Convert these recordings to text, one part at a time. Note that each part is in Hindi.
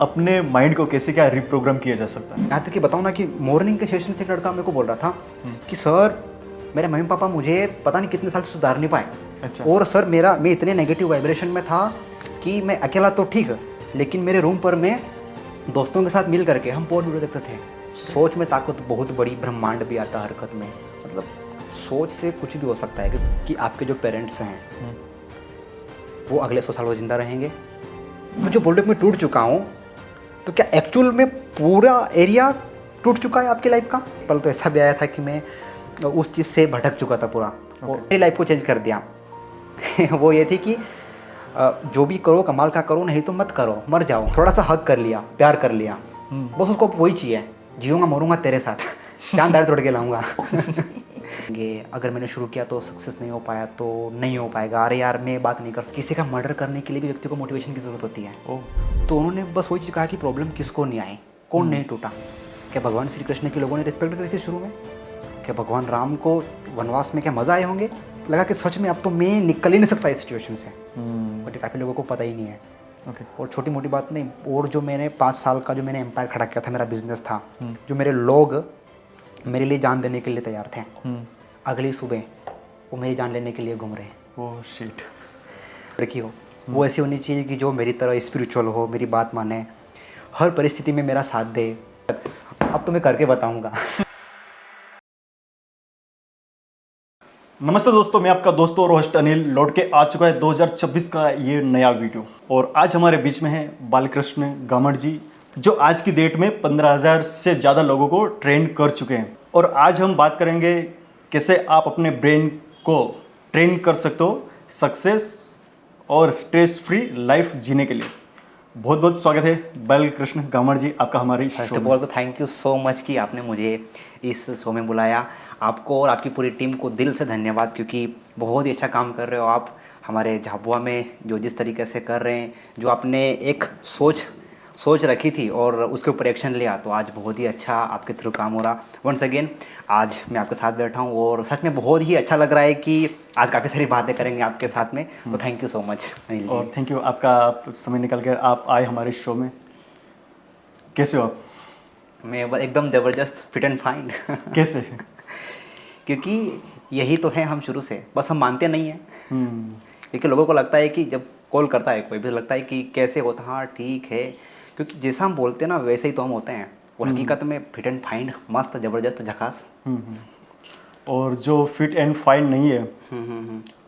अपने माइंड को कैसे क्या रिप्रोग्राम किया जा सकता है? यहाँ तक कि बताऊँ ना कि मॉर्निंग के सेशन से एक लड़का मेरे को बोल रहा था कि सर मेरे मम्मी पापा मुझे पता नहीं कितने साल से सुधार नहीं पाए। अच्छा। और सर मैं इतने नेगेटिव वाइब्रेशन में था कि मैं अकेला तो ठीक है, लेकिन मेरे रूम पर मैं दोस्तों के साथ मिल करके हम पोर्न वीडियो देखते थे। सोच में ताकत बहुत बड़ी, ब्रह्मांड भी आता हरकत में। मतलब सोच से कुछ भी हो सकता है कि आपके जो पेरेंट्स हैं वो अगले 100 साल वो जिंदा रहेंगे। मैं जो बोल रहे मैं टूट चुका हूँ, तो क्या एक्चुअल में पूरा एरिया टूट चुका है आपकी लाइफ का? पल तो ऐसा भी आया था कि मैं उस चीज़ से भटक चुका था पूरा और मेरी लाइफ को चेंज कर दिया। वो ये थी कि जो भी करो कमाल का करो, नहीं तो मत करो, मर जाओ। थोड़ा सा हक कर लिया, प्यार कर लिया, बस उसको वही चाहिए। जीऊँगा मरूंगा तेरे साथ, जानदार तोड़ के लाऊंगा। ये अगर मैंने शुरू किया तो सक्सेस नहीं हो पाया तो नहीं हो पाएगा। अरे यार मैं बात नहीं कर सकता। किसी का मर्डर करने के लिए भी व्यक्ति को मोटिवेशन की ज़रूरत होती है। तो उन्होंने बस वही चीज़ कहा कि प्रॉब्लम किसको नहीं आई, कौन नहीं टूटा। क्या भगवान श्री कृष्ण के लोगों ने रिस्पेक्ट करी थी शुरू में? क्या भगवान राम को वनवास में क्या मज़ा आए होंगे? लगा कि सच में अब तो मैं निकल ही नहीं सकता इस सिचुएशन से। बट काफ़ी लोगों को पता ही नहीं है। और छोटी मोटी बात नहीं, और जो मैंने 5 साल का जो मैंने एम्पायर खड़ा किया था, मेरा बिजनेस था, जो मेरे लोग मेरे लिए जान देने के लिए तैयार थे, अगली सुबह वो मेरी जान लेने के लिए घूम रहे हैं। Oh shit. लड़की हो वो ऐसी होनी चाहिए कि जो मेरी तरह स्पिरिचुअल हो, मेरी बात माने, हर परिस्थिति में मेरा साथ दे। अब तो मैं करके बताऊंगा। नमस्ते दोस्तों, मैं आपका दोस्त और होस्ट अनिल लौट के आ चुका है 2026 का ये नया वीडियो। और आज हमारे बीच में है बालकृष्ण गामड़ जी, जो आज की डेट में 15,000 से ज़्यादा लोगों को ट्रेन कर चुके हैं। और आज हम बात करेंगे कैसे आप अपने ब्रेन को ट्रेन कर सकते हो सक्सेस और स्ट्रेस फ्री लाइफ जीने के लिए। बहुत बहुत स्वागत है बालकृष्ण गामड़ जी आपका हमारी फर्स्ट ऑफ ऑल तो थैंक यू सो मच कि आपने मुझे इस शो में बुलाया। आपको और आपकी पूरी टीम को दिल से धन्यवाद, क्योंकि बहुत ही अच्छा काम कर रहे हो आप हमारे झाबुआ में। जो जिस तरीके से कर रहे हैं, जो आपने एक सोच रखी थी और उसके ऊपर एक्शन लिया, तो आज बहुत ही अच्छा आपके थ्रू काम हो रहा। वंस अगेन आज मैं आपके साथ बैठा हूँ और सच में बहुत ही अच्छा लग रहा है कि आज काफ़ी सारी बातें करेंगे आपके साथ में। तो thank you so much Anil ji. और थैंक यू आपका, आप समय निकल कर आप आए हमारे शो में। कैसे हो आप? मैं एकदम ज़बरदस्त, फिट एंड फाइन। कैसे? क्योंकि यही तो है हम शुरू से, बस हम मानते नहीं हैं। क्योंकि लोगों को लगता है कि जब कॉल करता है कोई भी, लगता है कि कैसे होता, हाँ ठीक है, क्योंकि जैसा हम बोलते हैं ना वैसे ही तो हम होते हैं। और हकीकत में फिट एंड फाइन, मस्त, ज़बरदस्त, झकास। और जो फिट एंड फाइन नहीं है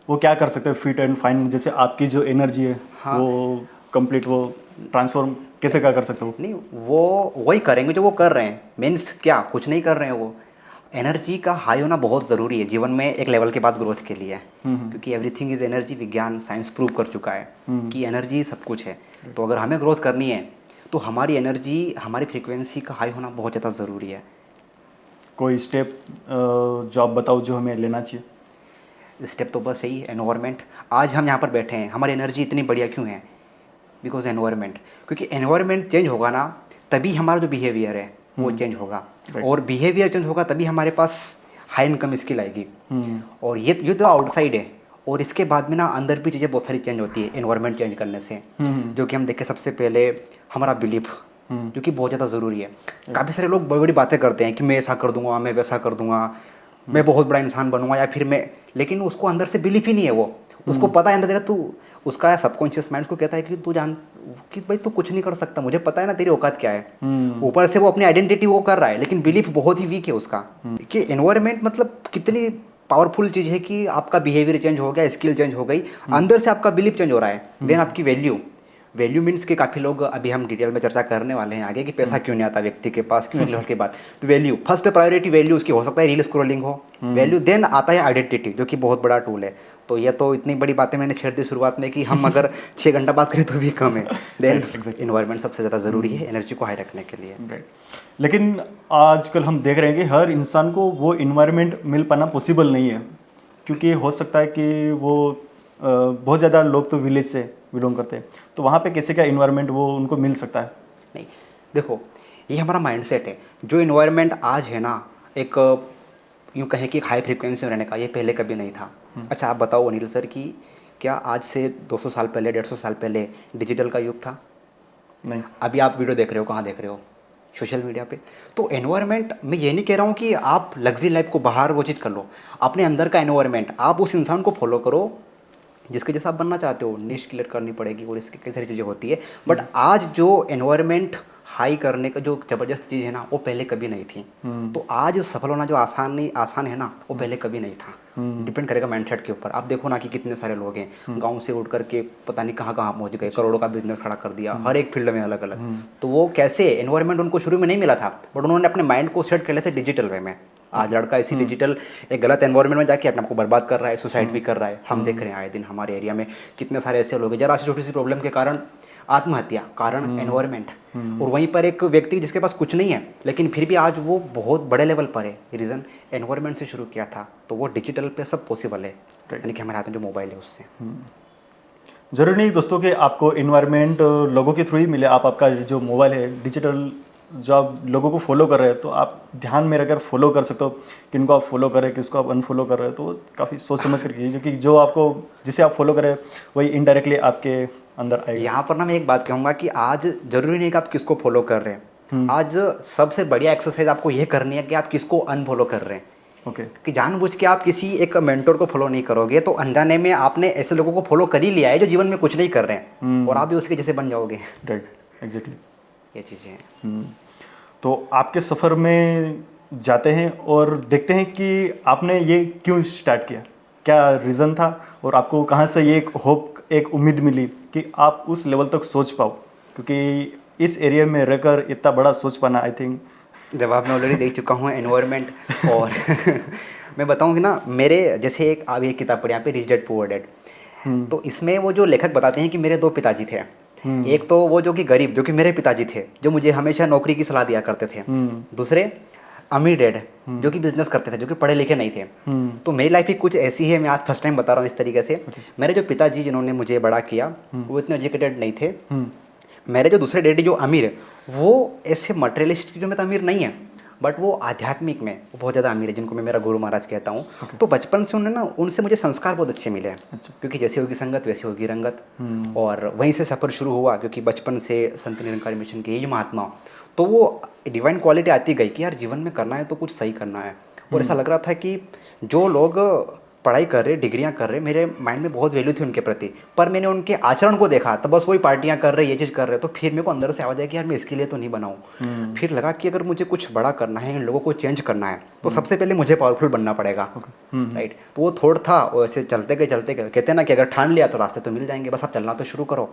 वो क्या कर सकते हैं फिट एंड फाइन? जैसे आपकी जो एनर्जी है वो कंप्लीट वो ट्रांसफॉर्म कैसे क्या कर सकते हो? नहीं, वो वही करेंगे जो वो कर रहे हैं। मीन्स क्या, कुछ नहीं कर रहे हैं वो। एनर्जी का हाई होना बहुत ज़रूरी है जीवन में एक लेवल के बाद ग्रोथ के लिए। क्योंकि एवरीथिंग इज़ एनर्जी। विज्ञान, साइंस प्रूव कर चुका है कि एनर्जी सब कुछ है। तो अगर हमें ग्रोथ करनी है तो हमारी एनर्जी, हमारी फ्रीक्वेंसी का हाई होना बहुत ज़्यादा ज़रूरी है। कोई स्टेप जो आप बताओ जो हमें लेना चाहिए? स्टेप तो बस यही, एनवायरनमेंट। आज हम यहाँ पर बैठे हैं, हमारी एनर्जी इतनी बढ़िया क्यों है? Because environment. क्योंकि एनवायरनमेंट चेंज होगा ना, तभी हमारा जो बिहेवियर है वो चेंज होगा। और बिहेवियर चेंज होगा तभी हमारे पास हाई इनकम स्किल आएगी। और ये तो आउटसाइड है। और इसके बाद में ना अंदर भी चीज़ें बहुत सारी चेंज होती है एनवायरनमेंट चेंज करने से। जो कि हम देखें, सबसे पहले हमारा बिलीफ, जो कि बहुत ज़्यादा ज़रूरी है। काफ़ी सारे लोग बड़ी बड़ी बातें करते हैं कि मैं ऐसा कर दूंगा, मैं वैसा कर दूंगा, मैं बहुत बड़ा इंसान बनूंगा, या फिर मैं, लेकिन उसको अंदर से बिलीफ ही नहीं है। वो उसको पता है अंदर जगह, तू उसका सबकॉन्शियस माइंड को कहता है कि तू जान कि भाई तू कुछ नहीं कर सकता, मुझे पता है ना तेरी औकात क्या है। ऊपर से वो अपनी आइडेंटिटी वो कर रहा है, लेकिन बिलीफ बहुत ही वीक है उसका। कि एनवायरनमेंट मतलब कितनी पावरफुल चीज़ है कि आपका बिहेवियर चेंज हो गया, स्किल चेंज हो गई, अंदर से आपका बिलीफ चेंज हो रहा है। देन आपकी वैल्यू मीन्स कि काफ़ी लोग, अभी हम डिटेल में चर्चा करने वाले हैं आगे, कि पैसा क्यों नहीं आता व्यक्ति के पास, क्यों लेवल के बाद। तो वैल्यू, फर्स्ट प्रायोरिटी वैल्यू उसकी हो सकता है रील स्क्रॉलिंग हो, वैल्यू। देन आता है आइडेंटिटी, जो कि बहुत बड़ा टूल है। तो ये तो इतनी बड़ी बातें मैंने छेड़ दी शुरुआत में कि हम अगर 6 घंटा बात करें तो भी कम है। देन इन्वायरमेंट सबसे ज़्यादा ज़रूरी है एनर्जी को हाई रखने के लिए। लेकिन आजकल हम देख रहे हैं कि हर इंसान को वो इन्वायरमेंट मिल पाना पॉसिबल नहीं है, क्योंकि हो सकता है कि वो बहुत ज़्यादा लोग तो विलेज से बिलोंग करते हैं, तो वहाँ पे कैसे क्या इन्वायरमेंट वो उनको मिल सकता है? नहीं, देखो, ये हमारा माइंडसेट है। जो इन्वायरमेंट आज है ना, एक यूँ कहें कि एक हाई फ्रीक्वेंसी में रहने का, ये पहले कभी नहीं था। अच्छा आप बताओ अनिल सर कि क्या आज से 200 साल पहले, 150 साल पहले डिजिटल का युग था? नहीं। अभी आप वीडियो देख रहे हो, कहाँ देख रहे हो? सोशल मीडिया पे। तो एनवायरनमेंट, मैं ये नहीं कह रहा हूँ कि आप लग्जरी लाइफ को बाहर वो चीज़ कर लो, अपने अंदर का एनवायरनमेंट आप उस इंसान को फॉलो करो जिसके जैसा आप बनना चाहते हो। निश क्लियर करनी पड़ेगी और इसकी कई सारी चीज़ें होती है। बट आज जो एनवायरनमेंट हाई करने का जो ज़बरदस्त चीज़ है ना, वो पहले कभी नहीं थी। तो आज सफल होना जो आसान है ना, वो पहले कभी नहीं था। डिपेंड करेगा माइंडसेट के ऊपर। आप देखो ना कि कितने सारे लोग हैं गांव से उठ करके पता नहीं कहाँ कहाँ पहुँच गए, करोड़ों का बिजनेस खड़ा कर दिया हर एक फील्ड में अलग अलग। तो वो कैसे? एनवायरनमेंट उनको शुरू में नहीं मिला था, बट उन्होंने अपने माइंड को सेट कर लिया था डिजिटल वे में। आज लड़का इसी डिजिटल एक गलत एनवायरनमेंट में जाके अपने आपको बर्बाद कर रहा है, सुसाइड भी कर रहा है। हम देख रहे हैं आए दिन हमारे एरिया में कितने सारे ऐसे लोग हैं जरा सी छोटी सी प्रॉब्लम के कारण आत्महत्या, कारण एनवायरनमेंट। और वहीं पर एक व्यक्ति जिसके पास कुछ नहीं है लेकिन फिर भी आज वो बहुत बड़े लेवल पर है, रीज़न एनवायरनमेंट से शुरू किया था। तो वो डिजिटल पे सब पॉसिबल है, यानी कि हमारे हाथ में जो मोबाइल है उससे। जरूरी नहीं दोस्तों कि आपको इन्वायरमेंट लोगों के थ्रू ही मिले। आप आपका जो मोबाइल है डिजिटल जो आप लोगों को फॉलो कर रहे हैं तो आप ध्यान में रखकर फॉलो कर सकते हो, किनको आप फॉलो कर रहे हैं, किसको आप अनफॉलो कर रहे हैं। तो काफ़ी सोच समझ कर कीजिए, क्योंकि जो आपको जिसे आप फॉलो करें वही इनडायरेक्टली आपके अंदर आएगा। यहाँ पर ना मैं एक बात कहूँगा कि आज जरूरी नहीं कि आप किसको फॉलो कर रहे हैं। आज सबसे बढ़िया एक्सरसाइज आपको ये करनी है कि आप किसको अनफॉलो कर रहे हैं। ओके। कि जानबूझ के आप किसी एक मेंटोर को फॉलो नहीं करोगे तो अनजाने में आपने ऐसे लोगों को फॉलो कर ही लिया है जो जीवन में कुछ नहीं कर रहे हैं, और आप भी उसके जैसे बन जाओगे। Right, exactly. ये चीज़ें हैं। तो आपके सफ़र में जाते हैं और देखते हैं कि आपने ये क्यों स्टार्ट किया, क्या रीज़न था, और आपको कहाँ से ये एक होप, एक उम्मीद मिली कि आप उस लेवल तक सोच पाओ, क्योंकि इस एरिया में रहकर इतना बड़ा सोच पाना, आई थिंक। जवाब मैं ऑलरेडी देख चुका हूँ, एनवायरनमेंट। और मैं बताऊँ कि ना, मेरे जैसे एक अभी एक किताब पढ़ी यहाँ पे, रिच डैड पुअर डैड। तो इसमें वो जो लेखक बताते हैं कि मेरे दो पिताजी थे। एक तो वो जो कि गरीब, जो कि मेरे पिताजी थे, जो मुझे हमेशा नौकरी की सलाह दिया करते थे। दूसरे अमीर डैड, जो कि बिजनेस करते थे, जो कि पढ़े लिखे नहीं थे। तो मेरी लाइफ ही कुछ ऐसी है, मैं आज फर्स्ट टाइम बता रहा हूँ इस तरीके से। मेरे जो पिताजी जिन्होंने मुझे बड़ा किया वो इतने एजुकेटेड नहीं थे। मेरे जो दूसरे डैडी जो अमीर है, वो ऐसे मटेरियलिस्ट चीज़ों में तो अमीर नहीं है, बट वो आध्यात्मिक में वो बहुत ज़्यादा अमीर है, जिनको मैं मेरा गुरु महाराज कहता हूँ। तो बचपन से उन्होंने ना, उनसे मुझे संस्कार बहुत अच्छे मिले। क्योंकि जैसे होगी संगत वैसे होगी रंगत। और वहीं से सफ़र शुरू हुआ, क्योंकि बचपन से संत निरंकारी मिशन के यही महात्मा। तो वो डिवाइन क्वालिटी आती गई कि यार जीवन में करना है तो कुछ सही करना है। और ऐसा लग रहा था कि जो लोग पढ़ाई कर रहे, डिग्रियां कर रहे, मेरे माइंड में बहुत वैल्यू थी उनके प्रति, पर मैंने उनके आचरण को देखा तो बस वही पार्टियां कर रहे, ये चीज़ कर रहे। तो फिर मेरे को अंदर से आवाज़ आई कि यार मैं इसके लिए तो नहीं बनाऊँ। फिर लगा कि अगर मुझे कुछ बड़ा करना है, इन लोगों को चेंज करना है, तो सबसे पहले मुझे पावरफुल बनना पड़ेगा। राइट। तो वो थॉट था, वो ऐसे चलते गए कहते हैं ना कि अगर ठान लिया तो रास्ते तो मिल जाएंगे, बस आप चलना तो शुरू करो।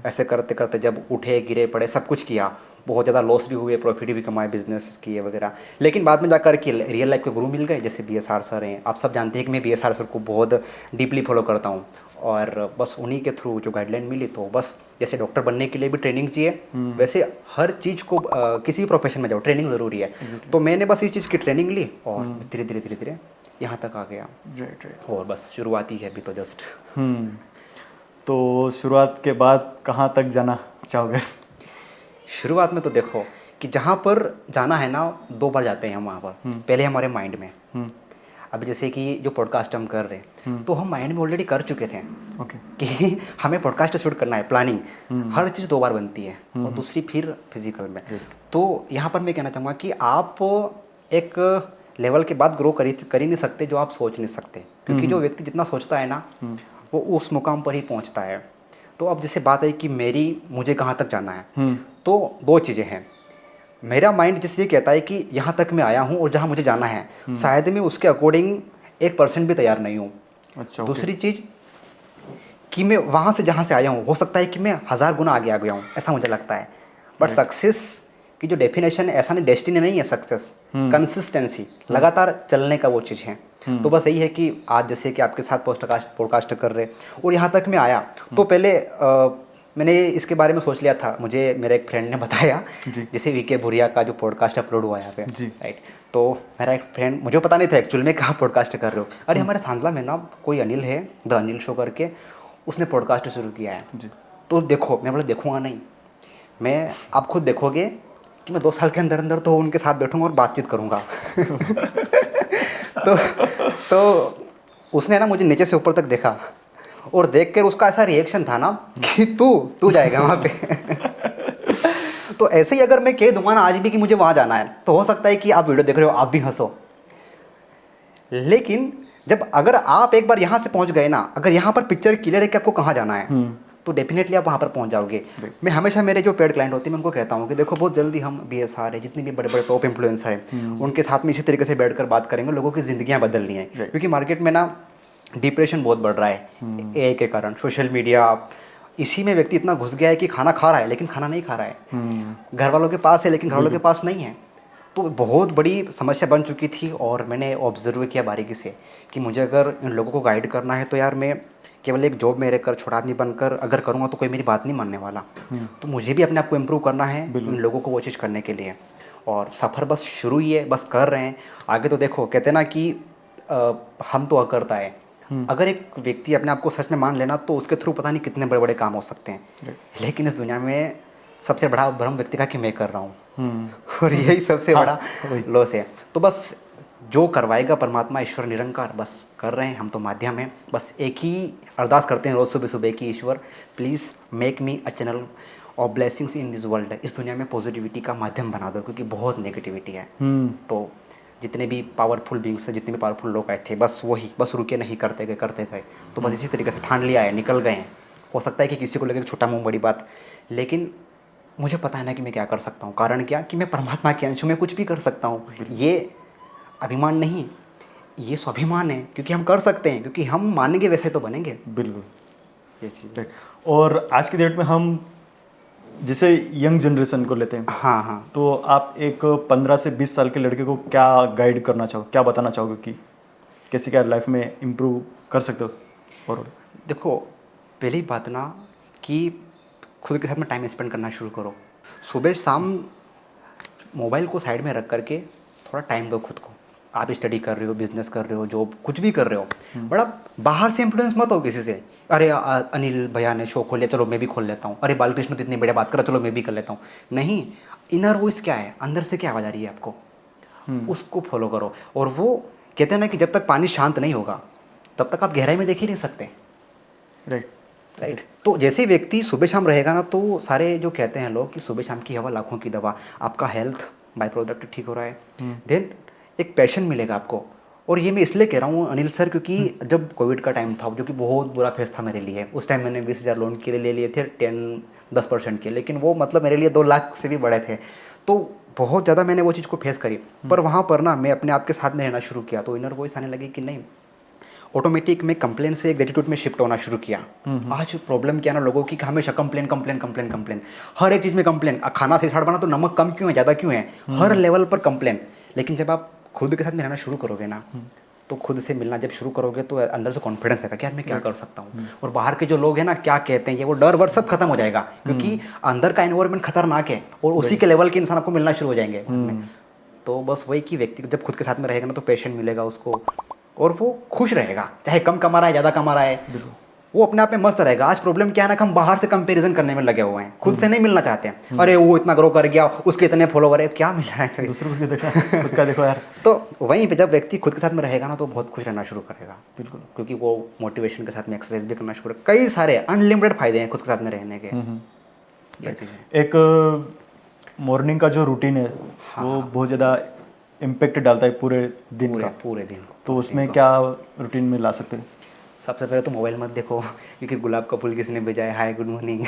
ऐसे करते करते जब उठे गिरे पड़े सब कुछ किया, बहुत ज़्यादा लॉस भी हुए, प्रॉफिट भी कमाए, बिजनेस किए वगैरह। लेकिन बाद में जाकर के रियल लाइफ के गुरु मिल गए, जैसे BSR सर हैं। आप सब जानते हैं कि मैं BSR सर को बहुत डीपली फॉलो करता हूँ, और बस उन्हीं के थ्रू जो गाइडलाइन मिली, तो बस जैसे डॉक्टर बनने के लिए भी ट्रेनिंग चाहिए, वैसे हर चीज़ को किसी भी प्रोफेशन में जाओ ट्रेनिंग ज़रूरी है। तो मैंने बस इस चीज़ की ट्रेनिंग ली और धीरे धीरे धीरे धीरे यहाँ तक आ गया। राइट। और बस शुरुआत ही है अभी तो जस्ट। तो शुरुआत के बाद कहाँ तक जाना चाहोगे? शुरुआत में तो देखो कि जहाँ पर जाना है ना, 2 बार जाते हैं हम वहाँ पर। पहले हमारे माइंड में। अब जैसे कि जो पॉडकास्ट हम कर रहे हैं, तो हम माइंड में ऑलरेडी कर चुके थे कि हमें पॉडकास्ट शूट करना है। प्लानिंग हर चीज़ 2 बार बनती है, और दूसरी फिर फिजिकल में। तो यहाँ पर मैं कहना चाहूँगा कि आप एक लेवल के बाद ग्रो कर ही नहीं सकते जो आप सोच नहीं सकते, क्योंकि जो व्यक्ति जितना सोचता है ना, वो उस मुकाम पर ही पहुँचता है। तो अब जैसे बात है कि मुझे कहाँ तक जाना है, तो 2 चीज़ें हैं। मेरा माइंड जिससे ये कहता है कि यहाँ तक मैं आया हूँ और जहाँ मुझे जाना है, शायद मैं उसके अकॉर्डिंग 1% भी तैयार नहीं हूँ। अच्छा। दूसरी चीज़ कि मैं वहाँ से जहाँ से आया हूँ, हो सकता है कि मैं 1000 गुना आगे आ गया हूँ, ऐसा मुझे लगता है। बट सक्सेस की जो डेफिनेशन है, ऐसा नहीं, डेस्टिनी नहीं है सक्सेस, कंसिस्टेंसी, लगातार चलने का वो चीज़ है। तो बस यही है कि आज जैसे कि आपके साथ पॉडकास्ट कर रहे और यहाँ तक मैं आया, तो पहले मैंने इसके बारे में सोच लिया था। मुझे मेरा एक फ्रेंड ने बताया, जैसे VK भुरिया का जो पॉडकास्ट अपलोड हुआ है यहाँ पे, राइट। तो मेरा एक फ्रेंड, मुझे पता नहीं था एक्चुअल में कहाँ पॉडकास्ट कर रहे हो। अरे हमारे थांदला में ना कोई अनिल है, द अनिल शो करके, उसने पॉडकास्ट शुरू किया है, तो देखो। मैं बोला देखूँगा नहीं, मैं आप खुद देखोगे कि मैं 2 साल के अंदर अंदर तो उनके साथ बैठूँगा और बातचीत करूँगा। तो उसने ना मुझे नीचे से ऊपर तक देखा, और देख कर उसका ऐसा रिएक्शन था ना कि तू जाएगा वहाँ पे। तो ऐसे ही अगर मैं कह दूंगा ना आज भी कि मुझे वहाँ जाना है, तो हो सकता है कि आप वीडियो देख रहे हो आप भी हंसो, लेकिन जब अगर आप एक बार यहाँ से पहुँच गए ना, अगर यहाँ पर पिक्चर क्लियर है कि आपको कहाँ जाना है, तो डेफिनेटली आप वहाँ पर पहुँच जाओगे। मैं हमेशा मेरे जो पेड क्लाइंट होते हैं मैं उनको कहता हूँ कि देखो बहुत जल्दी हम BSR है, जितने भी बड़े बड़े टॉप इन्फ्लुएंसर हैं, उनके साथ में इसी तरीके से बैठकर बात करेंगे, लोगों की ज़िंदगियाँ बदलनी है। क्योंकि मार्केट में ना डिप्रेशन बहुत बढ़ रहा है AI के कारण, सोशल मीडिया, इसी में व्यक्ति इतना घुस गया है कि खाना खा रहा है लेकिन खाना नहीं खा रहा है, घर वालों के पास है लेकिन घर वालों के पास नहीं है। तो बहुत बड़ी समस्या बन चुकी थी और मैंने ऑब्जर्व किया बारीकी से कि मुझे अगर इन लोगों को गाइड करना है तो यार मैं केवल एक जॉब में रहकर छोटा आदमी बनकर अगर करूँगा तो कोई मेरी बात नहीं मानने वाला। तो मुझे भी अपने आप को इम्प्रूव करना है इन लोगों को वो चीज़ करने के लिए, और सफ़र बस शुरू ही है, बस कर रहे हैं। आगे तो देखो, कहते हैं ना कि हम तो अकर्ता है। अगर एक व्यक्ति अपने आप को सच में मान लेना तो उसके थ्रू पता नहीं कितने बड़े बड़े काम हो सकते हैं। लेकिन इस दुनिया में सबसे बड़ा भ्रम व्यक्ति का कि मैं कर रहा हूँ, और यही सबसे बड़ा लॉस है। तो बस जो करवाएगा परमात्मा ईश्वर निरंकार, बस कर रहे हैं, हम तो माध्यम हैं। बस एक ही अरदास करते हैं रोज़ सुबह सुबह कि ईश्वर please make me a channel of blessings in this world. इस दुनिया में पॉजिटिविटी का माध्यम बना दो, क्योंकि बहुत नेगेटिविटी है। तो जितने भी पावरफुल बींग्स हैं, जितने भी पावरफुल लोग आए थे, बस वही बस रुके नहीं, करते गए। तो बस इसी तरीके से ठान लिया है, निकल गए हैं। हो सकता है कि किसी को लगे छोटा मुँह बड़ी बात, लेकिन मुझे पता है ना कि मैं क्या कर सकता हूँ। कारण क्या कि मैं परमात्मा के अंश में कुछ भी कर सकता हूँ। ये अभिमान नहीं, ये स्वाभिमान है, क्योंकि हम कर सकते हैं, क्योंकि हम मानेंगे वैसे तो बनेंगे। बिल्कुल ये चीज़। और आज की डेट में हम जैसे यंग जनरेशन को लेते हैं, हाँ, तो आप एक 15 से 20 साल के लड़के को क्या गाइड करना चाहोगे, क्या बताना चाहोगे कि कैसे क्या लाइफ में इम्प्रूव कर सकते हो? और देखो, पहली बात ना कि खुद के साथ में टाइम स्पेंड करना शुरू करो। सुबह शाम मोबाइल को साइड में रख करके थोड़ा टाइम दो खुद को। आप स्टडी कर रहे हो, बिजनेस कर रहे हो, जॉब कुछ भी कर रहे हो, बड़ा बाहर से इन्फ्लुएंस मत हो किसी से। अरे अनिल भैया ने शो खोल लिया, चलो मैं भी खोल लेता हूँ। अरे बालकृष्ण तो इतनी बढ़िया बात कर रहा, चलो मैं भी कर लेता हूँ। नहीं, इनर वॉइस क्या है, अंदर से क्या आवाज़ आ रही है आपको, उसको फॉलो करो। और वो कहते हैं ना कि जब तक पानी शांत नहीं होगा तब तक आप गहराई में देख ही नहीं सकते। राइट। तो जैसे व्यक्ति सुबह शाम रहेगा ना, तो सारे जो कहते हैं लोग कि सुबह शाम की हवा लाखों की दवा, आपका हेल्थ बाय प्रोडक्ट ठीक हो रहा है, देन एक पैशन मिलेगा आपको। और ये मैं इसलिए कह रहा हूँ अनिल सर, क्योंकि जब कोविड का टाइम था, जो कि बहुत बुरा फेस था मेरे लिए, उस टाइम मैंने 20,000 लोन के लिए ले लिए थे 10% के, लेकिन वो मतलब मेरे लिए 2 लाख से भी बड़े थे। तो बहुत ज़्यादा मैंने वो चीज़ को फेस करी। पर वहाँ पर ना मैं अपने आप के साथ में रहना शुरू किया, तो इनर वॉइस आने लगी कि नहीं, ऑटोमेटिक में कंप्लेन से ग्रेटिट्यूड में शिफ्ट होना शुरू किया। आज प्रॉब्लम क्या ना लोगों की, हमेशा कंप्लेन, हर एक चीज़ में कंप्लेन। खाना से सड़ बना तो नमक कम क्यों है, ज़्यादा क्यों है, हर लेवल पर कंप्लेन। लेकिन जब आप खुद के साथ में रहना शुरू करोगे ना, तो खुद से मिलना जब शुरू करोगे तो अंदर से कॉन्फिडेंस आएगा कि यार मैं क्या कर सकता हूँ। और बाहर के जो लोग हैं ना क्या कहते हैं, ये वो डर वर सब खत्म हो जाएगा, क्योंकि अंदर का एनवायरनमेंट खतरनाक है और उसी के लेवल के इंसान आपको मिलना शुरू हो जाएंगे। तो बस वही कि व्यक्ति जब खुद के साथ में रहेगा ना, तो पेशेंट मिलेगा उसको, और वो खुश रहेगा, चाहे कम कमा रहा है ज़्यादा कमा रहा है, वो अपने आप में मस्त रहेगा। आज प्रॉब्लम क्या है ना कि हम बाहर से कंपैरिजन करने में लगे हुए हैं, खुद से नहीं मिलना चाहते हैं। अरे वो इतना ग्रो कर गया, उसके इतने फॉलोवर है, क्या मिल रहा है, दूसरों को देखा, खुद का देखो यार। तो वहीं पे जब व्यक्ति खुद के साथ में रहेगा ना, तो बहुत खुश रहना शुरू करेगा। बिल्कुल, क्योंकि वो मोटिवेशन के साथ में एक्सरसाइज भी करना शुरू करेगा। कई सारे अनलिमिटेड फायदे हैं खुद के साथ में रहने के। ये चीज़ है। एक मॉर्निंग का जो रूटीन है वो बहुत ज़्यादा इम्पेक्ट डालता है पूरे दिन का, पूरे दिन। तो उसमें क्या रूटीन में ला सकते हैं? सबसे पहले तो मोबाइल मत देखो, क्योंकि गुलाब का फूल किसी ने भेजा है, हाय गुड मॉर्निंग।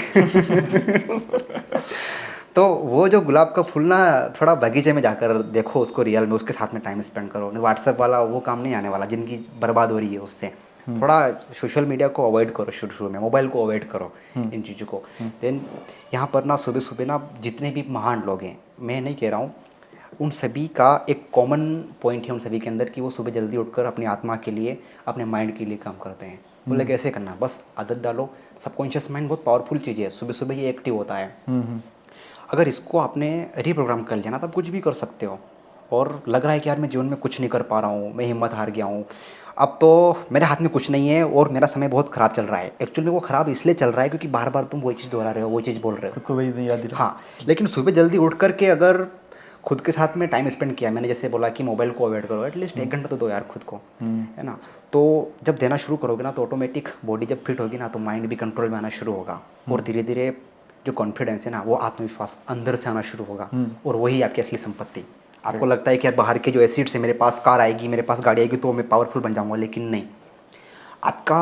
तो वो जो गुलाब का फूल ना, थोड़ा बगीचे में जाकर देखो उसको रियल में, उसके साथ में टाइम स्पेंड करो। व्हाट्सएप वाला वो काम नहीं आने वाला, जिनकी बर्बाद हो रही है उससे। थोड़ा सोशल मीडिया को अवॉइड करो, शुरू में मोबाइल को अवॉइड करो, इन चीज़ों को। देन यहाँ पर ना सुबह सुबह ना जितने भी महान लोग हैं, मैं नहीं कह रहा हूँ, उन सभी का एक कॉमन पॉइंट है उन सभी के अंदर कि वो सुबह जल्दी उठकर अपनी आत्मा के लिए, अपने माइंड के लिए काम करते हैं। बोले कैसे करना, बस आदत डालो। सबकॉन्शियस माइंड बहुत पावरफुल चीज़ है, सुबह सुबह ये एक्टिव होता है। अगर इसको आपने रीप्रोग्राम कर लिया ना, तब कुछ भी कर सकते हो। और लग रहा है कि यार मैं जीवन में कुछ नहीं कर पा रहा हूँ, मैं हिम्मत हार गया हूँ, अब तो मेरे हाथ में कुछ नहीं है और मेरा समय बहुत ख़राब चल रहा है। एक्चुअली वो ख़राब इसलिए चल रहा है क्योंकि बार बार तुम वही चीज़ दोहरा रहे हो, वही चीज़ बोल रहे हो, खुद को वही नहीं याद दिला। हाँ, लेकिन सुबह जल्दी उठ करके अगर खुद के साथ में टाइम स्पेंड किया, मैंने जैसे बोला कि मोबाइल को अवॉइड करो, एटलीस्ट 1 घंटा तो दो यार खुद को, है ना। तो जब देना शुरू करोगे ना, तो ऑटोमेटिक बॉडी जब फिट होगी ना, तो माइंड भी कंट्रोल में आना शुरू होगा और धीरे धीरे जो कॉन्फिडेंस है ना, वो आत्मविश्वास अंदर से आना शुरू होगा, और वही आपकी असली संपत्ति। आपको लगता है कि यार बाहर के जो एसिड्स है, मेरे पास कार आएगी, मेरे पास गाड़ी आएगी तो मैं पावरफुल बन जाऊंगा, लेकिन नहीं, आपका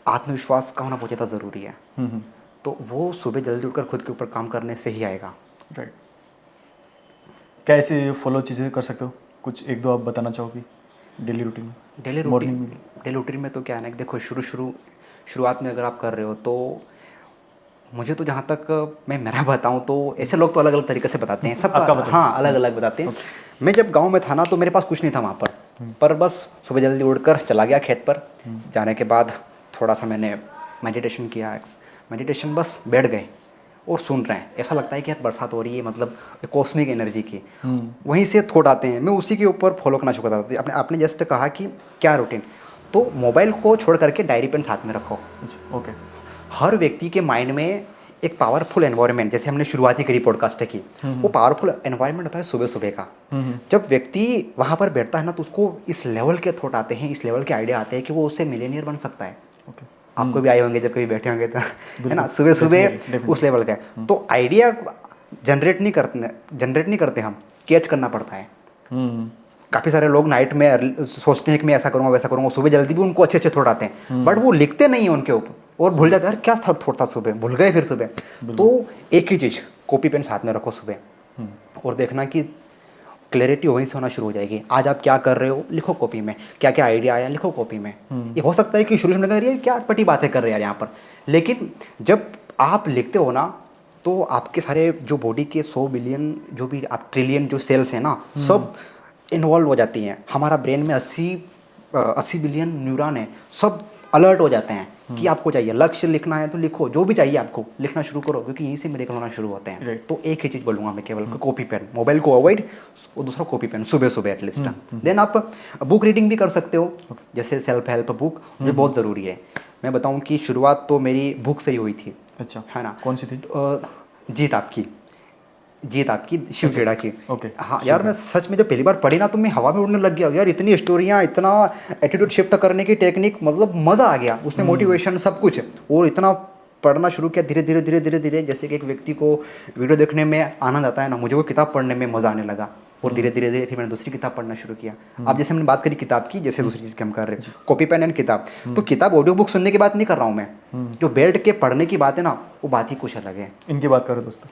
आत्मविश्वास का होना बहुत ज़्यादा ज़रूरी है। तो वो सुबह जल्दी उठकर खुद के ऊपर काम करने से ही आएगा। राइट। क्या ऐसे फॉलो चीज़ें कर सकते हो? कुछ एक दो आप बताना चाहोगे डेली रूटीन में? डेली रूटीन में तो क्या है ना कि देखो, शुरुआत में अगर आप कर रहे हो तो मुझे तो जहाँ तक मैं मेरा बताऊँ तो ऐसे लोग तो अलग अलग तरीके से बताते हैं, सबका आपका बताइए। हाँ अलग अलग बताते हैं। मैं जब गांव में था ना तो मेरे पास कुछ नहीं था वहाँ पर बस सुबह जल्दी उठकर चला गया खेत पर। जाने के बाद थोड़ा सा मैंने मेडिटेशन किया, मेडिटेशन बस बैठ गए और सुन रहे हैं। ऐसा लगता है कि यार बरसात हो रही है, मतलब कॉस्मिक एनर्जी की वहीं से थॉट आते हैं, मैं उसी के ऊपर फॉलो करना शुरू करता था। आपने जस्ट कहा कि क्या रूटीन, तो मोबाइल को छोड़ करके डायरी पेन साथ में रखो। ओके। हर व्यक्ति के माइंड में एक पावरफुल एनवायरनमेंट, जैसे हमने शुरुआती करी पॉडकास्ट की, वो पावरफुल एनवायरनमेंट होता है सुबह सुबह का। जब व्यक्ति वहाँ पर बैठता है ना तो उसको इस लेवल के थॉट आते हैं, इस लेवल के आइडिया आते हैं कि वो उससे मिलेनियर बन सकता है। ओके। आपको भी आए होंगे जब कभी बैठे होंगे तो, है ना, सुबह सुबह उस लेवल का है। तो आइडिया जनरेट नहीं करते हम, कैच करना पड़ता है। काफ़ी सारे लोग नाइट में सोचते हैं कि मैं ऐसा करूँगा वैसा करूँगा, सुबह जल्दी भी उनको अच्छे अच्छे थॉट आते हैं, बट वो लिखते नहीं हैं उनके ऊपर और भूल जाते हैं, क्या था थॉट था सुबह, भूल गए फिर सुबह। तो एक ही चीज़, कॉपी पेन साथ में रखो सुबह और देखना कि क्लैरिटी वहीं से होना शुरू हो जाएगी। आज आप क्या कर रहे हो लिखो कॉपी में, क्या क्या आइडिया आया लिखो कॉपी में। ये हो सकता है कि शुरू में लगा रही है क्या अटपटी बातें कर रहे हैं यार यहाँ पर, लेकिन जब आप लिखते हो ना तो आपके सारे जो बॉडी के 100 बिलियन जो भी आप ट्रिलियन जो सेल्स हैं ना, सब इन्वॉल्व हो जाती हैं। हमारा ब्रेन में 80 बिलियन न्यूरॉन है, सब अलर्ट हो जाते हैं कि आपको चाहिए लक्ष्य लिखना है तो लिखो, जो भी चाहिए आपको लिखना शुरू करो, क्योंकि यहीं से मिरेकल होना शुरू होते हैं। तो एक ही चीज़ बोलूँगा मैं केवल, कॉपी पेन, मोबाइल को अवॉइड और दूसरा कॉपी पेन सुबह सुबह एटलीस्ट। देन आप बुक रीडिंग भी कर सकते हो, जैसे सेल्फ हेल्प बुक, जो बहुत ज़रूरी है। मैं बताऊँ कि शुरुआत तो मेरी बुक से ही हुई थी। अच्छा, है ना। कौन सी थी? जीत आपकी शिव खेड़ा की। ओके। हाँ यार, मैं सच में जब पहली बार पढ़ी ना तो मैं हवा में उड़ने लग गया यार, इतनी स्टोरियाँ, इतना एटीट्यूड शिफ्ट करने की टेक्निक, मतलब मज़ा आ गया उसमें, मोटिवेशन सब कुछ। और इतना पढ़ना शुरू किया धीरे धीरे धीरे धीरे धीरे, जैसे कि एक व्यक्ति को वीडियो देखने में आनंद आता है ना, मुझे वो किताब पढ़ने में मज़ा आने लगा। और धीरे धीरे धीरे फिर मैंने दूसरी किताब पढ़ना शुरू किया। अब जैसे हमने बात करी किताब की, जैसे दूसरी चीज़ की हम कर रहे हैं कॉपी पेन एंड किताब, तो किताब ऑडियो बुक सुनने की बात नहीं कर रहा हूँ मैं, जो बैठ के पढ़ने की बात है ना, वो बात ही कुछ अलग है। इनकी बात करो दोस्तों।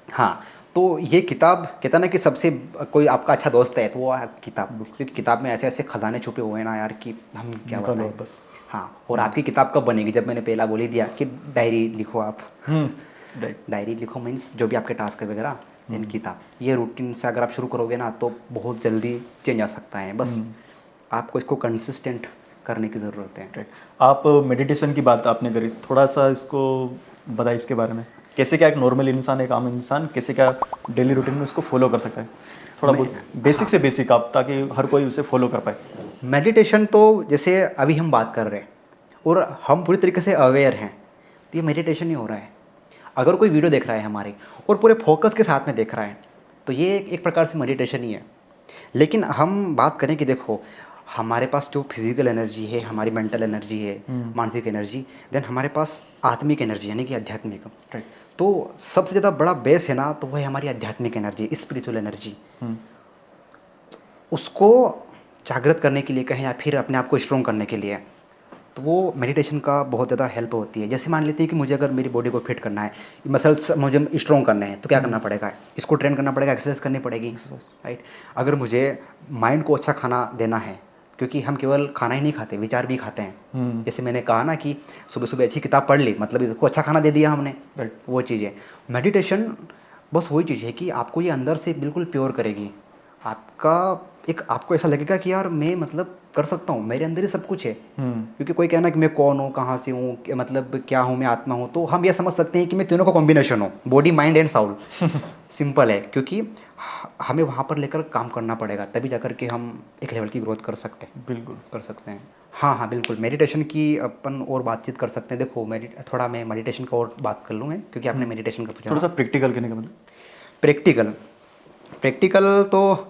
हाँ, तो ये किताब कहता ना कि सबसे कोई आपका अच्छा दोस्त है तो वो है किताब, क्योंकि किताब में ऐसे ऐसे खजाने छुपे हुए हैं ना यार कि हम क्या बताएं बस। हाँ, और आपकी किताब कब बनेगी, जब मैंने पहला बोल ही दिया कि डायरी लिखो आप। डायरी लिखो मीन्स जो भी आपके टास्क है वगैरह, देन किताब। ये रूटीन से अगर आप शुरू करोगे ना तो बहुत जल्दी चेंज आ सकता है। बस आपको इसको कंसिस्टेंट करने की ज़रूरत है। आप मेडिटेशन की बात आपने करी, थोड़ा सा इसको बताइए इसके बारे में, कैसे क्या एक नॉर्मल इंसान, एक आम इंसान कैसे क्या डेली रूटीन में उसको फॉलो कर सकता है, थोड़ा बहुत बेसिक से बेसिक आप, ताकि हर कोई उसे फॉलो कर पाए। मेडिटेशन तो जैसे अभी हम बात कर रहे हैं और हम पूरी तरीके से अवेयर हैं, तो ये मेडिटेशन ही हो रहा है। अगर कोई वीडियो देख रहा है हमारे और पूरे फोकस के साथ में देख रहा है तो ये एक प्रकार से मेडिटेशन ही है। लेकिन हम बात करें कि देखो, हमारे पास जो फिजिकल एनर्जी है, हमारी मेंटल एनर्जी है, मानसिक एनर्जी, देन हमारे पास आत्मिक एनर्जी यानी कि आध्यात्मिक। तो सबसे ज़्यादा बड़ा बेस है ना, तो वह है हमारी आध्यात्मिक एनर्जी, स्पिरिचुअल एनर्जी। उसको जागृत करने के लिए कहें या फिर अपने आप को स्ट्रॉन्ग करने के लिए, तो वो मेडिटेशन का बहुत ज़्यादा हेल्प होती है। जैसे मान लेते हैं कि मुझे अगर मेरी बॉडी को फिट करना है, मसल्स मुझे स्ट्रॉन्ग करने हैं, तो क्या करना पड़ेगा, इसको ट्रेन करना पड़ेगा, एक्सरसाइज करनी पड़ेगी, राइट। अगर मुझे माइंड को अच्छा खाना देना है, क्योंकि हम केवल खाना ही नहीं खाते, विचार भी खाते हैं। जैसे मैंने कहा ना कि सुबह सुबह अच्छी किताब पढ़ ली, मतलब इसको अच्छा खाना दे दिया हमने, वो चीज़ है मेडिटेशन। बस वही चीज़ है कि आपको ये अंदर से बिल्कुल प्योर करेगी। आपको ऐसा लगेगा कि यार मैं मतलब कर सकता हूँ, मेरे अंदर ही सब कुछ है। क्योंकि कोई कहना कि मैं कौन हूँ, कहाँ से हूँ, मतलब क्या हूँ, मैं आत्मा हूँ, तो हम ये समझ सकते हैं कि मैं तीनों का कॉम्बिनेशन हूँ, body mind and Saul. Simple है, क्योंकि हमें वहाँ पर लेकर काम करना पड़ेगा, तभी जाकर के हम एक लेवल की ग्रोथ कर सकते हैं। बिल्कुल कर सकते हैं। हाँ, बिल्कुल। मेडिटेशन की अपन और बातचीत कर सकते हैं। देखो थोड़ा मैं मेडिटेशन का और बात कर लूँ मैं, क्योंकि आपने मेडिटेशन का पूछा। थोड़ा सा प्रैक्टिकल करने का मतलब प्रैक्टिकल तो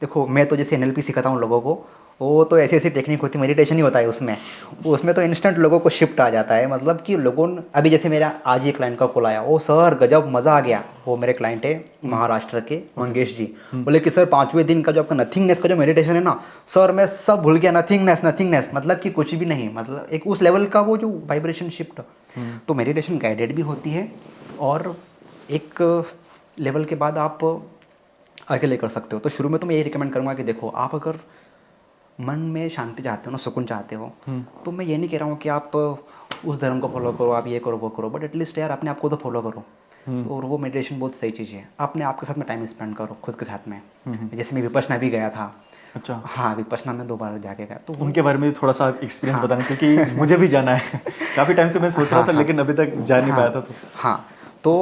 देखो, मैं तो जैसे NLP सिखाता हूँ लोगों को, वो तो ऐसी ऐसी टेक्निक होती है, मेडिटेशन ही होता है उसमें। उसमें तो इंस्टेंट लोगों को शिफ्ट आ जाता है, मतलब कि अभी जैसे मेरा आज ही क्लाइंट का कॉल आया, ओ सर गजब मज़ा आ गया। वो मेरे क्लाइंट है महाराष्ट्र के मंगेश जी। बोले कि सर 5वें दिन का जो आपका नथिंगनेस का जो मेडिटेशन है ना सर, मैं सब भूल गया, नथिंगनेस मतलब कि कुछ भी नहीं, मतलब एक उस लेवल का वो जो वाइब्रेशन शिफ्ट। तो मेडिटेशन गाइडेड भी होती है और एक लेवल के बाद आप अकेले कर सकते हो। तो शुरू में तो मैं यही रिकमेंड करूँगा कि देखो, आप अगर मन में शांति चाहते हो ना, सुकून चाहते हो, तो मैं ये नहीं कह रहा हूँ कि आप उस धर्म को फॉलो करो, आप ये करो वो करो, बट एटलीस्ट यार अपने आप को तो फॉलो करो। और वो मेडिटेशन बहुत सही चीज़ है, अपने आप के साथ में टाइम स्पेंड करो, खुद के साथ में। जैसे मैं विपश्यना भी गया था। अच्छा। हाँ, विपश्यना में 2 बार जाके गया। तो उनके बारे में थोड़ा सा एक्सपीरियंस बताना, क्योंकि मुझे भी जाना है। काफ़ी टाइम से मैं सोच रहा था, लेकिन अभी तक जा नहीं पाया था। हाँ, तो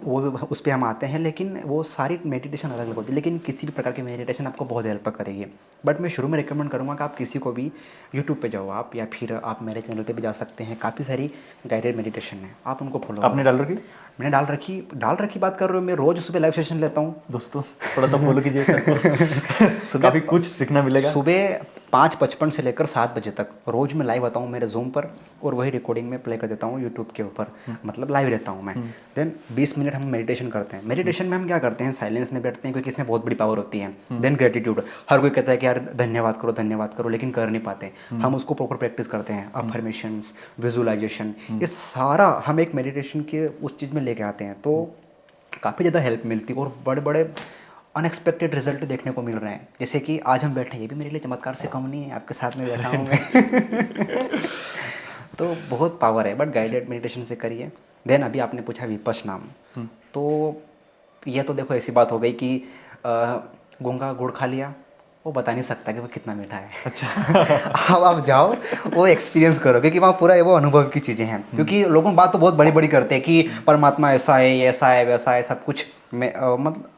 वो उस पर हम आते हैं, लेकिन वो सारी मेडिटेशन अलग अलग होती है, लेकिन किसी भी प्रकार की मेडिटेशन आपको बहुत हेल्प करेगी। बट मैं शुरू में रिकमेंड करूँगा कि आप किसी को भी यूट्यूब पे जाओ आप, या फिर आप मेरे चैनल पे भी जा सकते हैं, काफ़ी सारी गाइडेड मेडिटेशन है, आप उनको फॉलो। आपने डाल रखी? मैंने डाल रखी बात कर रहे हो, मैं रोज़ सुबह लाइव सेशन लेता हूँ। दोस्तों थोड़ा सा फॉलो कीजिए सर को। काफ़ी कुछ सीखना मिलेगा। सुबह 5:55 से लेकर 7 बजे तक रोज़ मैं लाइव आता हूँ मेरे जूम पर, और वही रिकॉर्डिंग में प्ले कर देता हूँ यूट्यूब के ऊपर, मतलब लाइव रहता हूँ मैं। देन 20 मिनट हम मेडिटेशन करते हैं। मेडिटेशन में हम क्या करते हैं, साइलेंस में बैठते हैं, क्योंकि इसमें बहुत बड़ी पावर होती है। देन ग्रेटिट्यूड, हर कोई कहता है कि यार धन्यवाद करो, लेकिन कर नहीं पाते। हम उसको प्रॉपर प्रैक्टिस करते हैं, अफर्मेशंस, विजुअलाइजेशन, ये सारा हम एक मेडिटेशन के उस चीज़ में लेके आते हैं, तो काफ़ी ज़्यादा हेल्प मिलती है, और बड़े बड़े अनएक्सपेक्टेड रिजल्ट देखने को मिल रहे हैं। जैसे कि आज हम बैठे हैं, ये भी मेरे लिए चमत्कार से कम नहीं है, आपके साथ में बैठा हूँ मैं। तो बहुत पावर है, बट गाइडेड मेडिटेशन से करिए। देन अभी आपने पूछा विपश्यना, तो यह तो देखो ऐसी बात हो गई कि गूंगा गुड़ खा लिया, वो बता नहीं सकता कि वो कितना मीठा है। अच्छा। अब आप जाओ, वो एक्सपीरियंस करो, क्योंकि वहाँ पूरा वो अनुभव की चीज़ें हैं। क्योंकि लोगों बात तो बहुत बड़ी बड़ी करते हैं कि परमात्मा ऐसा है, ये ऐसा है, वैसा है, सब कुछ में मतलब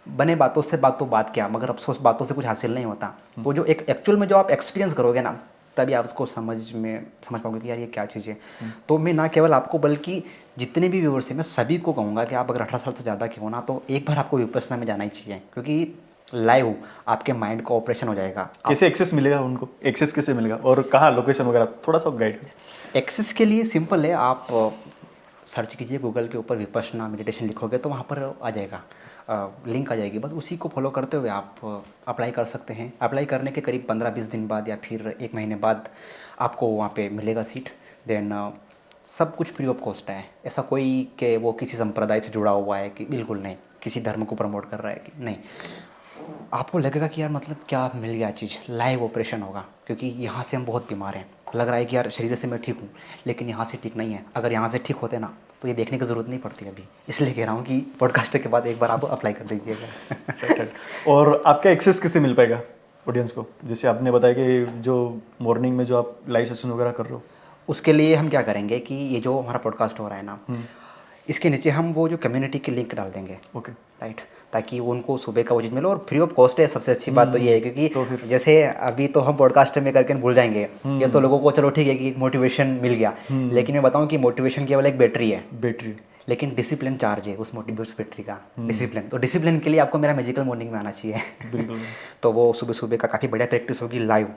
बने बातों से बात क्या, मगर अफसोस बातों से कुछ हासिल नहीं होता। तो जो एक एक्चुअल में जो आप एक्सपीरियंस करोगे ना, तभी आप उसको समझ पाओगे कि यार ये क्या चीज़ है। तो मैं ना केवल आपको, बल्कि जितने भी व्यूअर्स हैं, मैं सभी को कहूँगा कि आप अगर 18 साल से ज़्यादा के हो ना, तो एक बार आपको विपश्यना में जाना ही चाहिए, क्योंकि लाइव आपके माइंड का ऑपरेशन हो जाएगा। कैसे एक्सेस मिलेगा उनको, एक्सेस कैसे मिलेगा, और कहाँ लोकेशन वगैरह थोड़ा सा गाइड। एक्सेस के लिए सिंपल है, आप सर्च कीजिए गूगल के ऊपर, विपश्यना मेडिटेशन लिखोगे तो वहाँ पर आ जाएगा, लिंक आ जाएगी। बस उसी को फॉलो करते हुए आप अप्लाई कर सकते हैं। अप्लाई करने के करीब 15-20 दिन बाद या फिर 1 महीने बाद आपको वहाँ पे मिलेगा सीट। देन सब कुछ फ्री ऑफ कॉस्ट है। ऐसा कोई कि वो किसी संप्रदाय से जुड़ा हुआ है कि, बिल्कुल नहीं, किसी धर्म को प्रमोट कर रहा है कि नहीं। आपको लगेगा कि यार मतलब क्या मिल गया चीज़, लाइव ऑपरेशन होगा, क्योंकि यहाँ से हम बहुत बीमार हैं। लग रहा है कि यार शरीर से मैं ठीक हूँ, लेकिन यहाँ से ठीक नहीं है। अगर यहाँ से ठीक होते ना, तो ये देखने की ज़रूरत नहीं पड़ती अभी। इसलिए कह रहा हूँ कि पॉडकास्ट के बाद एक बार आप अप्लाई कर दीजिएगा। और आपका एक्सेस कैसे मिल पाएगा ऑडियंस को? जैसे आपने बताया कि जो मॉर्निंग में जो आप लाइव सेशन वगैरह कर रहे हो, उसके लिए हम क्या करेंगे कि ये जो हमारा पॉडकास्ट हो रहा है ना, इसके नीचे हम वो जो कम्युनिटी की लिंक डाल देंगे। ओके, राइट, ताकि उनको सुबह का वो चीज़ मिले, और फ्री ऑफ कॉस्ट है। सबसे अच्छी बात तो ये है, क्योंकि तो फिर जैसे अभी तो हम पॉडकास्ट में करके भूल जाएंगे, ये तो लोगों को चलो ठीक है कि मोटिवेशन मिल गया, लेकिन मैं बताऊं कि मोटिवेशन केवल एक बैटरी है, बैटरी, लेकिन डिसिप्लिन चार्ज है उस मोटिवेशन बैटरी का। डिसिप्लिन, तो डिसिप्लिन के लिए आपको मेरा मैजिकल मॉर्निंग में आना चाहिए। बिल्कुल। तो वो सुबह सुबह का काफ़ी बढ़िया प्रैक्टिस होगी लाइव,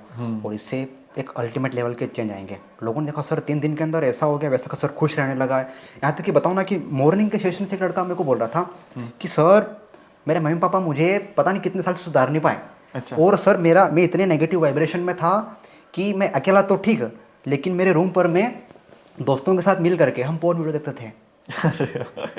और इससे एक अल्टीमेट लेवल के चेंज आएंगे। लोगों ने देखा सर 3 दिन के अंदर ऐसा हो गया, वैसा, सर खुश रहने लगा है। यहाँ तक कि बताऊँ ना कि मॉर्निंग के सेशन से एक लड़का मेरे को बोल रहा था कि सर मेरे मम्मी पापा मुझे पता नहीं कितने साल से सुधार नहीं पाए। अच्छा। और सर मैं इतने नेगेटिव वाइब्रेशन में था कि मैं अकेला तो ठीक, लेकिन मेरे रूम पर मैं दोस्तों के साथ मिल करके हम पोर्न वीडियो देखते थे।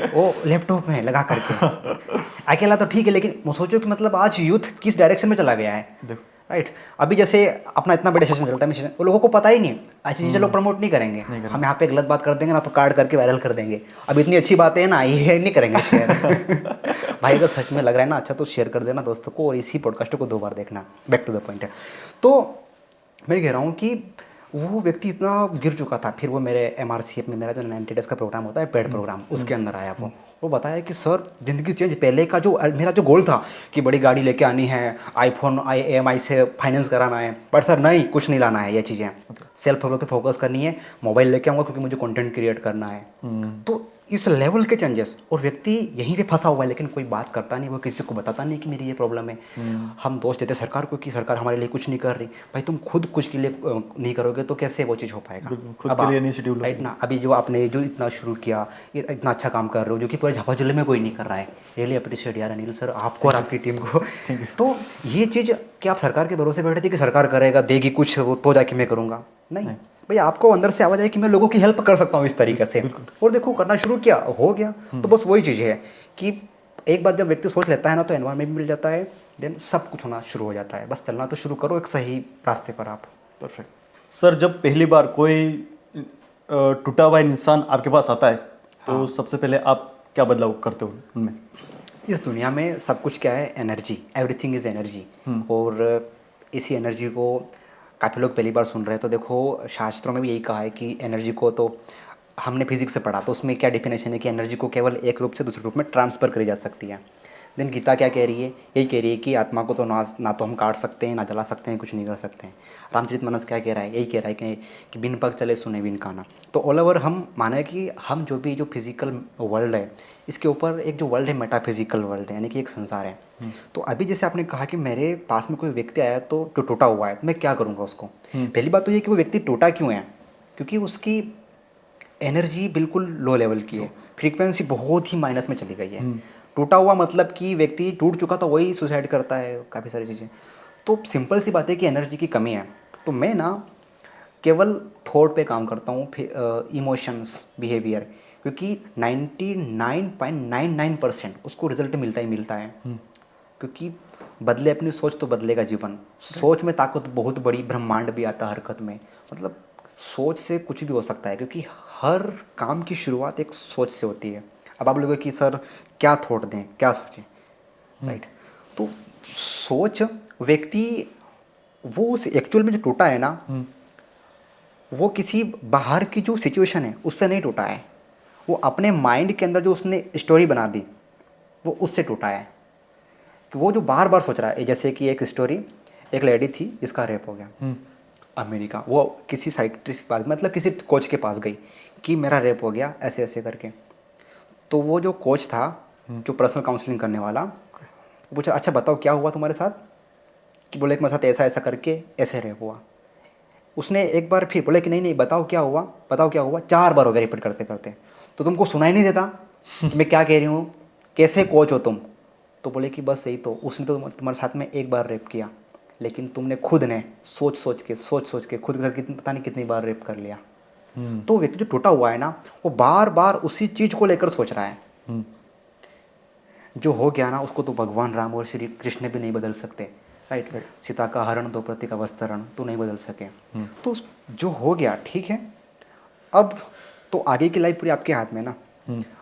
वो लैपटॉप में लगा करके। अकेला तो ठीक है, लेकिन वो सोचो कि मतलब आज यूथ किस डायरेक्शन में चला गया है। देखो, राइट, अभी जैसे अपना इतना बड़ा सेशन चलता है, सेशन, वो लोगों को पता ही नहीं, अच्छी चीज़ें लोग प्रमोट नहीं करेंगे। हम यहाँ पे गलत बात कर देंगे ना, तो कार्ड करके वायरल कर देंगे। अब इतनी अच्छी बातें हैं ना, ये नहीं करेंगे शेयर। भाई अगर सच में लग रहा है ना अच्छा, तो शेयर कर देना दोस्तों को, और इसी पॉडकास्ट को 2 बार देखना। बैक टू द पॉइंट है। तो मैं कह रहा हूँ कि वो व्यक्ति इतना गिर चुका था, फिर वो मेरे MRCF में मेरा जो 90 डेज़ का प्रोग्राम होता है, पेड प्रोग्राम, उसके अंदर आया वो, वो बताया कि सर ज़िंदगी चेंज, पहले का जो मेरा जो गोल था कि बड़ी गाड़ी लेके आनी है, आईफोन EMI से फाइनेंस कराना है, पर सर नहीं, कुछ नहीं लाना है ये चीज़ें। सेल्फ ग्रोथ पे फोकस करनी है, मोबाइल लेके आऊँगा क्योंकि मुझे कंटेंट क्रिएट करना है। तो इस लेवल के चेंजेस, और व्यक्ति यहीं पे फंसा हुआ है, लेकिन कोई बात करता नहीं, वो किसी को बताता नहीं कि मेरी ये प्रॉब्लम है। हम दोष देते सरकार को कि सरकार हमारे लिए कुछ नहीं कर रही। भाई तुम खुद कुछ के लिए नहीं करोगे तो कैसे वो चीज़ हो पाएगा? खुद के लिए इनिशिएटिव राइट ना। अभी जो आपने जो इतना शुरू किया, ये इतना अच्छा काम कर रहे हो जो कि पूरे झापा जिले में कोई नहीं कर रहा है। रियली अप्रिशिएट यार अनिल सर, आपको और आपकी टीम को। तो ये चीज़ कि आप सरकार के भरोसे बैठे थे कि सरकार करेगा, देगी कुछ, वो तो जाके मैं करूँगा, नहीं भाई, आपको अंदर से आवाज़ आई कि मैं लोगों की हेल्प कर सकता हूँ इस तरीके से, और देखो करना शुरू किया, हो गया। तो बस वही चीज़ है कि एक बार जब व्यक्ति सोच लेता है ना, तो एनवायरमेंट मिल जाता है, देन सब कुछ होना शुरू हो जाता है। बस चलना तो शुरू करो एक सही रास्ते पर आप। परफेक्ट। सर, जब पहली बार कोई टूटा हुआ इंसान आपके पास आता है तो सबसे पहले आप क्या बदलाव करते हो उनमें? इस दुनिया में सब कुछ क्या है? Energy, everything is energy. और इसी एनर्जी को काफ़ी लोग पहली बार सुन रहे हैं। तो देखो, शास्त्रों में भी यही कहा है कि एनर्जी को, तो हमने फिजिक्स से पढ़ा, तो उसमें क्या डेफिनेशन है कि एनर्जी को केवल एक रूप से दूसरे रूप में ट्रांसफ़र करी जा सकती है। देन गीता क्या कह रही है? यही कह रही है कि आत्मा को तो ना तो हम काट सकते हैं, ना जला सकते हैं, कुछ नहीं कर सकते हैं। रामचरितमानस क्या कह रहा है? यही कह रहा है कि बिन पग चले सुने बिन काना। तो ऑल ओवर हम माने कि हम जो भी जो फिजिकल वर्ल्ड है, इसके ऊपर एक जो वर्ल्ड है मेटाफिजिकल वर्ल्ड है, यानी कि एक संसार है। तो अभी जैसे आपने कहा कि मेरे पास में कोई व्यक्ति आया तो टूटा हुआ है, तो मैं क्या करूँगा उसको? पहली बात तो ये कि वो व्यक्ति टूटा क्यों है? क्योंकि उसकी एनर्जी बिल्कुल लो लेवल की है, फ्रीक्वेंसी बहुत ही माइनस में चली गई है। टूटा हुआ मतलब कि व्यक्ति टूट चुका तो वही सुसाइड करता है, काफ़ी सारी चीज़ें। तो सिंपल सी बात है कि एनर्जी की कमी है। तो मैं ना केवल थॉट पे काम करता हूँ, इमोशंस, बिहेवियर, क्योंकि 99.99% उसको रिजल्ट मिलता ही मिलता है। क्योंकि बदले अपनी सोच तो बदलेगा जीवन। सोच में ताकत बहुत बड़ी, ब्रह्मांड भी आता हरकत में। मतलब सोच से कुछ भी हो सकता है, क्योंकि हर काम की शुरुआत एक सोच से होती है। अब आप लोगों की सर क्या थॉट दें, क्या सोचें, राइट? तो सोच व्यक्ति, वो उस एक्चुअल में जो टूटा है ना, वो किसी बाहर की जो सिचुएशन है उससे नहीं टूटा है, वो अपने माइंड के अंदर जो उसने स्टोरी बना दी, वो उससे टूटा है। कि वो जो बार बार सोच रहा है, जैसे कि एक स्टोरी, एक लेडी थी जिसका रेप हो गया अमेरिका। वो किसी साइकियाट्रिस्ट के पास, मतलब किसी कोच के पास गई कि मेरा रेप हो गया, ऐसे ऐसे करके। तो वो जो कोच था, जो पर्सनल काउंसलिंग करने वाला, वो पूछा अच्छा बताओ क्या हुआ तुम्हारे साथ? कि बोले कि मेरे साथ ऐसा ऐसा करके ऐसे रेप हुआ। उसने एक बार फिर बोले कि नहीं नहीं बताओ क्या हुआ, बताओ क्या हुआ। 4 बार हो गया रिपीट करते करते। तो तुमको सुनाई नहीं देता कि मैं क्या कह रही हूँ? कैसे कोच हो तुम? तो बोले कि बस यही तो, उसने तो तुम्हारे साथ में एक बार रेप किया, लेकिन तुमने खुद ने सोच सोच के खुद पता नहीं कितनी बार रेप कर लिया। तो व्यक्ति जो टूटा हुआ है ना, वो बार बार उसी चीज को लेकर सोच रहा है। जो हो गया ना, उसको तो भगवान राम और श्री कृष्ण भी नहीं बदल सकते, राइट? सीता का हरण, द्रौपदी का वस्त्रण तो नहीं बदल सके। तो जो हो गया ठीक है, अब तो आगे की लाइफ पूरी आपके हाथ में ना।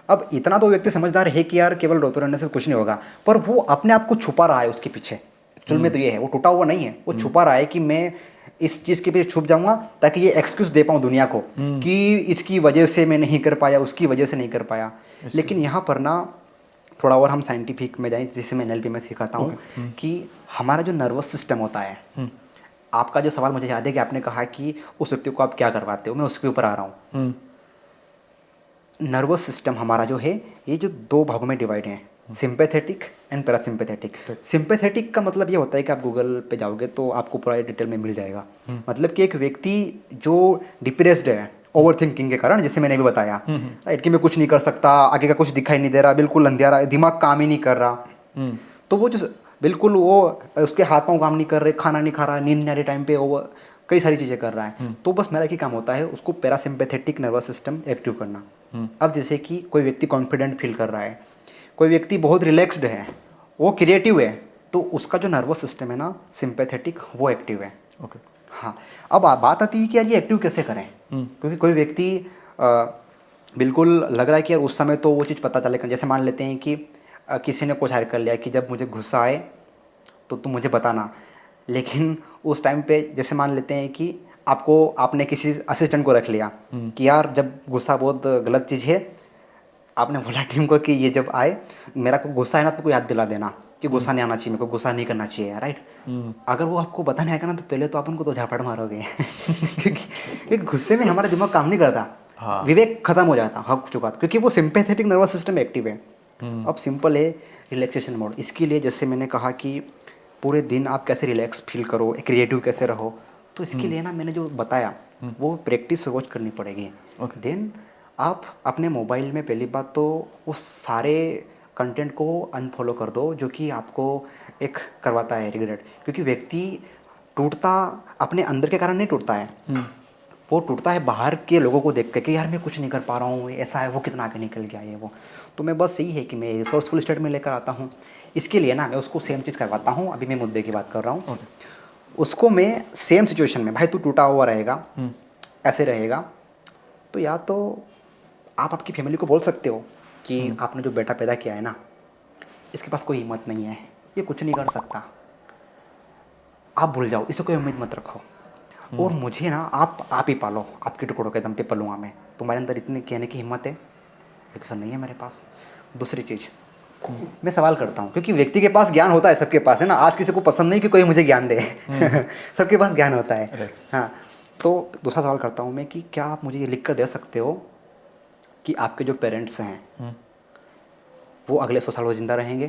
अब इतना तो व्यक्ति समझदार है कि यार केवल रोते रहने से कुछ नहीं होगा, पर वो अपने आप को छुपा रहा है उसके पीछे। एक्चुअल में तो ये है, वो टूटा हुआ नहीं है, वो छुपा रहा है कि मैं इस चीज़ के पीछे छुप जाऊंगा ताकि ये एक्सक्यूज दे पाऊँ दुनिया को कि इसकी वजह से मैं नहीं कर पाया, उसकी वजह से नहीं कर पाया। लेकिन यहाँ पर ना थोड़ा और हम साइंटिफिक में जाएं, जिसे मैं NLP में सिखाता हूँ कि हमारा जो नर्वस सिस्टम होता है, आपका जो सवाल मुझे याद है कि आपने कहा कि उस व्यक्ति को आप क्या करवाते हो, मैं उसके ऊपर आ रहा हूँ। नर्वस सिस्टम हमारा जो है, ये जो 2 भागों में डिवाइड है, सिंपैथेटिक एंड पैरासिम्पैथेटिक। सिंपैथेटिक का मतलब ये होता है कि आप गूगल पे जाओगे तो आपको पूरा डिटेल में मिल जाएगा। मतलब कि एक व्यक्ति जो डिप्रेस्ड है ओवर थिंकिंग के कारण, जैसे मैंने भी बताया, राइट, कि मैं कुछ नहीं कर सकता, आगे का कुछ दिखाई नहीं दे रहा, बिल्कुल अंधेरा है, दिमाग काम ही नहीं कर रहा। तो वो जो बिल्कुल वो उसके हाथ पाँव काम नहीं कर रहे, खाना नहीं खा रहा, नींद नहीं आ रही टाइम पे, वो कई सारी चीज़ें कर रहा है। तो बस मेरा एक ही काम होता है, उसको पैरासिम्पैथेटिक नर्वस सिस्टम एक्टिव करना। अब जैसे कि कोई व्यक्ति कॉन्फिडेंट फील कर रहा है, कोई व्यक्ति बहुत रिलैक्स्ड है, वो क्रिएटिव है, तो उसका जो नर्वस सिस्टम है ना सिंपैथेटिक, वो एक्टिव है। ओके। हाँ, अब बात आती है कि यार ये एक्टिव कैसे करें? क्योंकि कोई व्यक्ति बिल्कुल लग रहा है कि यार उस समय तो वो चीज़ पता चले, जैसे मान लेते हैं कि किसी ने कुछ हायर कर लिया कि जब मुझे गुस्सा आए तो तुम मुझे बताना, लेकिन उस टाइम पे जैसे मान लेते हैं कि आपने किसी असिस्टेंट को रख लिया कि यार जब गुस्सा बहुत गलत चीज़ है, आपने बोला टीम को कि ये जब आए मेरा को गुस्सा है ना तो याद दिला देना कि गुस्सा नहीं आना चाहिए, मेरे को गुस्सा नहीं करना चाहिए, राइट। अगर वो आपको बताने आएगा ना तो पहले तो आप उनको 2 झापड़ मारोगे क्योंकि गुस्से में हमारा दिमाग काम नहीं करता। हाँ। विवेक खत्म हो जाता, हक चुका, क्योंकि वो सिंपैथेटिक नर्वस सिस्टम एक्टिव है। अब सिंपल है रिलैक्सेशन मोड। इसके लिए जैसे मैंने कहा कि पूरे दिन आप कैसे रिलैक्स फील करो, क्रिएटिव कैसे रहो, तो इसके लिए ना मैंने जो बताया वो प्रैक्टिस रोज करनी पड़ेगी। देन आप अपने मोबाइल में पहली बात तो वो सारे कंटेंट को अनफॉलो कर दो जो कि आपको एक करवाता है रिग्रेट, क्योंकि व्यक्ति टूटता अपने अंदर के कारण नहीं टूटता है, वो टूटता है बाहर के लोगों को देख के कि यार मैं कुछ नहीं कर पा रहा हूँ, ऐसा है, वो कितना आगे निकल गया ये वो। तो मैं बस यही है कि मैं रिसोर्सफुल स्टेट में लेकर आता हूँ। इसके लिए ना मैं उसको सेम चीज़ करवाता हूँ। अभी मैं मुद्दे की बात कर रहा हूँ। उसको मैं सेम सिचुएशन में, भाई तू टूटा हुआ रहेगा, ऐसे रहेगा, तो या तो आप आपकी फैमिली को बोल सकते हो कि आपने जो बेटा पैदा किया है ना, इसके पास कोई हिम्मत नहीं है, ये कुछ नहीं कर सकता, आप भूल जाओ, इसे कोई उम्मीद मत रखो, और मुझे ना आप ही पालो, आपके टुकड़ों के दम पे पलूँगा मैं, तुम्हारे अंदर इतनी कहने की हिम्मत है, लेकिन सर नहीं है मेरे पास। दूसरी चीज़, मैं सवाल करता हूँ, क्योंकि व्यक्ति के पास ज्ञान होता है, सबके पास है ना, आज किसी को पसंद नहीं कि कोई मुझे ज्ञान दे सबके पास ज्ञान होता है। हाँ, तो दूसरा सवाल करता हूँ मैं कि क्या आप मुझे ये लिख कर दे सकते हो कि आपके जो पेरेंट्स हैं वो अगले 100 साल वो जिंदा रहेंगे?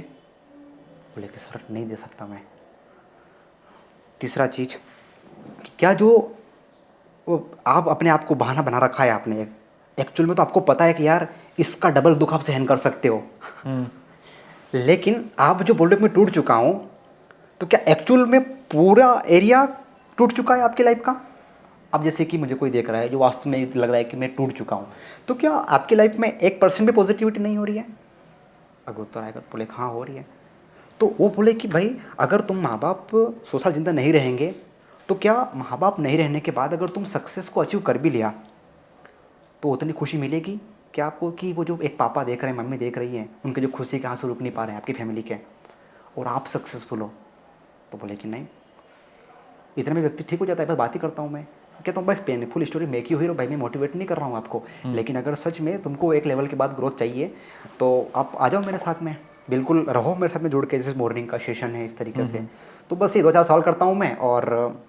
बोले कि सर नहीं दे सकता मैं। तीसरा चीज़, क्या जो आप अपने आप को बहाना बना रखा है आपने, एक्चुअल में तो आपको पता है कि यार इसका डबल दुख आप सहन कर सकते हो, लेकिन आप जो बोल रहे हो मैं टूट चुका हूँ, तो क्या एक्चुअल में पूरा एरिया टूट चुका है आपकी लाइफ का? अब जैसे कि मुझे कोई देख रहा है जो वास्तव में लग रहा है कि मैं टूट चुका हूँ, तो क्या आपकी लाइफ में 1% भी पॉजिटिविटी नहीं हो रही है? अगर उत्तर आएगा तो बोले हाँ हो रही है। तो वो बोले कि भाई अगर तुम माँ बाप 100 साल जिंदा नहीं रहेंगे, तो क्या माँ बाप नहीं रहने के बाद अगर तुम सक्सेस को अचीव कर भी लिया तो उतनी खुशी मिलेगी क्या आपको कि वो जो एक पापा देख रहे हैं, मम्मी देख रही हैं, उनके जो खुशी के आंसू रुक नहीं पा रहे हैं आपकी फैमिली के, और आप सक्सेसफुल हो? तो बोले कि नहीं। इतने में व्यक्ति ठीक हो जाता है। बस बात ही करता हूँ मैं, कहता हूँ बस painful story make you hero, भाई मैं मोटिवेट नहीं कर रहा हूँ आपको, लेकिन अगर सच में तुमको एक लेवल के बाद ग्रोथ चाहिए तो आप आ जाओ मेरे साथ में, बिल्कुल रहो मेरे साथ में जुड़ के, जैसे मॉर्निंग का सेशन है इस तरीके से। तो बस ये 2-4 सवाल करता हूँ मैं, और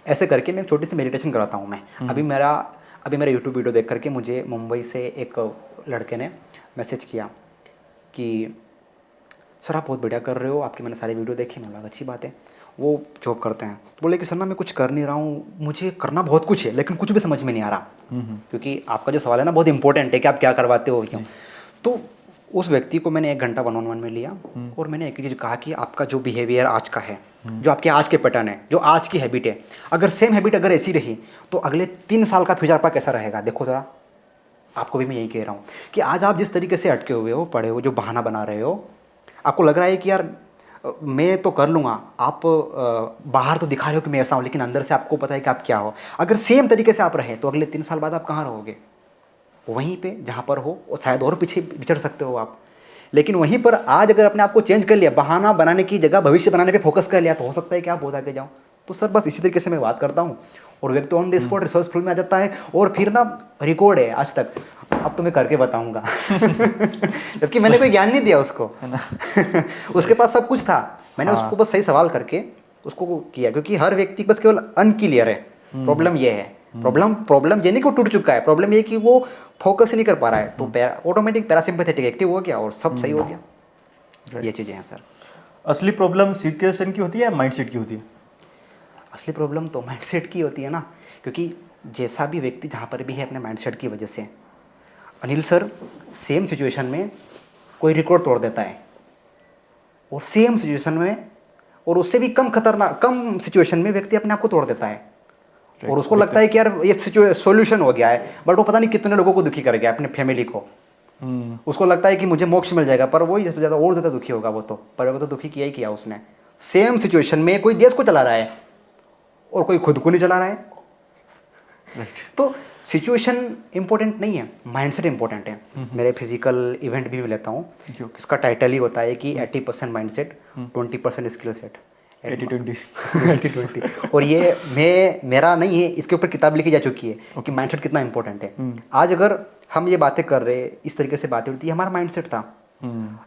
ऐसे करके मैं एक छोटी सी मेडिटेशन कराता हूँ मैं। अभी मेरा यूट्यूब वीडियो देख करके मुझे मुंबई से एक लड़के ने मैसेज किया कि सर आप बहुत बढ़िया कर रहे हो, आपकी मैंने सारी वीडियो देखी। मैंने लगा अच्छी बात है, वो जॉब करते हैं। तो बोले कि सर ना मैं कुछ कर नहीं रहा हूँ, मुझे करना बहुत कुछ है लेकिन कुछ भी समझ में नहीं आ रहा, क्योंकि आपका जो सवाल है ना बहुत इंपॉर्टेंट है कि आप क्या करवाते हो क्यों। तो उस व्यक्ति को मैंने 1 घंटा 1-on-1 में लिया, और मैंने एक ही चीज़ कहा कि आपका जो बिहेवियर आज का है, जो आपके आज के पैटर्न है, जो आज की हैबिट है, अगर सेम हैबिट अगर ऐसी रही तो अगले 3 साल का फ्यूचर आपका कैसा रहेगा? देखो ज़रा, आपको भी मैं यही कह रहा हूँ कि आज आप जिस तरीके से अटके हुए हो, पड़े हो, जो बहाना बना रहे हो, आपको लग रहा है कि यार मैं तो कर लूँगा, आप बाहर तो दिखा रहे हो कि मैं ऐसा हूँ, लेकिन अंदर से आपको पता है कि आप क्या हो। अगर सेम तरीके से आप रहे तो अगले 3 साल बाद आप कहाँ रहोगे? वहीं पे जहाँ पर हो, और शायद और पीछे विचर सकते हो आप। लेकिन वहीं पर आज अगर अपने आप को चेंज कर लिया, बहाना बनाने की जगह भविष्य बनाने पे फोकस कर लिया, तो हो सकता है कि आप बहुत आगे जाओ। तो सर बस इसी तरीके से मैं बात करता हूँ, और व्यक्ति ऑन द स्पॉट रिसोर्सफुल में आ जाता है, और फिर ना रिकॉर्ड है आज तक, अब तो मैं करके बताऊंगा जबकि मैंने कोई ज्ञान नहीं दिया उसको उसके पास सब कुछ था, मैंने उसको बस सही सवाल करके उसको किया, क्योंकि हर व्यक्ति बस केवल अनक्लियर है। प्रॉब्लम ये है, प्रॉब्लम ये नहीं कि वो टूट चुका है, प्रॉब्लम ये कि वो फोकस ही नहीं कर पा रहा है, तो ऑटोमेटिक पैरासिम्पैथेटिक एक्टिव हो गया और सब सही हो गया। ये चीज़ें हैं सर। असली प्रॉब्लम सिचुएशन की होती है या माइंडसेट की होती है? असली प्रॉब्लम तो माइंडसेट की होती है ना, क्योंकि जैसा भी व्यक्ति जहाँ पर भी है अपने माइंडसेट की वजह से, अनिल सर सेम सिचुएशन में कोई रिकॉर्ड तोड़ देता है, और सेम सिचुएशन में और उससे भी कम खतरनाक कम सिचुएशन में व्यक्ति अपने आप को तोड़ देता है, और उसको लगता है कि यार ये सॉल्यूशन हो गया है, बट वो पता नहीं कितने लोगों को दुखी कर गया, अपने फैमिली को। उसको लगता है कि मुझे मोक्ष मिल जाएगा, पर वही ज़्यादा और ज़्यादा दुखी होगा वो तो, पर वो तो दुखी किया ही किया उसने। सेम सिचुएशन में कोई देश को चला रहा है और कोई खुद को नहीं चला रहा है। तो सिचुएशन इंपॉर्टेंट नहीं है, माइंडसेट इंपॉर्टेंट है। मेरे फिजिकल इवेंट भी मैं लेता हूँ, इसका टाइटल ही होता है कि 80% माइंडसेट, 20% स्किल सेट, 80-20 और ये मेरा नहीं है, इसके ऊपर किताब लिखी जा चुकी है कि माइंडसेट कितना इंपॉर्टेंट है। आज अगर हम ये बातें कर रहे, इस तरीके से बातें होती है, हमारा माइंडसेट था।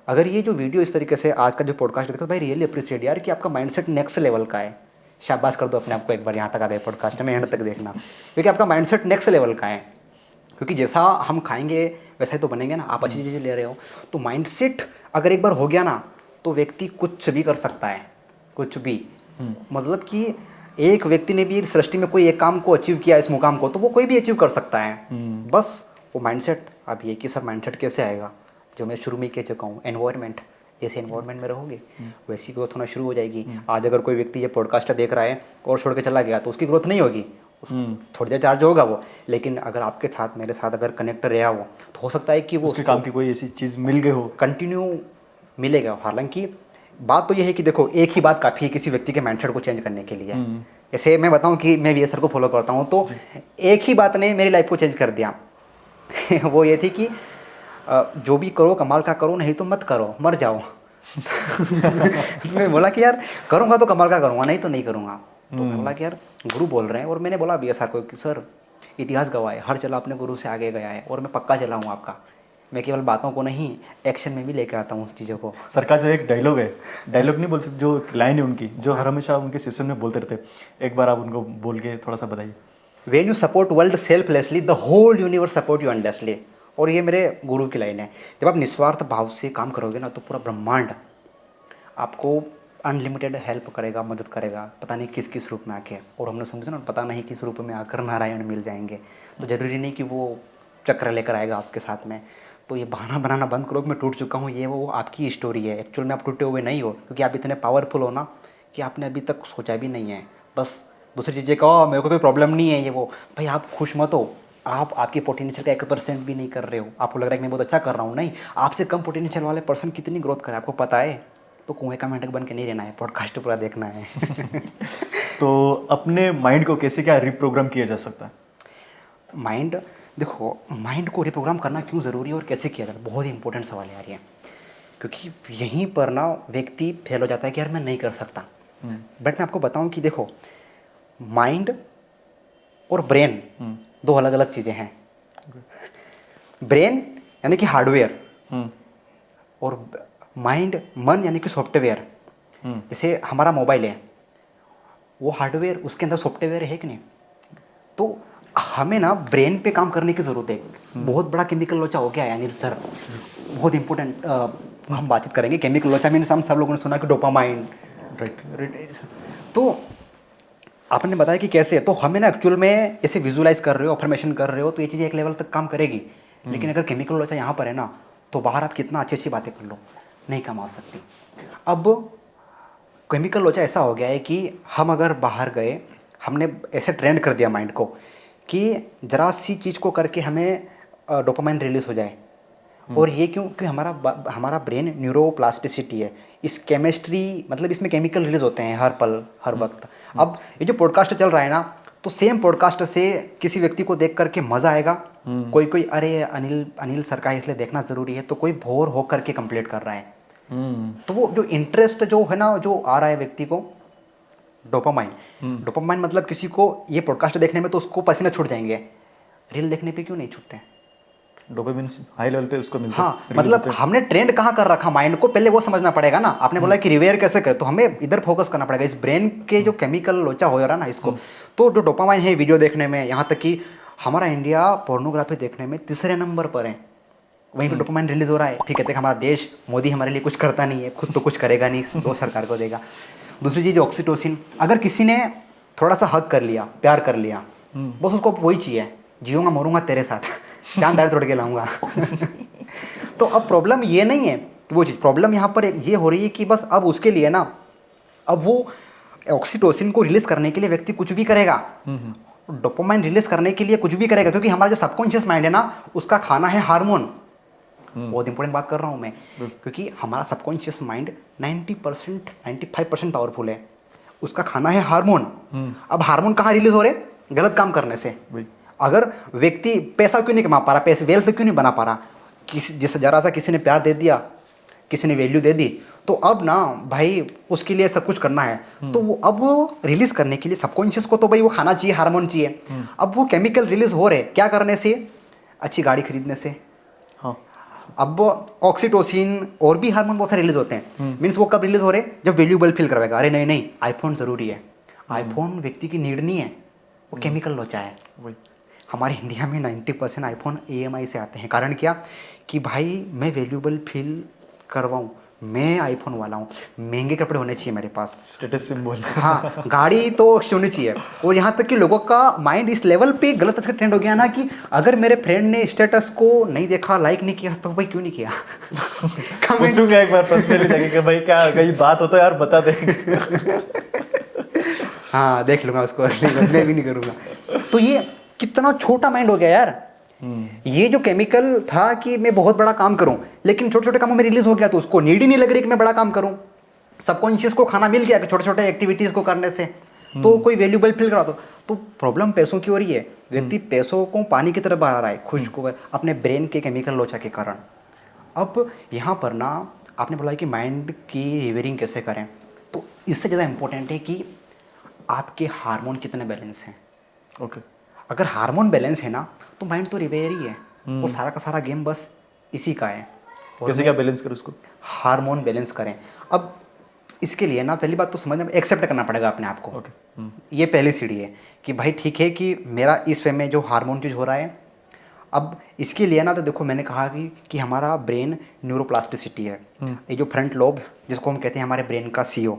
अगर ये जो वीडियो इस तरीके से आज का जो पॉडकास्ट देखो भाई, रियली अप्रिशिएट यार कि आपका माइंडसेट नेक्स्ट लेवल का है। शाबाश कर दो अपने आप को एक बार, यहाँ तक आ गए पॉडकास्ट में एंड तक देखना, क्योंकि आपका माइंडसेट नेक्स्ट लेवल का है। क्योंकि जैसा हम खाएंगे वैसा ही तो बनेंगे ना। आप अच्छी चीज़ें ले रहे हो तो माइंडसेट अगर एक बार हो गया ना तो व्यक्ति कुछ भी कर सकता है, कुछ भी। मतलब कि एक व्यक्ति ने भी इस सृष्टि में कोई एक काम को अचीव किया, इस मुकाम को, तो वो कोई भी अचीव कर सकता है। बस वो माइंडसेट। अब ये कि सर माइंडसेट कैसे आएगा, जो मैं शुरू में कह चुका हूँ, एनवायरनमेंट। जैसे एनवायरनमेंट में रहोगे वैसी ग्रोथ होना शुरू हो जाएगी। आज अगर कोई व्यक्ति ये पॉडकास्ट देख रहा है और छोड़ के चला गया तो उसकी ग्रोथ नहीं होगी, थोड़ी देर चार्ज होगा वो। लेकिन अगर आपके साथ, मेरे साथ अगर कनेक्ट रहा वो, तो हो सकता है कि वो उसके काम की कोई ऐसी चीज़ मिल गई हो, कंटिन्यू मिलेगा। हालांकि बात तो ये है कि देखो, एक ही बात काफ़ी है किसी व्यक्ति के माइंडसेट को चेंज करने के लिए। जैसे मैं बताऊं कि मैं वीएस सर को फॉलो करता हूं, तो एक ही बात ने मेरी लाइफ को चेंज कर दिया। वो ये थी कि जो भी करो कमाल का करो, नहीं तो मत करो, मर जाओ। मैं बोला कि यार करूँगा तो कमाल का करूँगा, नहीं तो नहीं करूँगा। तो मैं बोला कि यार गुरु बोल रहे हैं, और मैंने बोला वीएस सर को कि सर इतिहास गवाह है, हर चला अपने गुरु से आगे गया है, और मैं पक्का चला हूँ आपका। मैं केवल बातों को नहीं, एक्शन में भी लेकर आता हूँ उस चीज़ों को। सर का जो एक डायलॉग है, डायलॉग नहीं बोल सकते, जो लाइन है उनकी, जो हर हमेशा उनके सेशन में बोलते रहते, एक बार आप उनको बोल के थोड़ा सा बताइए। When you support world selflessly, the whole universe support you endlessly। और ये मेरे गुरु की लाइन है। जब आप निस्वार्थ भाव से काम करोगे ना, तो पूरा ब्रह्मांड आपको अनलिमिटेड हेल्प करेगा, मदद करेगा, पता नहीं किस किस रूप में आके। और हमने समझा ना, पता नहीं किस रूप में आकर नारायण मिल जाएंगे। तो ज़रूरी नहीं कि वो चक्र लेकर आएगा आपके साथ में। तो ये बहाना बनाना बंद करो कि मैं टूट चुका हूँ, ये वो आपकी स्टोरी है। एक्चुअल में आप टूटे हुए नहीं हो, क्योंकि आप इतने पावरफुल हो ना कि आपने अभी तक सोचा भी नहीं है। बस दूसरी चीज़ें कहो, मेरे को कोई प्रॉब्लम नहीं है, ये वो, भाई आप खुश मत हो। आप आपकी पोटेंशियल का 1% भी नहीं कर रहे हो। आपको लग रहा है कि मैं बहुत अच्छा कर रहा हूँ, नहीं। आपसे कम पोटेंशियल वाले पर्सन कितनी ग्रोथ करे आपको पता है। तो कुएं का मेंढक बन के नहीं रहना है, पॉडकास्ट पूरा देखना है। तो अपने माइंड को कैसे क्या रिप्रोग्राम किया जा सकता है? माइंड, देखो माइंड को रिप्रोग्राम करना क्यों ज़रूरी है और कैसे किया जाता है, बहुत ही इंपॉर्टेंट सवाल है यार ये। क्योंकि यहीं पर ना व्यक्ति फेल हो जाता है कि यार मैं नहीं कर सकता। बट मैं आपको बताऊं कि देखो, माइंड और ब्रेन दो अलग अलग चीज़ें हैं। ब्रेन यानी कि हार्डवेयर, और माइंड, मन यानी कि सॉफ्टवेयर। जैसे हमारा मोबाइल है, वो हार्डवेयर, उसके अंदर सॉफ्टवेयर है कि नहीं। तो हमें ना ब्रेन पे काम करने की ज़रूरत है। बहुत बड़ा केमिकल लोचा हो गया है अनिल सर, बहुत इंपॉर्टेंट। हम बातचीत करेंगे केमिकल लोचा मीन्स, हम सब लोगों ने सुना कि डोपामाइन, राइट। तो आपने बताया कि कैसे, तो हमें ना एक्चुअल में जैसे विजुअलाइज कर रहे हो, अफर्मेशन कर रहे हो, तो ये चीज़ें एक लेवल तक काम करेगी। लेकिन अगर केमिकल लोचा यहाँ पर है ना, तो बाहर आप कितना अच्छी अच्छी बातें कर लो, नहीं काम आ सकती। अब केमिकल लोचा ऐसा हो गया है कि हम अगर बाहर गए, हमने ऐसे ट्रेंड कर दिया माइंड को कि जरा सी चीज़ को करके हमें डोपामाइन रिलीज हो जाए। और ये क्यों? क्योंकि हमारा ब्रेन न्यूरोप्लास्टिसिटी है, इस केमिस्ट्री, मतलब इसमें केमिकल रिलीज होते हैं हर पल हर वक्त। अब ये जो पॉडकास्ट चल रहा है ना, तो सेम पॉडकास्ट से किसी व्यक्ति को देख करके मज़ा आएगा, कोई अरे अनिल सर का इसलिए देखना ज़रूरी है, तो कोई बोर हो करके कंप्लीट कर रहा है। तो वो जो इंटरेस्ट जो है ना, जो आ रहा है व्यक्ति को, डोपामाइन मतलब किसी को ये पॉडकास्ट देखने में तो उसको पसीना छूट जाएंगे, रील देखने पे क्यों नहीं छूटते? डोपामाइन हाई लेवल पे उसको मिलता है। हाँ, मतलब हमने ट्रेंड कहाँ कर रखा माइंड को, पहले वो समझना पड़ेगा ना। आपने बोला कि रिवेयर कैसे करे, तो हमें इधर फोकस करना पड़ेगा, इस ब्रेन के जो केमिकल लोचा हो रहा है ना इसको। तो जो डोपामाइन है वीडियो देखने में, यहाँ तक कि हमारा इंडिया पोर्नोग्राफी देखने में तीसरे नंबर पर है, वहीं पर डोपामाइन रिलीज हो रहा है। ठीक है, हमारा देश, मोदी हमारे लिए कुछ करता नहीं है, खुद तो कुछ करेगा नहीं, दो सरकार को देगा। दूसरी चीज़ ऑक्सीटोसिन, अगर किसी ने थोड़ा सा हक कर लिया, प्यार कर लिया, बस उसको वही चाहिए, जीऊँगा मरूंगा तेरे साथ, जान दार तोड़ के लाऊंगा। तो अब प्रॉब्लम ये नहीं है वो चीज़, प्रॉब्लम यहाँ पर ये हो रही है कि बस अब उसके लिए ना, अब वो ऑक्सीटोसिन को रिलीज करने के लिए व्यक्ति कुछ भी करेगा, डोपामाइन रिलीज करने के लिए कुछ भी करेगा, क्योंकि हमारा जो सबकॉन्शियस माइंड है ना, उसका खाना है हार्मोन। बहुत इंपॉर्टेंट बात कर रहा हूँ मैं, क्योंकि हमारा सबकॉन्शियस माइंड 90% 95% पावरफुल है, उसका खाना है हार्मोन। अब हार्मोन कहाँ रिलीज हो रहे? गलत काम करने से। अगर व्यक्ति पैसा क्यों नहीं कमा पा रहा, पैसे वेल्थ क्यों नहीं बना पा रहा, जिस जरा सा किसी ने प्यार दे दिया, किसी ने वैल्यू दे दी, तो अब ना भाई उसके लिए सब कुछ करना है। तो वो अब वो रिलीज करने के लिए सबकॉन्शियस को तो भाई वो खाना चाहिए, हार्मोन चाहिए। अब वो केमिकल रिलीज हो रहे क्या करने से? अच्छी गाड़ी खरीदने से। हाँ अब ऑक्सीटोसिन और भी हार्मोन बहुत सारे रिलीज होते हैं। मीन्स वो कब रिलीज हो रहे हैं? जब वैल्यूबल फील करवाएगा, अरे नहीं नहीं आईफोन ज़रूरी है। आईफोन व्यक्ति की नीड नहीं है, वो केमिकल लोचा है। वही। हमारे इंडिया में 90% आईफोन EMI से आते हैं। कारण क्या? कि भाई मैं वैल्यूबल फील करवाऊँ, मैं आईफोन वाला हूँ, महंगे कपड़े होने चाहिए मेरे पास, स्टेटस सिंबल। हाँ गाड़ी तो अच्छी होनी चाहिए। और यहाँ तक कि लोगों का माइंड इस लेवल पे गलत अच्छा ट्रेंड हो गया ना कि अगर मेरे फ्रेंड ने स्टेटस को नहीं देखा, लाइक नहीं किया, तो भाई क्यों नहीं किया? कमेंट। पूछूंगा एक बार पर्सनली जाके कि भाई क्या कहीं बात हो तो यार बता दे। हाँ देख लूंगा उसको, मैं भी नहीं करूँगा। तो ये कितना छोटा माइंड हो गया यार। ये जो केमिकल था कि मैं बहुत बड़ा काम करूं, लेकिन छोटे छोटे कामों में रिलीज हो गया, तो उसको नीड ही नहीं लग रही कि मैं बड़ा काम करूं। सबकॉन्शियस को खाना मिल गया कि छोटे छोटे एक्टिविटीज को करने से तो कोई वैल्यूबल फील करा दो। तो प्रॉब्लम पैसों की हो रही है। व्यक्ति पैसों को पानी की तरफ बहा रहा है, खुश को अपने ब्रेन के केमिकल लोचा के कारण। अब यहाँ पर ना आपने बोला कि माइंड की रिवेयरिंग कैसे करें, तो इससे ज़्यादा इम्पोर्टेंट है कि आपके हार्मोन कितने बैलेंस हैं। ओके। अगर हार्मोन बैलेंस है ना तो माइंड तो रिपेयर ही है, और सारा का सारा गेम बस इसी का है। और कैसे क्या बैलेंस करूँ उसको? हार्मोन बैलेंस करें। अब इसके लिए ना पहली बात तो समझना, एक्सेप्ट करना पड़ेगा अपने आप को। ओके। ये पहली सीढ़ी है कि भाई ठीक है कि मेरा इस वे में जो हार्मोन चीज़ हो रहा है। अब इसके लिए ना तो देखो मैंने कहा कि हमारा ब्रेन न्यूरोप्लास्टिसिटी है। ये जो फ्रंट लोब जिसको हम कहते हैं हमारे ब्रेन का CEO,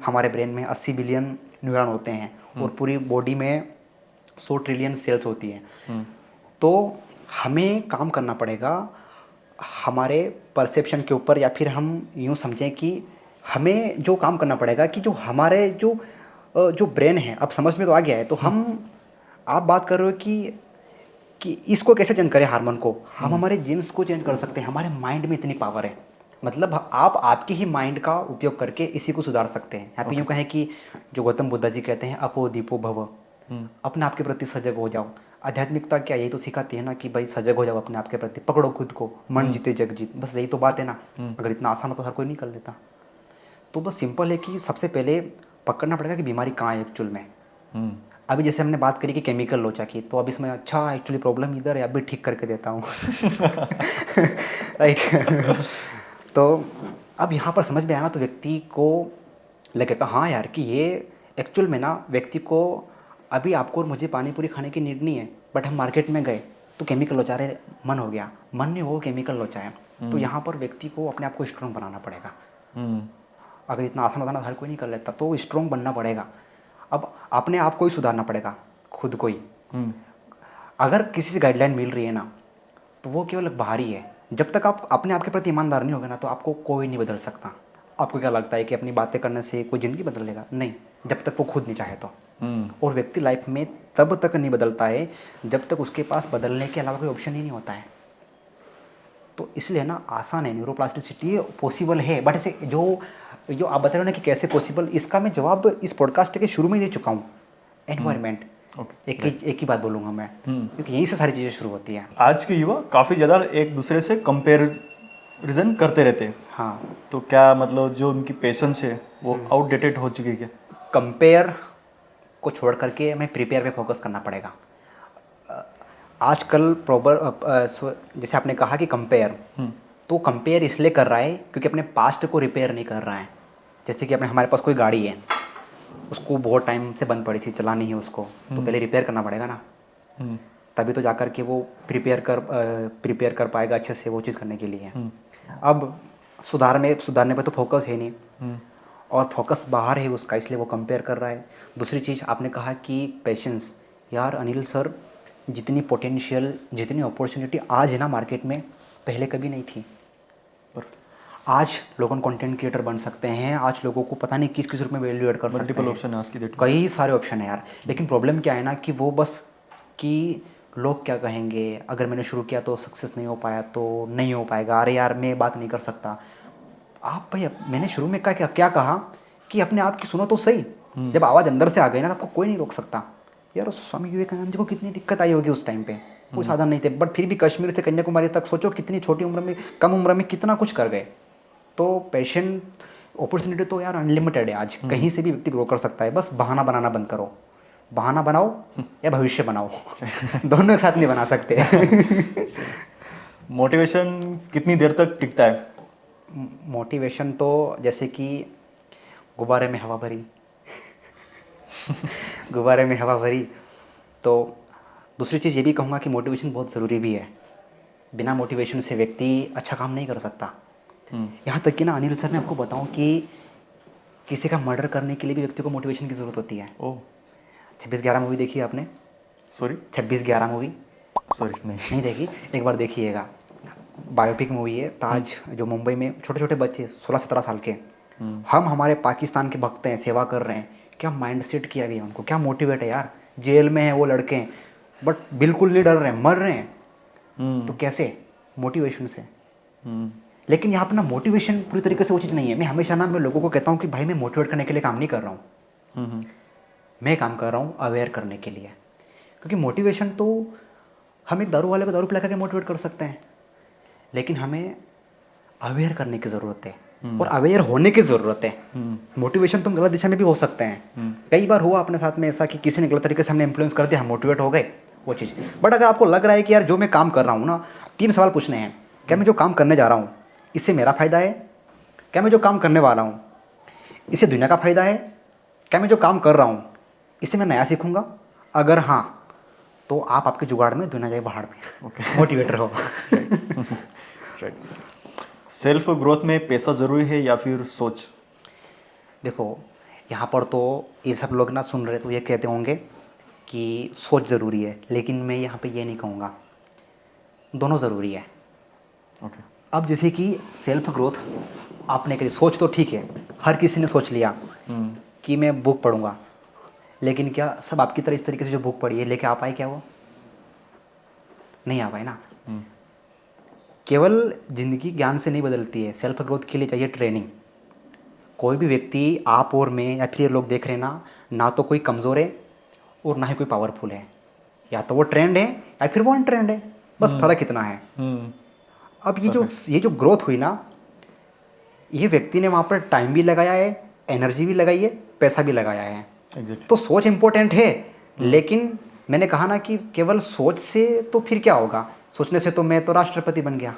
हमारे ब्रेन में 80 बिलियन न्यूरॉन होते हैं और पूरी बॉडी में 100 ट्रिलियन सेल्स होती हैं। तो हमें काम करना पड़ेगा हमारे परसेप्शन के ऊपर, या फिर हम यूँ समझें कि हमें जो काम करना पड़ेगा कि जो हमारे जो ब्रेन है, अब समझ में तो आ गया है। तो आप बात कर रहे हो कि इसको कैसे चेंज करें हार्मोन को। हम हमारे जीन्स को चेंज कर सकते हैं, हमारे माइंड में इतनी पावर है। मतलब आप आपकी ही माइंड का उपयोग करके इसी को सुधार सकते हैं। यहाँ पे यूँ कहें कि जो गौतम बुद्ध जी कहते हैं अपो दीपो भव, अपने आप के प्रति सजग हो जाओ। आध्यात्मिकता क्या यही तो सिखाती है ना कि भाई सजग हो जाओ अपने आप के प्रति, पकड़ो खुद को, मन जीते जग जीत, बस यही तो बात है ना। अगर इतना आसान हो तो हर कोई नहीं कर लेता। तो बस सिंपल है कि सबसे पहले पकड़ना पड़ेगा कि बीमारी कहाँ है एक्चुअल में। अभी जैसे हमने बात करी कि केमिकल लोचा की, तो अब इसमें अच्छा एक्चुअली प्रॉब्लम इधर है, अभी ठीक करके देता हूँ। राइट। तो अब यहाँ पर समझ में आया ना, तो व्यक्ति को लगे कहा हाँ यार कि ये एक्चुअल में ना व्यक्ति को अभी आपको और मुझे पानी पूरी खाने की नीड नहीं है, बट हम मार्केट में गए तो केमिकल लोचा रहे, मन हो गया, मन ने वो केमिकल लोचा है। तो यहाँ पर व्यक्ति को अपने आप को स्ट्रॉन्ग बनाना पड़ेगा। अगर इतना आसान होता ना हर कोई नहीं कर लेता, तो स्ट्रॉन्ग बनना पड़ेगा। अब अपने आप को ही सुधारना पड़ेगा, खुद को ही। अगर किसी से गाइडलाइन मिल रही है ना तो वो केवल बाहरी है। जब तक आप अपने आप के प्रति ईमानदार नहीं होगा ना तो आपको कोई नहीं बदल सकता। आपको क्या लगता है कि अपनी बातें करने से कोई ज़िंदगी बदल लेगा? नहीं, जब तक वो खुद नहीं चाहे तो। और व्यक्ति लाइफ में तब तक नहीं बदलता है जब तक उसके पास बदलने के अलावा कोई ऑप्शन ही नहीं होता है। तो इसलिए ना आसान है, न्यूरोप्लास्टिसिटी पॉसिबल है। बट ऐसे जो आप बता रहे हो ना कि कैसे पॉसिबल, इसका मैं जवाब इस पॉडकास्ट के शुरू में ही दे चुका हूँ। एनवायरनमेंट, एक ही बात बोलूँगा मैं, क्योंकि यहीं से सारी चीज़ें शुरू होती हैं। आज के युवा काफ़ी ज़्यादा एक दूसरे से कंपेरिजन करते रहते हैं। हाँ, तो क्या मतलब जो उनकी पेशेंस है वो आउटडेटेड हो चुकी है क्या? कंपेयर को छोड़ करके हमें प्रिपेयर पे फोकस करना पड़ेगा। आजकल जैसे आपने कहा कि कंपेयर, तो कंपेयर इसलिए कर रहा है क्योंकि अपने पास्ट को रिपेयर नहीं कर रहा है। जैसे कि हमारे पास कोई गाड़ी है, उसको बहुत टाइम से बंद पड़ी थी, चलानी है उसको, तो पहले रिपेयर करना पड़ेगा ना, तभी तो जाकर के वो प्रिपेयर कर पाएगा अच्छे से वो चीज़ करने के लिए। अब सुधारने पे तो फोकस है नहीं, और फोकस बाहर है उसका, इसलिए वो कंपेयर कर रहा है। दूसरी चीज़ आपने कहा कि पेशेंस। यार अनिल सर, जितनी पोटेंशियल, जितनी अपॉर्चुनिटी आज है ना मार्केट में, पहले कभी नहीं थी। आज लोगों कंटेंट क्रिएटर बन सकते हैं, आज लोगों को पता नहीं किस किस रूप में वैल्यू ऐड कर सकते हैं। मल्टीपल ऑप्शन है आज की डेट में, कई सारे ऑप्शन है यार। लेकिन प्रॉब्लम क्या है ना कि वो बस कि लोग क्या कहेंगे, अगर मैंने शुरू किया तो सक्सेस नहीं हो पाया तो नहीं हो पाएगा, अरे यार मैं बात नहीं कर सकता। आप भाई, मैंने शुरू में क्या कहा कि अपने आप की सुनो तो सही। जब आवाज़ अंदर से आ गई ना तो आपको कोई नहीं रोक सकता। यार स्वामी विवेकानंद जी को कितनी दिक्कत आई होगी उस टाइम पे, कोई साधन नहीं थे, बट फिर भी कश्मीर से कन्याकुमारी तक सोचो कितनी छोटी उम्र में, कम उम्र में कितना कुछ कर गए। तो पेशेंट अपॉर्चुनिटी तो यार अनलिमिटेड है आज, कहीं से भी व्यक्ति ग्रो कर सकता है, बस बहाना बनाना बंद करो। बहाना बनाओ या भविष्य बनाओ दोनों एक साथ नहीं बना सकते मोटिवेशन कितनी देर तक टिकता है? मोटिवेशन तो जैसे कि गुब्बारे में हवा भरी गुब्बारे में हवा भरी। तो दूसरी चीज़ ये भी कहूँगा कि मोटिवेशन बहुत ज़रूरी भी है। बिना मोटिवेशन से व्यक्ति अच्छा काम नहीं कर सकता। यहाँ तक कि ना अनिल सर, मैं आपको बताऊँ कि किसी का मर्डर करने के लिए भी व्यक्ति को मोटिवेशन की ज़रूरत होती है। ओह 26/11 मूवी देखी है आपने? सॉरी 26/11 मूवी सॉरी नहीं। नहीं देखी? एक बार देखिएगा। बायोपिक मूवी है। ताज जो मुंबई में छोटे छोटे बच्चे 16-17 साल के, हम हमारे पाकिस्तान के भक्त हैं, सेवा कर रहे हैं, क्या माइंड सेट किया गया उनको, क्या मोटिवेट है यार। जेल में है वो लड़के, बट बिल्कुल नहीं डर रहे हैं, मर रहे हैं। तो कैसे? मोटिवेशन से। लेकिन यहाँ पर ना मोटिवेशन पूरी तरीके से वो चीज़ नहीं है। मैं हमेशा ना मैं लोगों को कहता हूँ कि भाई मैं मोटिवेट करने के लिए काम नहीं कर रहा हूँ, मैं काम कर रहा हूँ अवेयर करने के लिए। क्योंकि मोटिवेशन तो हम एक दारू वाले को दारू पिला करके मोटिवेट कर सकते हैं, लेकिन हमें अवेयर करने की ज़रूरत है और अवेयर होने की ज़रूरत है। मोटिवेशन तुम गलत दिशा में भी हो सकते हैं। कई बार हुआ अपने साथ में ऐसा कि किसी ने गलत तरीके से हमने इन्फ्लुएंस कर दिया, हम मोटिवेट हो गए वो चीज़। बट अगर आपको लग रहा है कि यार जो मैं काम कर रहा हूँ ना, 3 सवाल पूछने हैं। क्या मैं जो काम करने जा रहा हूँ इससे मेरा फ़ायदा है? क्या मैं जो काम करने वाला हूँ इससे दुनिया का फ़ायदा है? क्या मैं जो काम कर रहा हूँ इससे मैं नया सीखूँगा? अगर हाँ, तो आप आपके जुगाड़ में दुनिया जाए बाहर में। मोटिवेटर हो। राइट। सेल्फ ग्रोथ में पैसा ज़रूरी है या फिर सोच? देखो यहाँ पर तो ये सब लोग ना सुन रहे तो ये कहते होंगे कि सोच ज़रूरी है, लेकिन मैं यहाँ पे ये नहीं कहूँगा, दोनों ज़रूरी है। ओके। अब जैसे कि सेल्फ ग्रोथ आपने करी, सोच तो ठीक है, हर किसी ने सोच लिया कि मैं बुक पढ़ूंगा, लेकिन क्या सब आपकी तरह इस तरीके से जो बुक पढ़ी है लेके आ पाए? क्या वो नहीं आ पाए ना। केवल ज़िंदगी ज्ञान से नहीं बदलती है, सेल्फ ग्रोथ के लिए चाहिए ट्रेनिंग। कोई भी व्यक्ति, आप और मैं या फिर लोग देख रहे हैं ना तो कोई कमज़ोर है और ना ही कोई पावरफुल है। या तो वो ट्रेंड है या फिर वो अनट्रेंड है, बस फ़र्क इतना है। अब ये जो ग्रोथ हुई ना, ये व्यक्ति ने वहाँ पर टाइम भी लगाया है, एनर्जी भी लगाई है, पैसा भी लगाया है। Exactly. तो सोच इम्पोर्टेंट है, लेकिन मैंने कहा ना कि केवल सोच से तो फिर क्या होगा? सोचने से तो मैं तो राष्ट्रपति बन गया।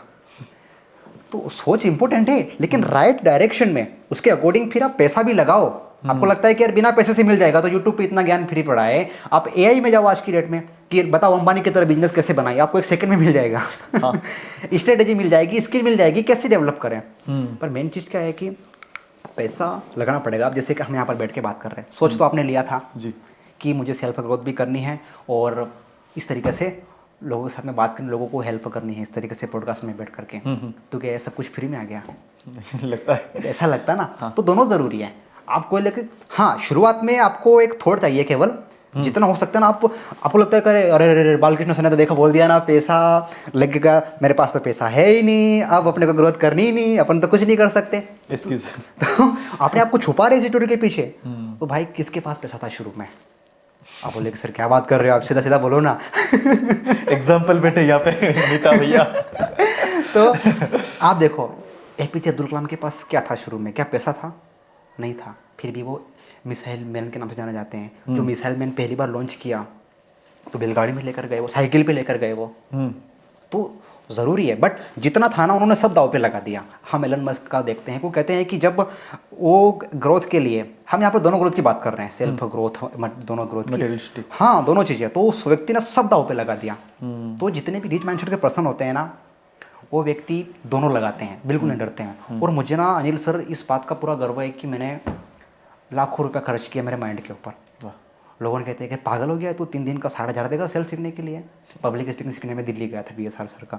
तो सोच इम्पोर्टेंट है, लेकिन राइट डायरेक्शन में उसके अकॉर्डिंग फिर आप पैसा भी लगाओ। आपको लगता है कि यार बिना पैसे से मिल जाएगा, तो यूट्यूब पे इतना ज्ञान फ्री पड़ा है। आप एआई में जाओ आज की डेट में कि बताओ अंबानी की तरह बिजनेस कैसे बनाए, आपको 1 सेकंड में मिल जाएगा। स्ट्रेटेजी मिल जाएगी, स्किल मिल जाएगी, कैसे डेवलप करें। पर मेन चीज़ क्या है कि पैसा लगाना पड़ेगा। अब जैसे कि हम यहाँ पर बैठ के बात कर रहे हैं, सोच तो आपने लिया था जी कि मुझे सेल्फ ग्रोथ भी करनी है और इस तरीके से लोगों के साथ में बात करनी, लोगों को हेल्प करनी है इस तरीके से पॉडकास्ट में बैठ करके। तो क्या सब कुछ फ्री में आ गया? लगता है ऐसा लगता है ना। तो दोनों ज़रूरी है। आपको लेके हाँ, शुरुआत में आपको एक थॉट चाहिए केवल, जितना हो सकता है ना। आपको लगता है कि अरे अरे बालकृष्ण सर ने तो देखा, बोल दिया ना पैसा लगेगा, मेरे पास तो पैसा है ही नहीं, अब अपने को ग्रोथ करनी ही नहीं, अपन तो कुछ नहीं कर सकते। एक्सक्यूज। तो आपने आपको छुपा रहे स्टोरी के पीछे। तो भाई किसके पास पैसा था शुरू में? आप बोले कि सर क्या बात कर रहे हो आप, सीधा सीधा बोलो ना। एग्जाम्पल बैठे यहाँ पे मीता भैया। तो आप देखो एपीजे अब्दुल कलाम के पास क्या था शुरू में? क्या पैसा था? नहीं था। फिर भी वो मिसाइल मैन के नाम से जाने जाते हैं। जो मिसाइल मैन पहली बार लॉन्च किया तो बैलगाड़ी में लेकर गए वो, साइकिल पे लेकर गए वो। तो ज़रूरी है, बट जितना था ना उन्होंने सब दाव पे लगा दिया। हम एलन मस्क का देखते हैं, वो कहते हैं कि जब वो ग्रोथ के लिए, हम यहाँ पे दोनों ग्रोथ की बात कर रहे हैं, सेल्फ ग्रोथ, दोनों ग्रोथ की, हाँ दोनों चीज़ें। तो उस व्यक्ति ने सब दाव पे लगा दिया। तो जितने भी रिच माइंडसेट के पर्सन होते हैं ना, वो व्यक्ति दोनों लगाते हैं, बिल्कुल नहीं डरते हैं। और मुझे ना अनिल सर इस बात का पूरा गर्व है कि मैंने लाखों रुपया खर्च किया मेरे माइंड के ऊपर। लोगों ने कहते हैं कि पागल हो गया है, तो 3 दिन का 10,500 देगा सेल्फ सीखने के लिए। पब्लिक स्पीकिंग सीखने में दिल्ली गया था BSR सर का।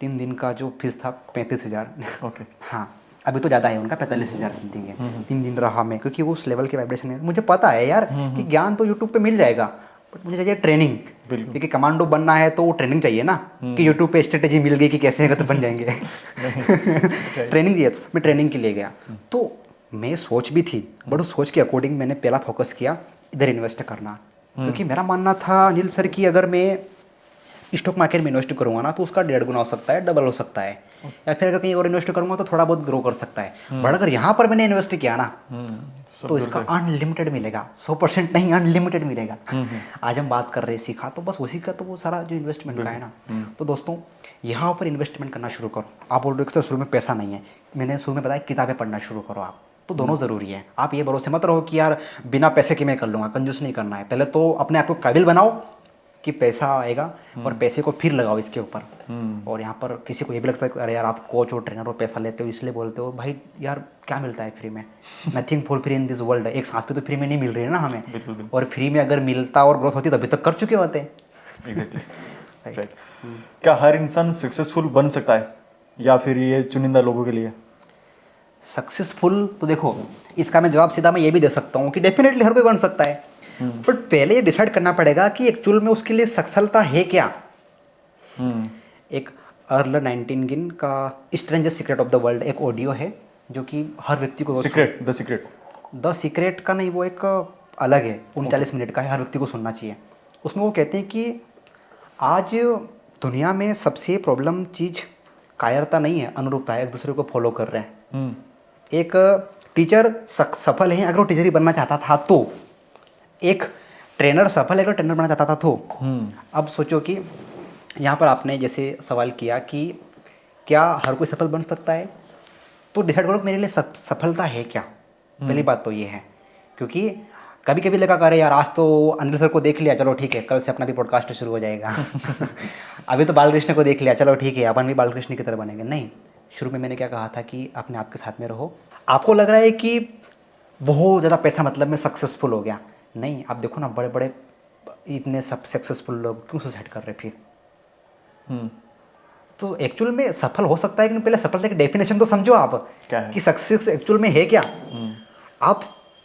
3 दिन का जो फीस था 35,000। ओके। हाँ अभी तो ज़्यादा है उनका, 45,000 समथिंग है। 3 दिन रहा मैं, क्योंकि वो उस लेवल के वाइब्रेशन है। मुझे पता है यार कि ज्ञान तो यूट्यूब पे मिल जाएगा, बट मुझे चाहिए ट्रेनिंग। क्योंकि कमांडो बनना है तो वो ट्रेनिंग चाहिए ना, कि यूट्यूब पे स्ट्रेटेजी मिल गई कि कैसे है तो बन जाएंगे। ट्रेनिंग दिया तो मैं ट्रेनिंग के लिए गया। तो मैं सोच भी थी, बट उस सोच के अकॉर्डिंग मैंने पहला फोकस किया इधर इन्वेस्ट करना। क्योंकि मेरा मानना था अनिल सर कि अगर मैं स्टॉक मार्केट में इन्वेस्ट करूँगा ना तो उसका 1.5 गुना हो सकता है, डबल हो सकता है। या फिर अगर कहीं और इन्वेस्ट करूँगा तो थोड़ा बहुत ग्रो कर सकता है। बट अगर यहाँ पर मैंने इन्वेस्ट किया ना तो इसका अनलिमिटेड मिलेगा, 100% नहीं, अनलिमिटेड मिलेगा। आज हम बात कर रहे हैं सीखा, तो बस उसी का तो वो सारा जो इन्वेस्टमेंट का है ना। तो दोस्तों यहाँ पर इन्वेस्टमेंट करना शुरू करो। आप बोल रहे हो कि सर शुरू में पैसा नहीं है, मैंने शुरू में बताया किताबें पढ़ना शुरू करो आप, तो दोनों ज़रूरी है। आप ये भरोसे मत रहो कि यार बिना पैसे के मैं कर लूँगा, कंजूस नहीं करना है। पहले तो अपने आप को काबिल बनाओ कि पैसा आएगा और पैसे को फिर लगाओ इसके ऊपर। और यहाँ पर किसी को ये भी लगता है अरे यार आप कोच और ट्रेनर और पैसा लेते हो इसलिए बोलते हो, भाई यार क्या मिलता है फ्री में? Nothing for free in this world. एक सांस पे तो फ्री में नहीं मिल रही है ना हमें। बिल्कुल। और फ्री में अगर मिलता और ग्रोथ होती तो अभी तक कर चुके होते। Exactly right. क्या हर इंसान सक्सेसफुल बन सकता है या फिर ये चुनिंदा लोगों के लिए? सक्सेसफुल तो देखो, इसका मैं जवाब सीधा मैं ये भी दे सकता हूँ कि डेफिनेटली हर कोई बन सकता है, बट पहले ये डिसाइड करना पड़ेगा कि एक्चुअल में उसके लिए सफलता है क्या। एक अर्ल नाइटिंगेल का strangest secret of the world एक ऑडियो है जो कि हर व्यक्ति को द सीक्रेट का नहीं, वो एक अलग है, 39 मिनट का है, हर व्यक्ति को सुनना चाहिए। उसमें वो कहते हैं कि आज दुनिया में सबसे प्रॉब्लम चीज़ कायरता नहीं है, अनुरूपता है। एक दूसरे को फॉलो कर रहे हैं। एक टीचर सफल है अगर वो टीचर ही बनना चाहता था तो, एक ट्रेनर सफल है अगर ट्रेनर बनना चाहता था तो। अब सोचो कि यहाँ पर आपने जैसे सवाल किया कि क्या हर कोई सफल बन सकता है, तो डिसाइड करो कि मेरे लिए सफलता है क्या। पहली बात तो ये है, क्योंकि कभी कभी लगा करे यार आज तो अनिल सर को देख लिया, चलो ठीक है कल से अपना भी पॉडकास्ट शुरू हो जाएगा। अभी तो बालकृष्ण को देख लिया, चलो ठीक है अपन भी बालकृष्ण की तरह बनेंगे। नहीं, शुरू में मैंने क्या कहा था कि अपने आप के साथ में रहो। आपको लग रहा है कि बहुत ज़्यादा पैसा मतलब मैं सक्सेसफुल हो गया, नहीं, आप देखो ना बड़े बड़े इतने सब सक्सेसफुल लोग क्यों सुसाइड कर रहे फिर। तो एक्चुअल में सफल हो सकता है कि पहले सफलता की डेफिनेशन तो समझो आप क्या है? कि सक्सेस एक्चुअल में है क्या।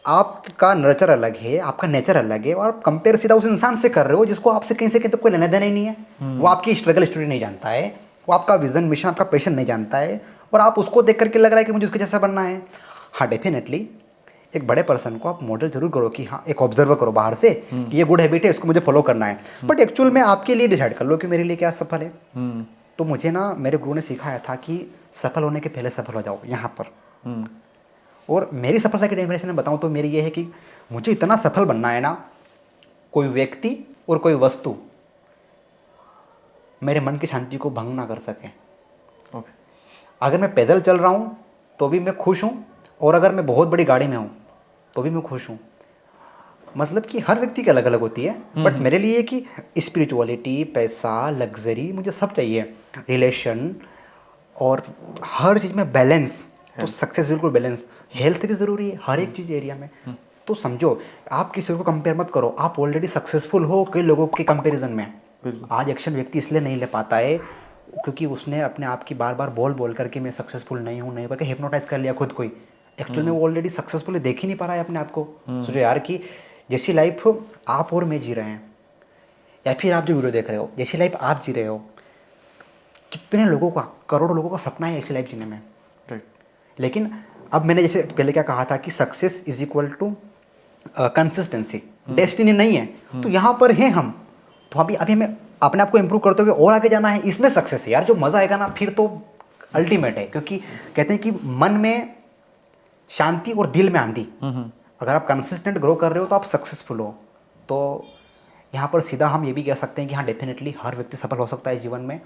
आपका नर्चर अलग है, आपका नेचर अलग है, और आप कंपेयर सीधा उस इंसान से कर रहे हो जिसको आपसे कहीं से कहीं तक कोई लेना देना ही नहीं है। वो आपकी स्ट्रगल स्टोरी नहीं जानता है, वो आपका विजन मिशन आपका पैशन नहीं जानता है, और आप उसको देख करके लग रहा है कि मुझे उसके जैसा बनना है। हाँ डेफिनेटली एक बड़े पर्सन को आप मॉडल जरूर करो कि हाँ एक ऑब्जर्वर करो बाहर से कि ये गुड हैबिट है, इसको मुझे फॉलो करना है, बट एक्चुअल में आपके लिए डिसाइड कर लो कि मेरे लिए क्या सफल है। तो मुझे ना मेरे गुरु ने सिखाया था कि सफल होने के पहले सफल हो जाओ यहाँ पर। और मेरी सफलता की डेफिनेशन में बताऊँ तो मेरी ये है कि मुझे इतना सफल बनना है ना, कोई व्यक्ति और कोई वस्तु मेरे मन की शांति को भंग ना कर सके। अगर मैं पैदल चल रहा हूँ तो भी मैं खुश हूँ, और अगर मैं बहुत बड़ी गाड़ी में हूँ तो भी मैं खुश हूँ। मतलब कि हर व्यक्ति की अलग अलग होती है, बट मेरे लिए कि स्पिरिचुअलिटी, पैसा, लग्जरी, मुझे सब चाहिए, रिलेशन और हर चीज़ में बैलेंस। तो सक्सेस बिल्कुल बैलेंस, हेल्थ भी ज़रूरी है हर एक चीज़ एरिया में। तो समझो आप किसी को कंपेयर मत करो, आप ऑलरेडी सक्सेसफुल हो कई लोगों के कंपैरिजन में। आज एक्शन व्यक्ति इसलिए नहीं ले पाता है क्योंकि उसने अपने आप की बार बार बोल करके मैं सक्सेसफुल नहीं हूँ करके हिप्नोटाइज कर लिया खुद को ही। एक्चुअल में वो ऑलरेडी सक्सेसफुल देख ही नहीं पा रहा है अपने आप को। सोचो यार कि जैसी लाइफ आप और मैं जी रहे हैं, या फिर आप जो वीडियो देख रहे हो, जैसी लाइफ आप जी रहे हो, कितने लोगों का, करोड़ों लोगों का सपना है ऐसी लाइफ जीने में। लेकिन अब मैंने जैसे पहले क्या कहा था कि success is equal to consistency, destiny नहीं है। तो यहाँ पर हैं हम, तो अभी हमें अपने आप को इम्प्रूव करते हुए और आगे जाना है, इसमें सक्सेस है यार। जो मज़ा आएगा ना फिर तो अल्टीमेट है, क्योंकि कहते हैं कि मन में शांति और दिल में आंधी। अगर आप कंसिस्टेंट ग्रो कर रहे हो तो आप सक्सेसफुल हो। तो यहाँ पर सीधा हम ये भी कह सकते हैं कि हाँ डेफिनेटली हर व्यक्ति सफल हो सकता है जीवन में।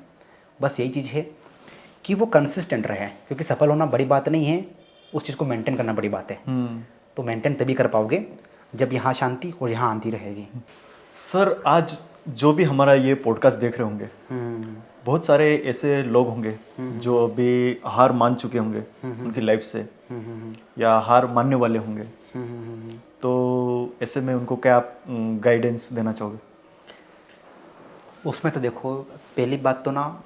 बस यही चीज़ है कि वो कंसिस्टेंट रहे, क्योंकि सफल होना बड़ी बात नहीं है, उस चीज़ को मेंटेन करना बड़ी बात है। तो मेंटेन तभी कर पाओगे जब यहाँ शांति और यहाँ आंधी रहेगी। सर आज जो भी हमारा ये पॉडकास्ट देख रहे होंगे, बहुत सारे ऐसे लोग होंगे जो अभी हार मान चुके होंगे उनकी लाइफ से, या हार मानने वाले होंगे, तो ऐसे में उनको क्या आप गाइडेंस देना चाहोगे? उसमें तो देखो पहली बात तो ना,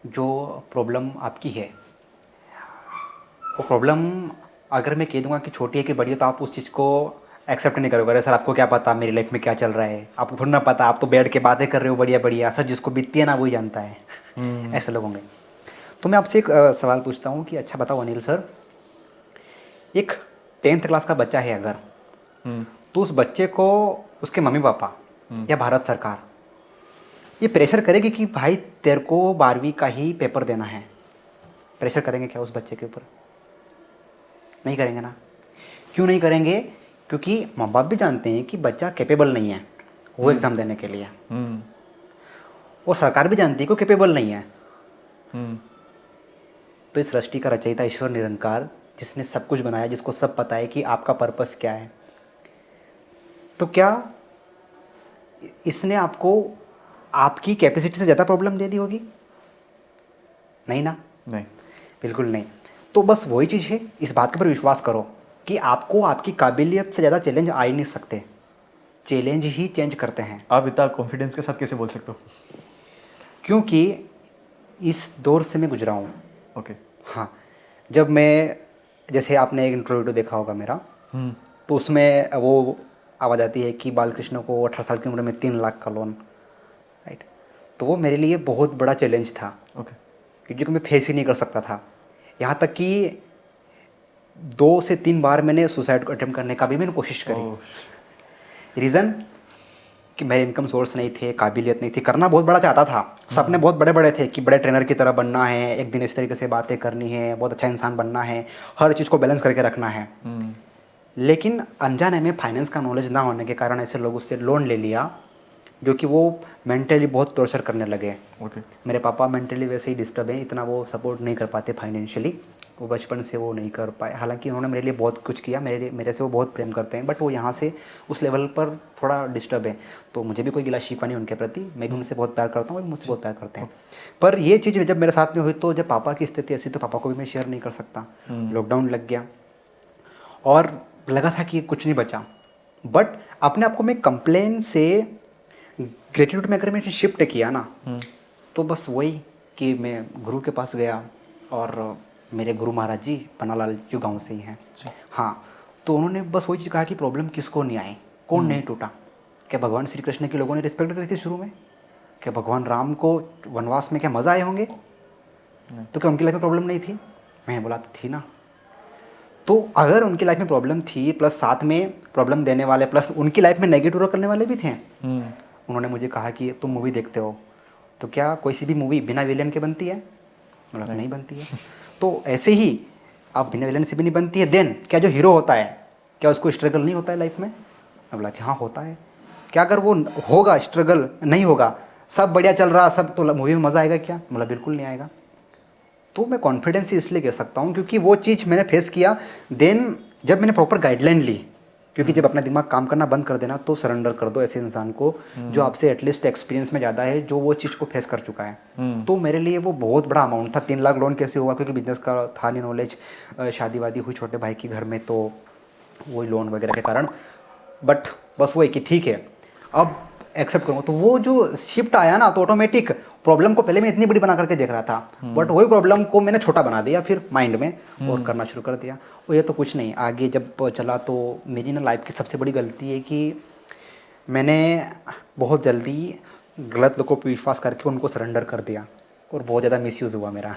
जो प्रॉब्लम आपकी है वो प्रॉब्लम अगर मैं कह दूंगा कि छोटी है कि बड़ी है तो आप उस चीज़ को एक्सेप्ट नहीं करोगे। अरे सर आपको क्या पता मेरी लाइफ में क्या चल रहा है, आपको थोड़ा ना पता, आप तो बैठ के बातें कर रहे हो बढ़िया बढ़िया, सर जिसको बीतती है ना वही जानता है। ऐसे लोग होंगे। तो मैं आपसे एक सवाल पूछता हूँ कि अच्छा बताओ अनिल सर, एक 10th क्लास का बच्चा है अगर, तो उस बच्चे को उसके मम्मी पापा या भारत सरकार ये प्रेशर करेगी कि भाई तेरे को 12वीं का ही पेपर देना है, प्रेशर करेंगे क्या उस बच्चे के ऊपर? नहीं करेंगे ना, क्यों नहीं करेंगे? क्योंकि माँ बाप भी जानते हैं कि बच्चा कैपेबल नहीं है वो एग्ज़ाम देने के लिए, और सरकार भी जानती है कि वो कैपेबल नहीं है। तो इस सृष्टि का रचयिता ईश्वर निरंकार, जिसने सब कुछ बनाया, जिसको सब पता है कि आपका पर्पस क्या है, तो क्या इसने आपको आपकी कैपेसिटी से ज़्यादा प्रॉब्लम दे दी होगी? नहीं ना, नहीं। बिल्कुल नहीं। तो बस वही चीज़ है, इस बात के ऊपर विश्वास करो कि आपको आपकी काबिलियत से ज़्यादा चैलेंज आ ही नहीं सकते, चैलेंज ही चेंज करते हैं। आप इतना कॉन्फिडेंस के साथ कैसे बोल सकते हो? क्योंकि इस दौर से मैं गुजरा हूँ। ओके। हाँ, जब मैं, जैसे आपने एक इंटरव्यू देखा होगा मेरा, तो उसमें वो आवाज़ आती है कि बालकृष्ण को 18 साल की उम्र में 3 लाख का लोन, राइट। तो वो मेरे लिए बहुत बड़ा चैलेंज था, ओके। क्योंकि मैं फेस ही नहीं कर सकता था। यहाँ तक कि 2 से 3 बार मैंने सुसाइड को अटेम्प्ट करने का भी मैंने कोशिश करी। रीज़न कि मेरे इनकम सोर्स नहीं थे, काबिलियत नहीं थी, करना बहुत बड़ा चाहता था, सपने बहुत बड़े बड़े थे कि बड़े ट्रेनर की तरह बनना है, एक दिन इस तरीके से बातें करनी है, बहुत अच्छा इंसान बनना है, हर चीज़ को बैलेंस करके रखना है। लेकिन अनजाने में फाइनेंस का नॉलेज ना होने के कारण ऐसे लोगों से लोन ले लिया, जो कि वो मेंटली बहुत टॉर्चर करने लगे। ओके। मेरे पापा मेंटली वैसे ही डिस्टर्ब हैं, इतना वो सपोर्ट नहीं कर पाते फाइनेंशियली, वो बचपन से वो नहीं कर पाए। हालांकि उन्होंने मेरे लिए बहुत कुछ किया, मेरे से वो बहुत प्रेम करते हैं, बट वो यहाँ से उस लेवल पर थोड़ा डिस्टर्ब है। तो मुझे भी कोई गिला शिकवा नहीं उनके प्रति, मैं भी उनसे बहुत प्यार करता हूँ, वो भी मुझसे बहुत प्यार करते हैं। पर ये चीज़ जब मेरे साथ में हुई, तो जब पापा की स्थिति ऐसी, तो पापा को भी मैं शेयर नहीं कर सकता। लॉकडाउन लग गया और लगा था कि कुछ नहीं बचा, बट अपने आप को मैं कंप्लेन से ग्रेटिट्यूड में अगर मैंने शिफ्ट किया ना, तो बस वही कि मैं गुरु के पास गया, और मेरे गुरु महाराज जी पन्नालाल जो गांव से ही हैं, हाँ, तो उन्होंने बस वही चीज़ कहा कि प्रॉब्लम किसको नहीं आई, कौन नहीं टूटा। क्या भगवान श्री कृष्ण के लोगों ने रिस्पेक्ट करी थी शुरू में? क्या भगवान राम को वनवास में क्या मज़ा आए होंगे? तो क्या उनकी लाइफ में प्रॉब्लम नहीं थी? मैं बोला थी ना। तो अगर उनकी लाइफ में प्रॉब्लम थी, प्लस साथ में प्रॉब्लम देने वाले, प्लस उनकी लाइफ में नेगेटिव रोल करने वाले भी थे। उन्होंने मुझे कहा कि तुम मूवी देखते हो, तो क्या कोई सी भी मूवी बिना विलेन के बनती है? मतलब नहीं बनती है। तो ऐसे ही आप बिना विलेन से भी नहीं बनती है। देन क्या जो हीरो होता है, क्या उसको स्ट्रगल नहीं होता है लाइफ में? मैं बोला कि हाँ होता है। क्या अगर वो होगा, स्ट्रगल नहीं होगा, सब बढ़िया चल रहा सब, तो मूवी में मज़ा आएगा क्या? मतलब बिल्कुल नहीं आएगा। तो मैं कॉन्फिडेंस इसलिए कह सकता हूँ क्योंकि वो चीज़ मैंने फेस किया। देन जब मैंने प्रॉपर गाइडलाइन ली, क्योंकि जब अपना दिमाग काम करना बंद कर देना, तो सरेंडर कर दो ऐसे इंसान को जो आपसे एटलीस्ट एक्सपीरियंस में ज़्यादा है, जो वो चीज़ को फेस कर चुका है। तो मेरे लिए वो बहुत बड़ा अमाउंट था। 3 लाख लोन कैसे हुआ? क्योंकि बिजनेस का था नहीं नॉलेज, शादी वादी हुई छोटे भाई के घर में, तो वही लोन वगैरह के कारण। बट बस वही कि ठीक है अब एक्सेप्ट करूँगा। तो वो जो शिफ्ट आया ना, तो ऑटोमेटिक प्रॉब्लम को पहले मैं इतनी बड़ी बना करके देख रहा था, बट वही प्रॉब्लम को मैंने छोटा बना दिया फिर माइंड में, और करना शुरू कर दिया। और ये तो कुछ नहीं, आगे जब चला तो मेरी ना लाइफ की सबसे बड़ी गलती है कि मैंने बहुत जल्दी गलत लोगों पर विश्वास करके उनको सरेंडर कर दिया, और बहुत ज़्यादा मिसयूज़ हुआ मेरा।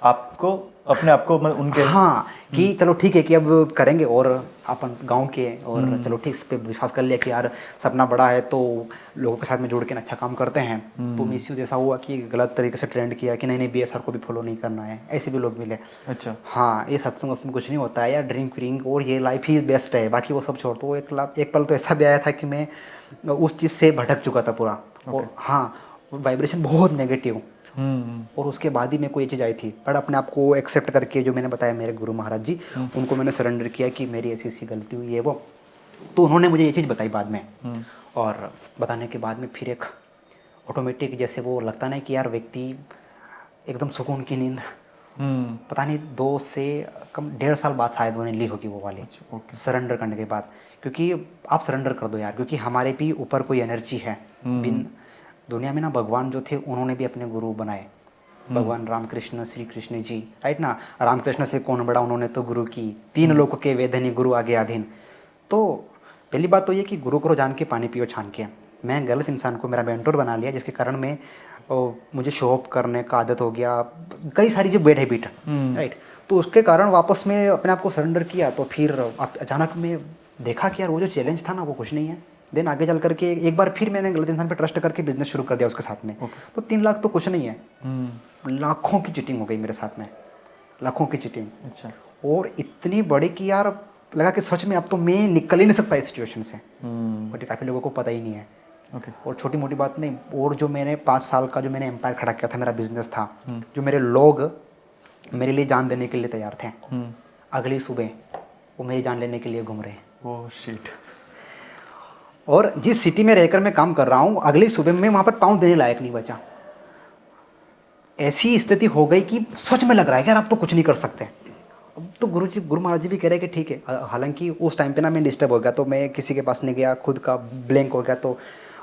आपको अपने आप को उनके, हाँ, कि चलो ठीक है कि अब करेंगे, और अपन गांव के, और चलो ठीक इस पे विश्वास कर लिया कि यार सपना बड़ा है, तो लोगों के साथ में जुड़ के अच्छा काम करते हैं। तो मिसयूज ऐसा हुआ कि गलत तरीके से ट्रेंड किया कि नहीं नहीं बीएसआर को भी फॉलो नहीं करना है, ऐसे भी लोग मिले। अच्छा। हाँ, ये सत्संग वत्संग कुछ नहीं होता है यार, ड्रिंक व्रिंक और ये लाइफ ही बेस्ट है, बाकी वो सब छोड़। तो एक पल तो ऐसा भी आया था कि मैं उस चीज़ से भटक चुका था पूरा। और हाँ, वाइब्रेशन बहुत नेगेटिव। और उसके बाद ही मेरे को ये चीज़ आई थी, पर अपने आप को एक्सेप्ट करके, जो मैंने बताया मेरे गुरु महाराज जी, उनको मैंने सरेंडर किया कि मेरी ऐसी ऐसी गलती हुई है वो। तो उन्होंने मुझे ये चीज़ बताई बाद में, और बताने के बाद में फिर एक ऑटोमेटिक जैसे वो लगता ना कि यार व्यक्ति एकदम सुकून की नींद, पता नहीं 2 से कम 1.5 साल बाद शायद उन्हें ली होगी वो वाली। सरेंडर करने के बाद, क्योंकि आप सरेंडर कर दो यार, क्योंकि हमारे भी ऊपर कोई एनर्जी है। बिन दुनिया में ना भगवान जो थे उन्होंने भी अपने गुरु बनाए, भगवान रामकृष्ण श्री कृष्ण जी, राइट ना। रामकृष्ण से कौन बड़ा, उन्होंने तो गुरु की 3 लोक के वेदनी, गुरु आगे अधीन। तो पहली बात तो ये कि गुरु करो जान के, पानी पियो छान के। मैं गलत इंसान को मेरा मेंटोर बना लिया, जिसके कारण मैं मुझे शो ऑफ करने का आदत हो गया, कई सारी जो बैड हैबिट, राइट। तो उसके कारण वापस मैं अपने आप को सरेंडर किया। तो फिर अचानक मैं देखा कि यार वो जो चैलेंज था ना, वो कुछ नहीं है। देन आगे चल करके एक बार फिर मैंने गलत इंसान पे ट्रस्ट करके बिजनेस शुरू कर दिया उसके साथ में। तो 3 लाख तो कुछ नहीं है, लाखों की चीटिंग हो गई मेरे साथ में, लाखों की चीटिंग। अच्छा। और इतनी बड़ी कि यार लगा कि सच में अब तो मैं निकल ही नहीं सकता इस सिचुएशन से। बट काफ़ी लोगों को पता ही नहीं है। ओके। और छोटी मोटी बात नहीं, और जो मैंने 5 साल का जो मैंने एम्पायर खड़ा किया था, मेरा बिजनेस था, जो मेरे लोग मेरे लिए जान देने के लिए तैयार थे, अगली सुबह वो मेरी जान लेने के लिए घूम रहे हैं। Oh shit. और जिस सिटी में रहकर मैं काम कर रहा हूँ, अगली सुबह में वहाँ पर पाँव देने लायक नहीं बचा। ऐसी स्थिति हो गई कि सच में लग रहा है कि यार आप तो कुछ नहीं कर सकते। अब तो गुरु महाराज जी भी कह रहे हैं कि ठीक है। हालांकि उस टाइम पे ना मैं डिस्टर्ब हो गया, तो मैं किसी के पास नहीं गया, खुद का ब्लैंक हो गया, तो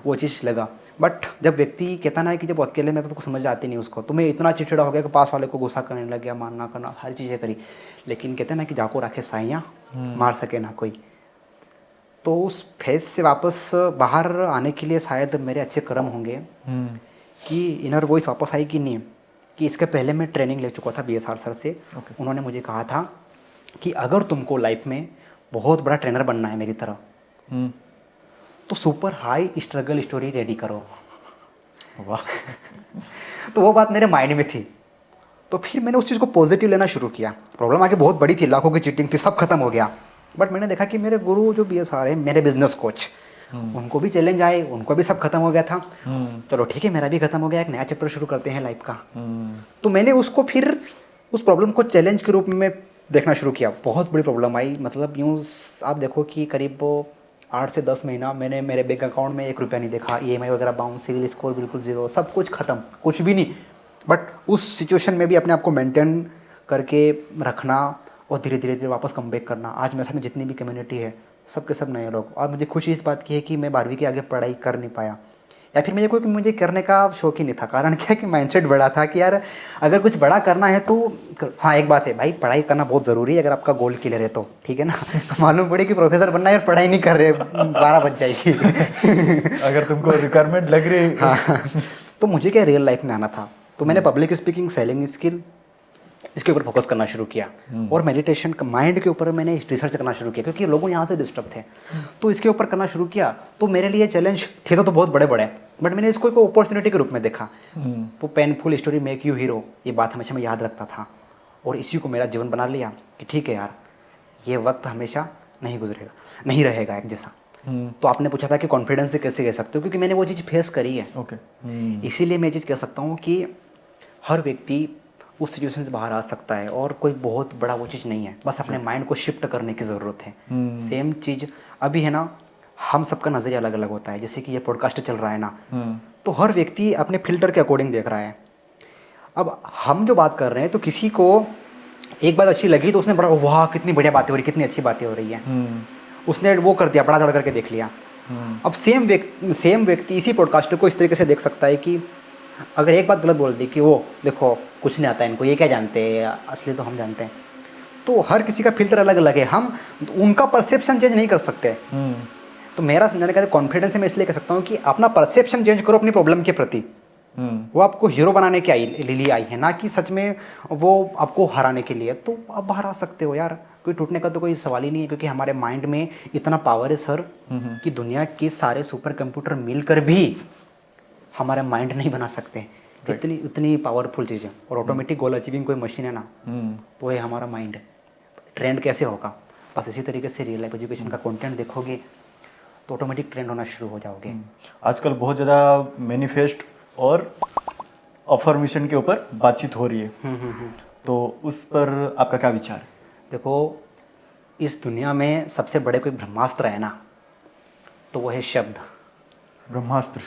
वो चीज़ लगा। बट जब व्यक्ति कहता ना है कि जब अकेले में तो समझ आती नहीं उसको, तो मैं इतना चिड़चिड़ा हो गया कि पास वाले को गुस्सा करने लग गया, मारना करना, हर चीज़ें करी। लेकिन कहते हैं ना कि जाको रखे साइयाँ, मार सके ना कोई। तो उस फेज से वापस बाहर आने के लिए शायद मेरे अच्छे कर्म होंगे कि इनर वॉइस वापस आई कि नहीं। कि इसके पहले मैं ट्रेनिंग ले चुका था BSR सर से। उन्होंने मुझे कहा था कि अगर तुमको लाइफ में बहुत बड़ा ट्रेनर बनना है मेरी तरह, तो super high struggle story ready करो। वाह। तो वो बात मेरे माइंड में थी। तो फिर मैंने उस चीज़ को पॉजिटिव लेना शुरू किया। प्रॉब्लम आगे बहुत बड़ी थी, लाखों की चीटिंग थी, सब खत्म हो गया। बट मैंने देखा कि मेरे गुरु जो BSR है, मेरे बिजनेस कोच, उनको भी चैलेंज आए, उनको भी सब खत्म हो गया था। चलो ठीक है, मेरा भी खत्म हो गया, एक नया चैप्टर शुरू करते हैं लाइफ का। तो मैंने उसको फिर उस प्रॉब्लम को चैलेंज के रूप में देखना शुरू किया। बहुत बड़ी प्रॉब्लम आई, मतलब यूँ आप देखो कि करीब 8 से 10 महीना मैंने मेरे बैंक अकाउंट में 1 रुपया नहीं देखा। EMI वगैरह बाउंस, सिविल स्कोर बिल्कुल ज़ीरो, सब कुछ ख़त्म, कुछ भी नहीं। बट उस सिचुएशन में भी अपने आप को मेंटेन करके रखना और धीरे धीरे धीरे वापस कम बैक करना। आज मेरे साथ में जितनी भी कम्युनिटी है, सब के सब नए लोग। और मुझे खुशी इस बात की है कि मैं 12वीं के आगे पढ़ाई कर नहीं पाया, या फिर मुझे करने का शौक ही नहीं था। कारण क्या है कि माइंडसेट बड़ा था कि यार अगर कुछ बड़ा करना है तो हाँ, एक बात है भाई, पढ़ाई करना बहुत ज़रूरी है अगर आपका गोल क्लियर है तो, ठीक है ना। मालूम पड़े कि प्रोफेसर बनना है और पढ़ाई नहीं कर रहे, 12 बज जाएगी। अगर तुमको रिक्वायरमेंट लग रही। हाँ, तो मुझे क्या रियल लाइफ में आना था। तो मैंने पब्लिक स्पीकिंग, सेलिंग स्किल, इसके ऊपर फोकस करना शुरू किया। और मेडिटेशन का माइंड के ऊपर मैंने रिसर्च करना शुरू किया, क्योंकि लोग यहाँ से डिस्टर्ब थे। तो इसके ऊपर करना शुरू किया। तो मेरे लिए चैलेंज थे तो बहुत बड़े बड़े, बट मैंने इसको एक अपॉर्चुनिटी के रूप में देखा। तो painful story make you hero, ये बात हमेशा मैं याद रखता था और इसी को मेरा जीवन बना लिया कि ठीक है यार, ये वक्त हमेशा नहीं गुजरेगा, नहीं रहेगा एक जैसा। तो आपने पूछा था कि कॉन्फिडेंस से कैसे कह सकते हो, क्योंकि मैंने वो चीज़ फेस करी है। ओके। इसीलिए मैं ये चीज़ कह सकता हूँ कि हर व्यक्ति उस सिचुएशन से बाहर आ सकता है और कोई बहुत बड़ा वो चीज़ नहीं है, बस अपने माइंड को शिफ्ट करने की ज़रूरत है। सेम चीज़ अभी है ना, हम सबका नज़रिया अलग अलग होता है। जैसे कि ये पॉडकास्ट चल रहा है ना, तो हर व्यक्ति अपने फिल्टर के अकॉर्डिंग देख रहा है। अब हम जो बात कर रहे हैं, तो किसी को एक बात अच्छी लगी तो उसने बड़ा वाह कितनी बढ़िया बातें हो रही, कितनी अच्छी बातें हो रही है, उसने वो कर दिया, बड़ा चढ़ करके देख लिया। अब सेम व्यक्ति इसी पॉडकास्ट को इस तरीके से देख सकता है कि अगर एक बात गलत बोल दी कि वो देखो कुछ नहीं आता है इनको, ये क्या जानते हैं, असली तो हम जानते हैं। तो हर किसी का फिल्टर अलग अलग है, हम उनका परसेप्शन चेंज नहीं कर सकते। तो मेरा समझाने का कॉन्फिडेंस है, मैं इसलिए कह सकता हूँ कि अपना परसेप्शन चेंज करो अपनी प्रॉब्लम के प्रति। वो आपको हीरो बनाने के लिए आई है, ना कि सच में वो आपको हराने के लिए। तो आप बाहर आ सकते हो यार, कोई टूटने का तो कोई सवाल ही नहीं है, क्योंकि हमारे माइंड में इतना पावर है सर कि दुनिया के सारे सुपर कंप्यूटर मिलकर भी हमारा माइंड नहीं बना सकते। इतनी पावरफुल चीज़ है। और ऑटोमेटिक गोल अचीविंग कोई मशीन है ना, तो ये हमारा माइंड है। ट्रेंड कैसे होगा, बस इसी तरीके से रियल लाइफ एजुकेशन का कंटेंट देखोगे तो ऑटोमेटिक ट्रेंड होना शुरू हो जाओगे। आजकल बहुत ज़्यादा मैनिफेस्ट और अफर्मेशन के ऊपर बातचीत हो रही है, तो उस पर आपका क्या विचार है? देखो, इस दुनिया में सबसे बड़े कोई ब्रह्मास्त्र है ना, तो वो है शब्द। ब्रह्मास्त्र।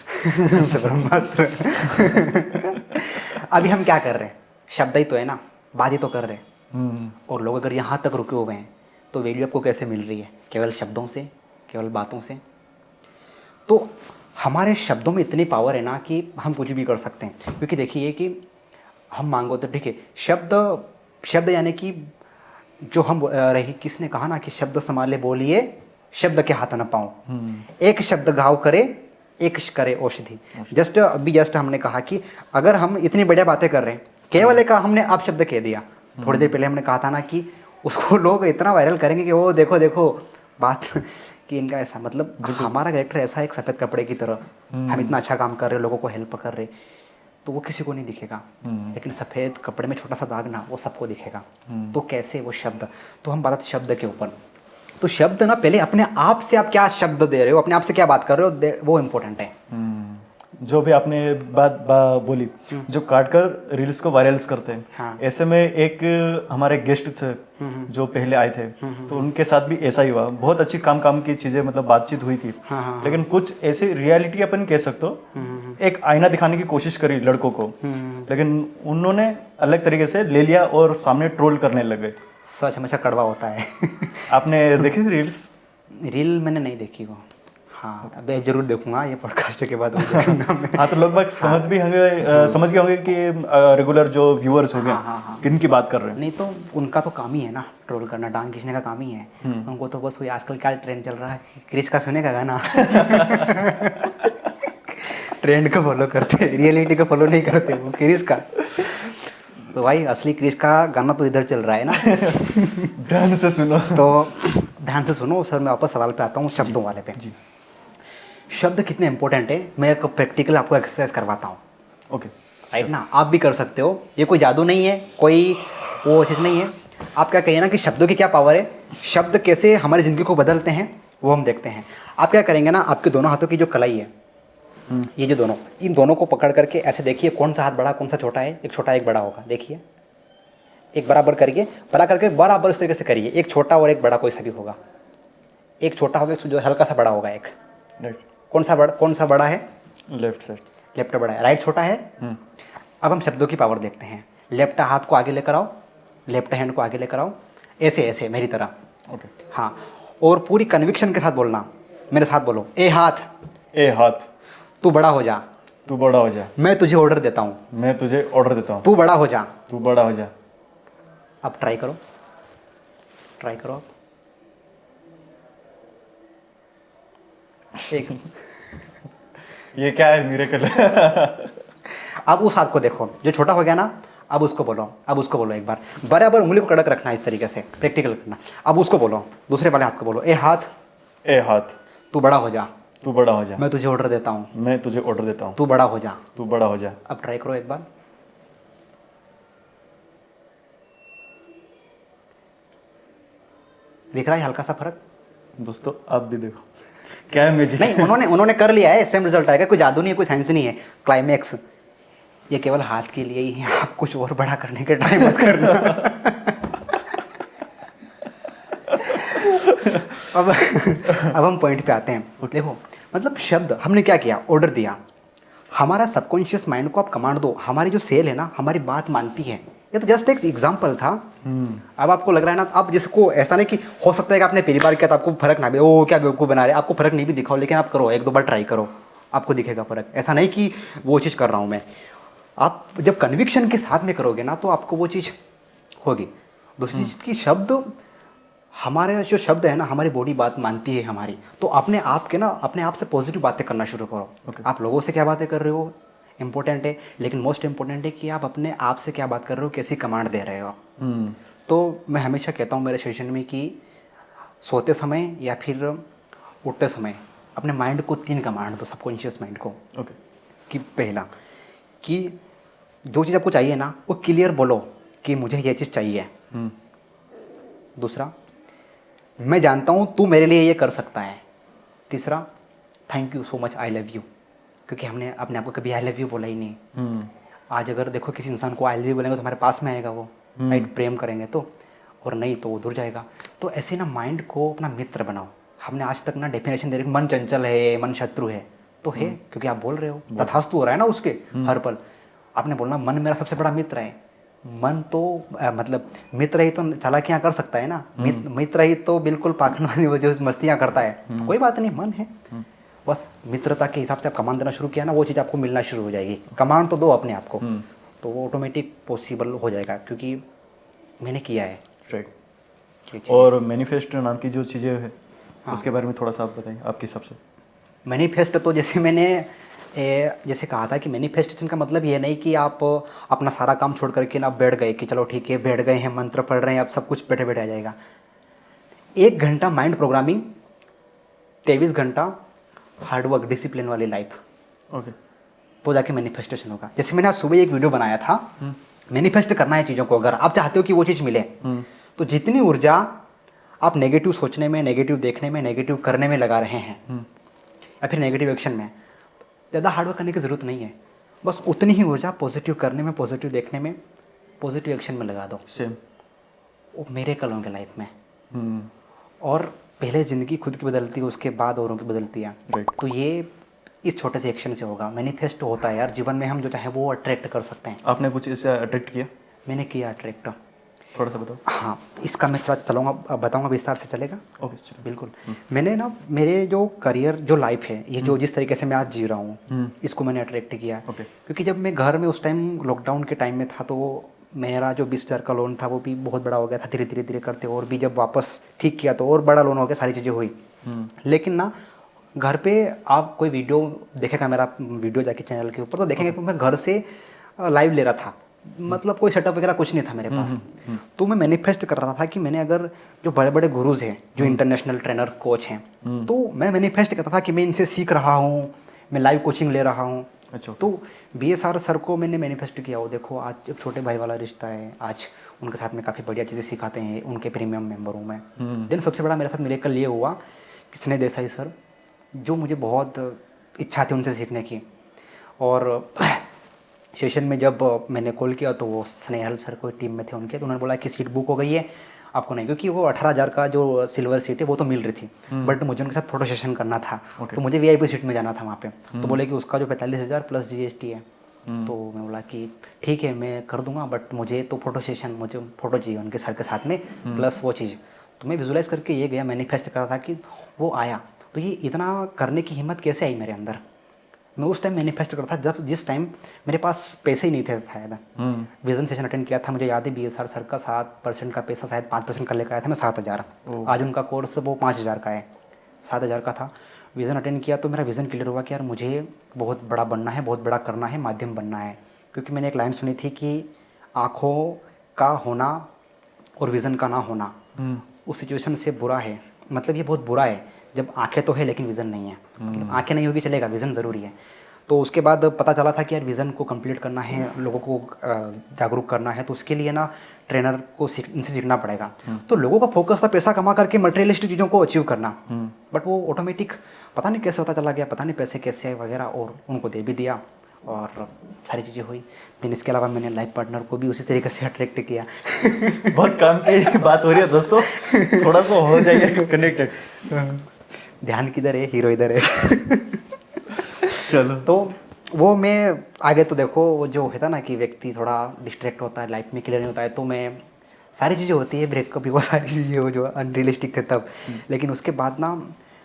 ब्रह्मास्त्र। अभी हम क्या कर रहे हैं, शब्द ही तो है ना, बात ही तो कर रहे हैं। और लोग अगर यहाँ तक रुके हुए हैं तो वैल्यू आपको कैसे मिल रही है? केवल शब्दों से, केवल बातों से। तो हमारे शब्दों में इतनी पावर है ना कि हम कुछ भी कर सकते हैं। क्योंकि देखिए कि हम मांगो तो ठीक है, शब्द यानी कि जो हम रही, किसने कहा ना कि शब्द संभाले बोलिए, शब्द के हाथ न पाऊँ। एक शब्द घाव करे, एक करे औषधि। जस्ट हमने कहा कि अगर हम इतनी बढ़िया बातें कर रहे हैं, केवल एक हमने आप शब्द कह दिया। थोड़ी देर पहले हमने कहा था ना कि उसको लोग इतना वायरल करेंगे कि वो देखो देखो बात कि इनका ऐसा, मतलब हमारा कैरेक्टर ऐसा एक सफ़ेद कपड़े की तरह, हम इतना अच्छा काम कर रहे हैं, लोगों को हेल्प कर रहे, तो वो किसी को नहीं दिखेगा। लेकिन सफ़ेद कपड़े में छोटा सा दाग ना, वो सबको दिखेगा। तो कैसे वो शब्द, तो हम बात शब्द के ऊपर। तो शब्द ना पहले अपने आप से आप क्या शब्द दे रहे हो, अपने आप से क्या बात कर रहे हो, वो इम्पोर्टेंट है। जो भी आपने बोली, जो काट कर रील्स को वायरल्स करते हैं, हाँ। ऐसे में एक हमारे गेस्ट थे जो पहले आए थे, तो उनके साथ भी ऐसा ही हुआ। बहुत अच्छी काम की चीजें मतलब बातचीत हुई थी, हाँ। लेकिन कुछ ऐसी रियलिटी अपन कह सकते हो, एक आईना दिखाने की कोशिश करी लड़कों को, लेकिन उन्होंने अलग तरीके से ले लिया और सामने ट्रोल करने लग गए। सच हमेशा कड़वा होता है। आपने देखी थी रील्स? रील मैंने नहीं देखी वो। हाँ, अबे जरूर देखूंगा ये पॉडकास्ट के बाद देखूंगा मैं। हाँ, तो लोग बाग समझ भी होंगे, समझ गए होंगे कि रेगुलर जो व्यूअर्स हो गए किन की बात कर रहे हैं। नहीं तो उनका तो काम ही है ना ट्रोल करना, टांग खींचने का काम ही है उनको। तो बस वही आजकल क्या ट्रेंड चल रहा है, क्रिश का सुनेगा गाना। ट्रेंड को फॉलो करते हैं, रियलिटी को फॉलो नहीं करते वो, क्रिश का। तो भाई असली क्रिश का गाना तो इधर चल रहा है ना। ध्यान से सुनो। तो ध्यान से सुनो सर, मैं वापस सवाल पे आता हूँ, शब्दों वाले पे। जी। शब्द कितने इंपॉर्टेंट है, मैं एक प्रैक्टिकल आपको एक्सरसाइज करवाता हूँ। ओके, राइट ना, आप भी कर सकते हो, ये कोई जादू नहीं है, कोई वो चीज़ नहीं है। आप क्या करिए ना कि शब्दों की क्या पावर है, शब्द कैसे हमारी ज़िंदगी को बदलते हैं वो हम देखते हैं। आप क्या करेंगे ना, आपके दोनों हाथों की जो कलाई है, ये जो दोनों, इन दोनों को पकड़ करके ऐसे देखिए कौन सा हाथ बड़ा कौन सा छोटा है। एक छोटा एक बड़ा होगा, देखिए एक बराबर करिए, बड़ा करके बराबर इस तरीके से करिए। एक छोटा और एक बड़ा कोई सा भी होगा, एक छोटा होगा जो हल्का सा बड़ा होगा एक। राइट। कौन सा बड़ा है? Left side. लेफ्ट बड़ा है, राइट छोटा है। अब हम शब्दों की पावर देखते हैं। लेफ्ट हाथ को आगे लेकर आओ, लेफ्ट हैंड को आगे लेकर आओ, ऐसे ऐसे मेरी तरह। ओके। हाँ, और पूरी कन्विक्शन के साथ बोलना, मेरे साथ बोलो, ए हाथ, ए हाथ, तू बड़ा हो जा, तू बड़ा हो जा, मैं तुझे ऑर्डर देता हूँ, मैं तुझे ऑर्डर देता हूँ, तू बड़ा हो जा, तू बड़ा हो जा। अब ट्राई करो, ट्राई करो आप। एक ये क्या है, मिरेकल? अब उस हाथ को देखो जो छोटा हो गया ना, अब उसको बोलो, अब उसको बोलो एक बार, बराबर उंगली को कड़क रखना है इस तरीके से, प्रैक्टिकल करना। अब उसको बोलो, दूसरे वाले हाथ को बोलो, ए हाथ, ए हाथ, तू बड़ा हो जा, तू बड़ा हो जा, मैं तुझे ऑर्डर देता हूँ, मैं तुझे ऑर्डर देता हूँ, तू बड़ा हो जा, तू बड़ा हो जा। अब ट्राई करो एक बार। दिख रहा है हल्का सा फर्क? दोस्तों आप भी देखो, क्या है मैजिक? नहीं, उन्होंने कर लिया है, सेम रिजल्ट आएगा, कोई जादू नहीं है, कोई साइंस नहीं है। क्लाइमैक्स ये केवल हाथ के लिए ही है, आप कुछ और बड़ा करने के ट्राई मत करना। अब हम पॉइंट पे आते हैं। देखो मतलब शब्द हमने क्या किया, ऑर्डर दिया, हमारा सबकॉन्शियस माइंड को आप कमांड दो, हमारी जो सेल है ना हमारी बात मानती है। ये तो जस्ट एक एग्जाम्पल था। अब आपको लग रहा है ना, आप जिसको ऐसा नहीं कि हो सकता है कि आपने पहली बार किया तो आपको फर्क ना भी, ओ क्या बेवकूफ़ बना रहे, आपको फर्क नहीं भी दिखाओ, लेकिन आप करो, एक दो बार ट्राई करो, आपको दिखेगा फर्क। ऐसा नहीं कि वो चीज़ कर रहा हूँ मैं, आप जब कन्विक्शन के साथ में करोगे ना तो आपको वो चीज़ होगी। दूसरी चीज़ की शब्द, हमारे जो शब्द है ना हमारी बॉडी बात मानती है हमारी, तो अपने आप के ना अपने आप से पॉजिटिव बातें करना शुरू करो। आप लोगों से क्या बातें कर रहे हो इंपॉर्टेंट है, लेकिन मोस्ट इंपॉर्टेंट है कि आप अपने आप से क्या बात कर रहे हो, कैसी कमांड दे रहे हो। तो मैं हमेशा कहता हूँ मेरे सेशन में कि सोते समय या फिर उठते समय अपने माइंड को 3 कमांड दो, सबकॉन्शियस माइंड को। कि पहला कि जो चीज़ आपको चाहिए ना वो क्लियर बोलो कि मुझे ये चीज़ चाहिए। दूसरा, मैं जानता हूँ तू मेरे लिए ये कर सकता है। तीसरा, thank you so much, I love you, क्योंकि हमने अपने आप को कभी आई लव यू बोला ही नहीं। आज अगर देखो किसी इंसान को आई लव यू बोलेंगे तो हमारे पास में आएगा वो, राइट, प्रेम करेंगे तो, और नहीं तो वो दूर जाएगा। तो ऐसे ना माइंड को अपना मित्र बनाओ। हमने आज तक ना डेफिनेशन दे रही मन चंचल है, मन शत्रु है, तो है क्योंकि आप बोल रहे हो, तथास्तु हो रहा है ना उस पर हर पल। आपने बोलना मन मेरा सबसे बड़ा मित्र है। मन तो मतलब मित्र ही तो चालाकियाँ कर सकता है ना, मित्र ही तो बिल्कुल पाखंड वाली जो मस्तियाँ करता है। तो कोई बात नहीं, मन है, बस मित्रता के हिसाब से आप कमांड देना शुरू किया ना, वो चीज़ आपको मिलना शुरू हो जाएगी। कमांड तो दो अपने आप को, तो वो ऑटोमेटिक पॉसिबल हो जाएगा, क्योंकि मैंने किया है। राइट। और मैनिफेस्ट नाम की जो चीज़ें है उसके बारे में थोड़ा सा आप बताइए, आपके हिसाब से। मैनिफेस्ट तो जैसे मैंने जैसे कहा था कि मैनिफेस्टेशन का मतलब ये नहीं कि आप अपना सारा काम छोड़ करके ना बैठ गए कि चलो ठीक है बैठ गए हैं, मंत्र पढ़ रहे हैं, अब सब कुछ बैठे बैठे आ जाएगा। 1 घंटा माइंड प्रोग्रामिंग, 23 घंटा हार्डवर्क, डिसिप्लिन वाली लाइफ, तो जाके मैनिफेस्टेशन होगा। जैसे मैंने आज सुबह एक वीडियो बनाया था, मैनिफेस्ट करना है चीज़ों को, अगर आप चाहते हो कि वो चीज़ मिले तो जितनी ऊर्जा आप नेगेटिव सोचने में, नेगेटिव देखने में, नेगेटिव करने में लगा रहे हैं या फिर नेगेटिव एक्शन में, ज़्यादा हार्डवर्क करने की ज़रूरत नहीं है। बस उतनी ही ऊर्जा पॉजिटिव करने में, पॉजिटिव देखने में, पॉजिटिव एक्शन में लगा दो। सेम। वो मेरे कल होंगे लाइफ में। और पहले ज़िंदगी खुद की बदलती है, उसके बाद औरों की बदलती है। राइट। तो ये इस छोटे से एक्शन से होगा। मैनिफेस्ट होता है यार, जीवन में हम जो चाहे वो अट्रैक्ट कर सकते हैं। आपने कुछ इससे अट्रैक्ट किया? मैंने किया अट्रैक्ट। थोड़ा सा बताओ। हाँ, इसका मैं थोड़ा चलाऊँगा, बताऊँगा, विस्तार से चलेगा। ओके चलो। बिल्कुल। मैंने ना मेरे जो करियर, जो लाइफ है, ये जो जिस तरीके से मैं आज जी रहा हूँ, इसको मैंने अट्रैक्ट किया। ओके। क्योंकि जब मैं घर में उस टाइम लॉकडाउन के टाइम में था, तो मेरा जो 20,000 का लोन था वो भी बहुत बड़ा हो गया था धीरे धीरे धीरे करते, और भी जब वापस ठीक किया तो और बड़ा लोन हो गया, सारी चीज़ें हुई। लेकिन ना घर पे आप कोई वीडियो देखेगा मेरा, वीडियो जाके चैनल के ऊपर, तो देखेंगे कि मैं घर से लाइव ले रहा था। मतलब कोई सेटअप वगैरह कुछ नहीं था मेरे पास। तो मैं मैनिफेस्ट कर रहा था कि मैंने अगर जो बड़े बड़े गुरुज हैं, जो इंटरनेशनल ट्रेनर कोच हैं, तो मैं मैनिफेस्ट करता था कि मैं इनसे सीख रहा हूँ, मैं लाइव कोचिंग ले रहा हूँ। अच्छा। तो BSR सर को मैंने मैनिफेस्ट किया, वो देखो आज एक छोटे भाई वाला रिश्ता है, आज उनके साथ में काफ़ी बढ़िया चीज़ें सिखाते हैं, उनके प्रीमियम मेंबर हूँ मैं। देन सबसे बड़ा मेरे साथ मिरेकल ये हुआ कि स्नेह देसाई सर, जो मुझे बहुत इच्छा थी उनसे सीखने की, और सेशन में जब मैंने कॉल किया तो वो स्नेहल सर कोई टीम में थे उनके, तो उन्होंने बोला कि सीट बुक हो गई है आपको नहीं, क्योंकि वो 18,000 का जो सिल्वर सीट है वो तो मिल रही थी, बट मुझे उनके साथ फोटो सेशन करना था। तो मुझे VIP सीट में जाना था वहाँ पे। तो बोले कि उसका जो 45,000 प्लस GST है। तो मैं बोला कि ठीक है मैं कर दूंगा, बट मुझे तो फोटो सेशन, मुझे फ़ोटो चाहिए उनके सर के साथ में, प्लस वो चीज़। तो मैं विजुलाइज करके ये गया, मैनिफेस्ट कर रहा था कि वो आया। तो ये इतना करने की हिम्मत कैसे आई मेरे अंदर? मैं उस टाइम मैनिफेस्ट करता था जब जिस टाइम मेरे पास पैसे ही नहीं थे शायद। विजन सेशन अटेंड किया था, मुझे याद है BSR सर का 7% का पैसा शायद 5% का लेकर आया था मैं, 7,000। आज उनका कोर्स वो 5,000 का है, 7,000 का था। विज़न अटेंड किया तो मेरा विज़न क्लियर हुआ कि यार मुझे बहुत बड़ा बनना है, बहुत बड़ा करना है, माध्यम बनना है। क्योंकि मैंने एक लाइन सुनी थी कि आँखों का होना और विज़न का ना होना उस सिचुएशन से बुरा है। मतलब ये बहुत बुरा है जब आंखें तो है लेकिन विज़न नहीं है। मतलब आंखें नहीं होगी चलेगा, विज़न ज़रूरी है। तो उसके बाद पता चला था कि यार विज़न को कंप्लीट करना है, लोगों को जागरूक करना है, तो उसके लिए ना ट्रेनर को इनसे सीखना पड़ेगा। तो लोगों का फोकस था पैसा कमा करके मटेरियलिस्टिक चीज़ों को अचीव करना, बट वो ऑटोमेटिक पता नहीं कैसे होता चला गया, पता नहीं पैसे कैसे आए वगैरह, और उनको दे भी दिया और सारी चीज़ें हुई। दिन इसके अलावा मैंने लाइफ पार्टनर को भी उसी तरीके से अट्रैक्ट किया। बहुत काम की बात हो रही है दोस्तों, थोड़ा सा हो जाइए कनेक्टेड। ध्यान किधर है, हीरो इधर है। चलो। तो वो मैं आगे तो देखो वो जो होता ना कि व्यक्ति थोड़ा डिस्ट्रैक्ट होता है, लाइफ में क्लियर नहीं होता है, तो मैं सारी चीज़ें होती है, ब्रेकअप भी वो सारी चीज़ें हो जो अनरियलिस्टिक थे तब। लेकिन उसके बाद ना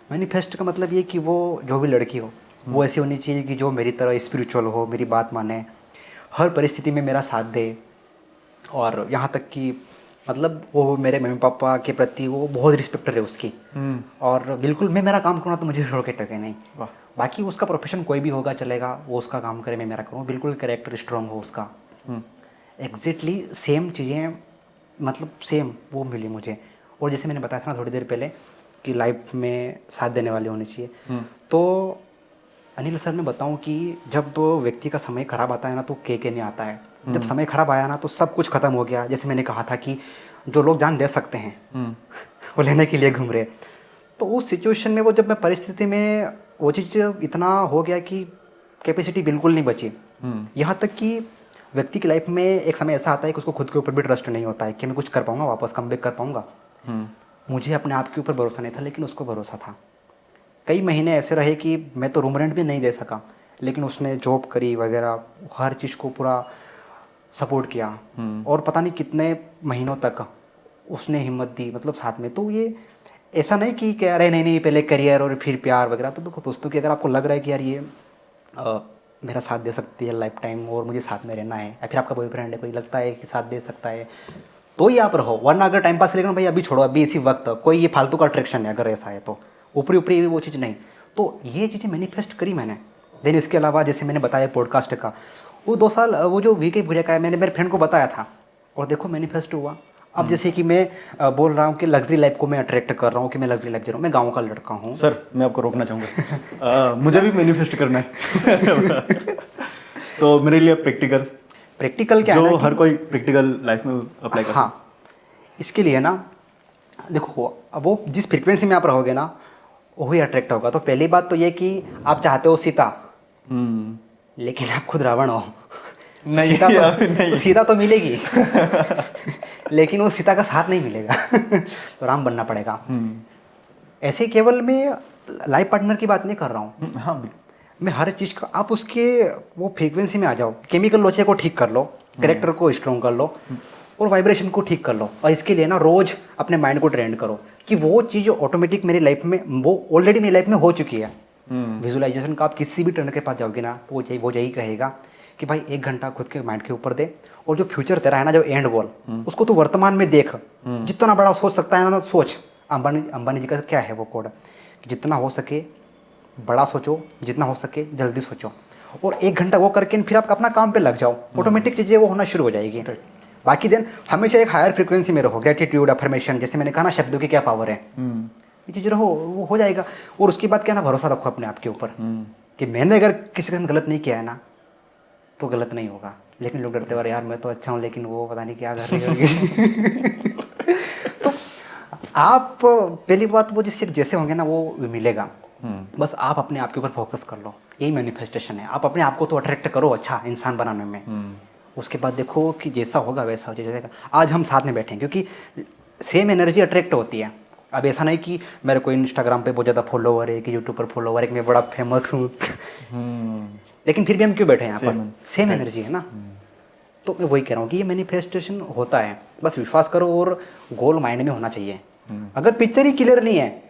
मैनिफेस्ट का मतलब ये कि वो जो भी लड़की हो वो ऐसी होनी चाहिए कि जो मेरी तरह स्पिरिचुअल हो, मेरी बात माने, हर परिस्थिति में मेरा साथ दे, और यहाँ तक कि मतलब वो मेरे मम्मी पापा के प्रति वो बहुत रिस्पेक्ट है उसकी। और बिल्कुल मैं मेरा काम करूँगा तो मुझे रोके टके नहीं। बाकी उसका प्रोफेशन कोई भी होगा चलेगा, वो उसका काम करे, मैं मेरा करूँ, बिल्कुल कैरेक्टर स्ट्रॉन्ग हो उसका। एग्जैक्टली सेम चीज़ें, मतलब सेम वो मिली मुझे। और जैसे मैंने बताया था ना थोड़ी देर पहले कि लाइफ में साथ देने वाले होने चाहिए, तो अनिल सर मैं बताऊं कि जब व्यक्ति का समय खराब आता है ना तो के नहीं आता है। जब समय खराब आया ना तो सब कुछ खत्म हो गया। जैसे मैंने कहा था कि जो लोग जान दे सकते हैं वो लेने के लिए घूम रहे। तो उस सिचुएशन में वो जब मैं परिस्थिति में वो चीज़ इतना हो गया कि कैपेसिटी बिल्कुल नहीं बची। यहाँ तक कि व्यक्ति की लाइफ में एक समय ऐसा आता है कि उसको खुद के ऊपर भी ट्रस्ट नहीं होता है कि मैं कुछ कर पाऊँगा, वापस कम बैक कर पाऊँगा। मुझे अपने आप के ऊपर भरोसा नहीं था, लेकिन उसको भरोसा था। कई महीने ऐसे रहे कि मैं तो रूम रेंट भी नहीं दे सका, लेकिन उसने जॉब करी वगैरह, हर चीज़ को पूरा सपोर्ट किया। और पता नहीं कितने महीनों तक उसने हिम्मत दी, मतलब साथ में। तो ये ऐसा नहीं कि कह रहे नहीं पहले करियर और फिर प्यार वगैरह। तो देखो दोस्तों कि अगर आपको लग रहा है कि यार ये मेरा साथ दे सकती है लाइफ टाइम और मुझे साथ में रहना है, या फिर आपका बॉयफ्रेंड है कोई लगता है कि साथ दे सकता है, तो ही आप रहो। वरना अगर टाइम पास लेकर भाई अभी छोड़ो, अभी इसी वक्त कोई ये फालतू का अट्रैक्शन है अगर ऐसा है तो, ऊपरी ऊपरी वो चीज़ नहीं। तो ये चीज़ें मैनिफेस्ट करी मैंने। देन इसके अलावा जैसे मैंने बताया पॉडकास्ट का, वो 2 साल वो जो VK भूरिया का है, मैंने मेरे फ्रेंड को बताया था और देखो मैनिफेस्ट हुआ। अब जैसे कि मैं बोल रहा हूँ कि लग्जरी लाइफ को मैं अट्रैक्ट कर रहा हूँ कि मैं लग्जरी लाइफ जी रहा हूँ। मैं गाँव का लड़का हूँ। सर मैं आपको रोकना चाहूँगा, मुझे भी मैनिफेस्ट करना है। तो मेरे लिए प्रैक्टिकल क्या जो है ना, हर कोई प्रैक्टिकल लाइफ में अप्लाई कर। हाँ, इसके लिए ना देखो अब वो जिस फ्रीक्वेंसी में आप रहोगे ना वही अट्रैक्ट होगा। तो पहली बात तो ये कि आप चाहते हो सीता, लेकिन आप खुद रावण हो। नहीं, सीता अभी नहीं। तो सीता तो मिलेगी लेकिन वो सीता का साथ नहीं मिलेगा तो राम बनना पड़ेगा। ऐसे ही केवल मैं लाइफ पार्टनर की बात नहीं कर रहा हूँ, हाँ बिल्कुल। मैं हर चीज़ का आप उसके वो फ्रीक्वेंसी में आ जाओ। केमिकल लोचे को ठीक कर लो, करेक्टर को स्ट्रॉन्ग कर लो और वाइब्रेशन को ठीक कर लो। और इसके लिए ना रोज अपने माइंड को ट्रेंड करो कि वो चीज़ ऑटोमेटिक मेरी लाइफ में वो ऑलरेडी मेरी लाइफ में हो चुकी है। विजुअलाइजेशन का आप किसी भी ट्रेंड के पास जाओगे ना तो वो यही कहेगा कि भाई 1 घंटा खुद के माइंड के ऊपर दे और जो फ्यूचर तेरा है ना, जो एंड गोल, उसको तू वर्तमान में देख। जितना बड़ा सोच सकता है ना सोच। अंबानी जी का क्या है वो कोड कि जितना हो सके बड़ा सोचो, जितना हो सके जल्दी सोचो और 1 घंटा वो करके फिर आप अपना काम पे लग जाओ, ऑटोमेटिक चीज़ें वो होना शुरू हो जाएगी। बाकी दिन हमेशा एक हायर फ्रीक्वेंसी में रहो, ग्रेटिट्यूड, अफर्मेशन, जैसे मैंने कहा ना शब्दों की क्या पावर है, ये चीज़ रहो, वो हो जाएगा। और उसके बाद क्या ना, भरोसा रखो अपने आप के ऊपर कि मैंने अगर किसी के साथ गलत नहीं किया है ना तो गलत नहीं होगा। लेकिन लोग डरते हुए यार मैं तो अच्छा हूँ लेकिन वो पता नहीं क्या कर रही होगी तो आप पहली बात वो जिससे जैसे होंगे ना वो मिलेगा। बस आप अपने आप के ऊपर फोकस कर लो, यही मैनिफेस्टेशन है। आप अपने आप को तो अट्रैक्ट करो अच्छा इंसान बनाने में, उसके बाद देखो कि जैसा होगा वैसा हो जाएगा। आज हम साथ में बैठे हैं क्योंकि सेम एनर्जी अट्रैक्ट होती है। अब ऐसा नहीं कि मेरे को इंस्टाग्राम पे बहुत ज़्यादा फॉलोवर है कि यूट्यूब पर फॉलोवर है कि मैं बड़ा फेमस हूँ लेकिन फिर भी हम क्यों बैठे हैं यहाँ पर, सेम एनर्जी है ना। तो मैं वही कह रहा हूँ कि ये मैनिफेस्टेशन होता है, बस विश्वास करो और गोल माइंड में होना चाहिए। अगर पिक्चर ही क्लियर नहीं है,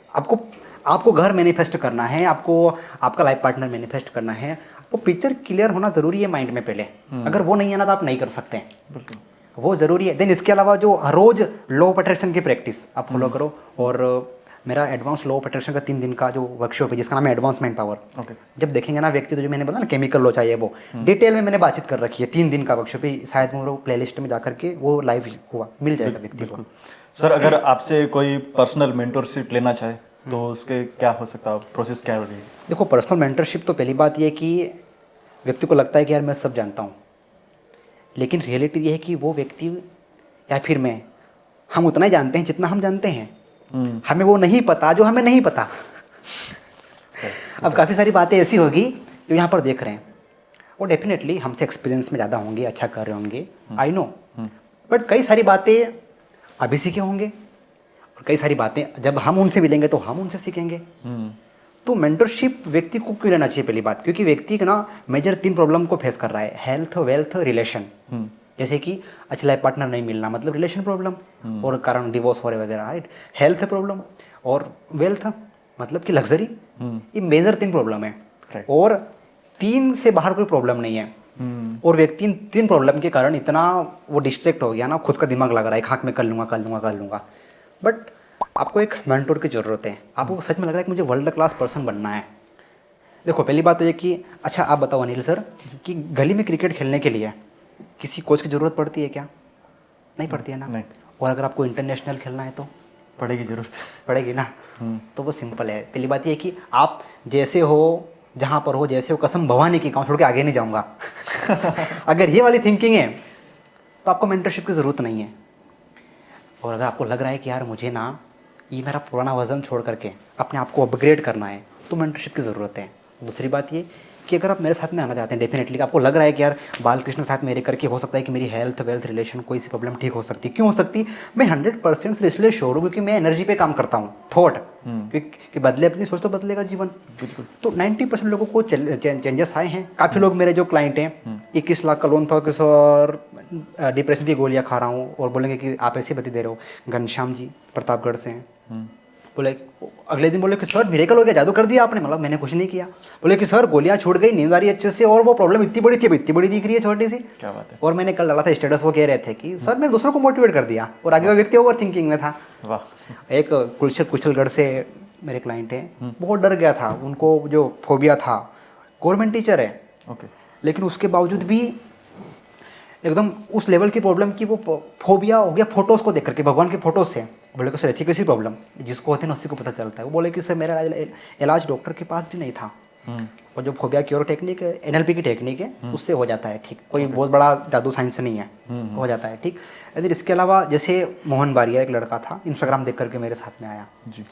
आपको घर मैनिफेस्ट करना है, आपको आपका लाइफ पार्टनर मैनिफेस्ट करना है, वो पिक्चर क्लियर होना ज़रूरी है माइंड में पहले। अगर वो नहीं है ना तो आप नहीं कर सकते, वो ज़रूरी है। देन इसके अलावा जो रोज़ लॉ ऑफ अट्रैक्शन की प्रैक्टिस आप फॉलो करो। और मेरा एडवांस लॉ ऑफ अट्रैक्शन का 3 दिन का जो वर्कशॉप है जिसका नाम है एडवांस मैन पावर। जब देखेंगे ना व्यक्ति तो जो मैंने बोला ना केमिकल लॉ चाहिए वो डिटेल में मैंने बातचीत कर रखी है। 3 दिन का वर्कशॉप है, शायद मेरे प्लेलिस्ट में जाकर के वो लाइव हुआ मिल जाएगा व्यक्ति को। सर अगर आपसे कोई पर्सनल मेंटरशिप लेना चाहे तो उसके क्या हो सकता है, प्रोसेस क्या होगी? देखो पर्सनल मेंटरशिप तो पहली बात ये कि व्यक्ति को लगता है कि यार मैं सब जानता हूँ, लेकिन रियलिटी ये है कि वो व्यक्ति या फिर मैं, हम उतना ही जानते हैं जितना हम जानते हैं। हमें वो नहीं पता जो हमें नहीं पता। अब काफ़ी सारी बातें ऐसी होगी जो यहाँ पर देख रहे हैं वो डेफिनेटली हमसे एक्सपीरियंस में ज़्यादा होंगे, अच्छा कर रहे होंगे, आई नो। बट कई सारी बातें अभी सीखे होंगे और कई सारी बातें जब हम उनसे मिलेंगे तो हम उनसे सीखेंगे। तो मेंटरशिप व्यक्ति को क्यों लेना चाहिए? पहली बात क्योंकि व्यक्ति का ना मेजर 3 प्रॉब्लम को फेस कर रहा है, हेल्थ, वेल्थ, रिलेशन। जैसे कि अच्छा लाइफ पार्टनर नहीं मिलना मतलब रिलेशन प्रॉब्लम और कारण डिवोर्स हो रहे वगैरह, राइट। हेल्थ प्रॉब्लम और वेल्थ मतलब कि लग्जरी, ये मेजर 3 प्रॉब्लम है और 3 से बाहर कोई प्रॉब्लम नहीं है। और व्यक्ति 3 प्रॉब्लम के कारण इतना वो डिस्ट्रैक्ट हो गया ना, खुद का दिमाग लग रहा है खाक में कर लूँगा। बट आपको एक मेंटोर की ज़रूरत है। आपको सच में लग रहा है कि मुझे वर्ल्ड क्लास पर्सन बनना है। देखो पहली बात तो ये कि अच्छा आप बताओ अनिल सर कि गली में क्रिकेट खेलने के लिए किसी कोच की ज़रूरत पड़ती है क्या? नहीं पड़ती है ना। नहीं। और अगर आपको इंटरनेशनल खेलना है तो पड़ेगी, जरूरत पड़ेगी ना। तो वो सिंपल है। पहली बात ये कि आप जैसे हो, जहाँ पर हो, जैसे हो, कसम भवानी की गाँव छोड़ के आगे नहीं जाऊँगा अगर ये वाली थिंकिंग है तो आपको मेंटरशिप की ज़रूरत नहीं है। और अगर आपको लग रहा है कि यार मुझे ना ये मेरा पुराना वज़न छोड़ करके अपने आप को अपग्रेड करना है तो मेंटरशिप की ज़रूरत है। दूसरी बात ये कि अगर आप मेरे साथ में आना चाहते हैं डेफिनेटली, आपको लग रहा है कि यार बालकृष्ण के साथ मेरे करके हो सकता है कि मेरी हेल्थ, वेल्थ, रिलेशन कोई सी प्रॉब्लम ठीक हो सकती है। क्यों हो सकती? मैं 100% इसलिए श्योर हूँ क्योंकि मैं एनर्जी पे काम करता हूँ, थॉट कि बदले अपनी सोच तो बदलेगा जीवन। तो 90% लोगों को चेंजेस आए हैं। काफ़ी लोग मेरे जो क्लाइंट हैं 21 लाख का लोन था कि सर डिप्रेशन की गोलियाँ खा रहा हूँ और बोलेंगे कि आप ऐसे बता दे रहे हो। घनश्याम जी प्रतापगढ़ से हैं, बोले अगले दिन बोले कि सर मिरेकल हो गया, जादू कर दिया आपने। मतलब मैंने कुछ नहीं किया। बोले कि सर गोलियां छूट गई, नींद आ रही अच्छे से और वो प्रॉब्लम इतनी बड़ी थी, अब इतनी बड़ी दिख रही है छोटी सी। क्या बात है। और मैंने कल डाला था स्टेटस, वो कह रहे थे कि सर मैंने दूसरों को मोटिवेट कर दिया और आगे वो व्यक्ति ओवर थिंकिंग में था। वाह। एक कुशलगढ़ से मेरे क्लाइंट हैं, बहुत डर गया था, उनको जो फोबिया था, गवर्नमेंट टीचर है लेकिन उसके बावजूद भी एकदम उस लेवल की प्रॉब्लम की वो फोबिया हो गया फोटोज़ को देख करके, भगवान के फोटोज़ से। बोले कि सर ऐसी कैसी प्रॉब्लम, जिसको होते हैं ना उसी को पता चलता है। वो बोले कि सर मेरा इलाज डॉक्टर के पास भी नहीं था, और जो फोबिया क्योर टेक्निक है NLP की टेक्निक है, उससे हो जाता है ठीक। कोई बहुत बड़ा जादू साइंस नहीं है, हो जाता है ठीक। यदि इसके अलावा जैसे मोहन बारिया एक लड़का था, इंस्टाग्राम देख करके मेरे साथ में आया जी।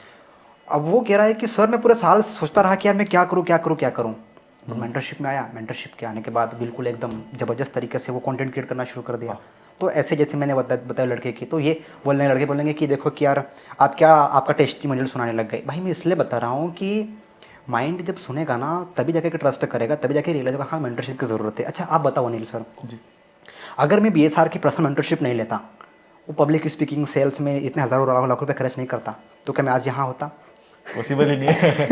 अब वो कह रहा है कि सर मैं पूरे साल सोचता रहा कि यार मैं क्या करूँ क्या करूँ क्या करूँ। तो मेंटरशिप में आया, मेंटरशिप के आने के बाद बिल्कुल एकदम ज़बरदस्त तरीके से वो कंटेंट क्रिएट करना शुरू कर दिया। तो ऐसे जैसे मैंने बताया लड़के की, तो ये लड़के बोलेंगे कि देखो कि यार आप क्या आपका टेस्टिमोनियल सुनाने लग गए। भाई मैं इसलिए बता रहा हूँ कि माइंड जब सुनेगा ना तभी जाके ट्रस्ट करेगा, तभी जाके रियलाइज होगा हाँ मेंटरशिप की ज़रूरत है। अच्छा आप बताओ अनिल सर जी। अगर मैं BSR की पर्सनल मेंटरशिप नहीं लेता, वो पब्लिक स्पीकिंग सेल्स में इतने हज़ारों लाख रुपए खर्च नहीं करता, तो क्या मैं आज यहाँ होता? पॉसिबल ही नहीं है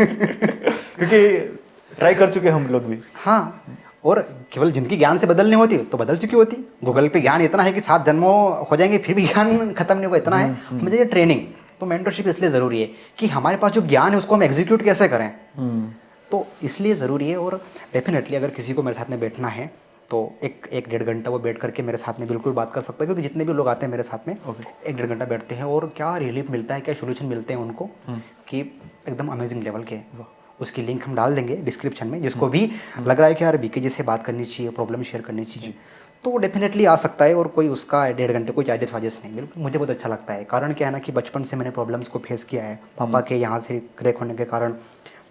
क्योंकि ट्राई कर चुके हम लोग भी। हाँ, और केवल जिनकी ज्ञान से बदलनी होती तो बदल चुकी होती। गूगल पे ज्ञान इतना है कि 7 जन्मों हो जाएंगे फिर भी ज्ञान खत्म नहीं होगा, इतना है। मुझे ये ट्रेनिंग तो मेंटरशिप इसलिए ज़रूरी है कि हमारे पास जो ज्ञान है उसको हम एग्जीक्यूट कैसे करें, तो इसलिए ज़रूरी है। और डेफिनेटली अगर किसी को मेरे साथ में बैठना है तो एक डेढ़ घंटा वो बैठ करके मेरे साथ में बिल्कुल बात कर सकता है, क्योंकि जितने भी लोग आते हैं मेरे साथ में एक डेढ़ घंटा बैठते हैं और क्या रिलीफ मिलता है, क्या सोल्यूशन मिलते हैं उनको कि एकदम अमेजिंग लेवल के। उसकी लिंक हम डाल देंगे डिस्क्रिप्शन में, जिसको भी लग रहा है कि यार बीके जी से बात करनी चाहिए, प्रॉब्लम शेयर करनी चाहिए, तो वो डेफिनेटली आ सकता है। और कोई उसका डेढ़ घंटे कोई चार्जेस वार्जेस नहीं, बिल्कुल मुझे बहुत अच्छा लगता है। कारण क्या है ना कि बचपन से मैंने प्रॉब्लम्स को फेस किया है। पापा के यहाँ से क्रैक होने के कारण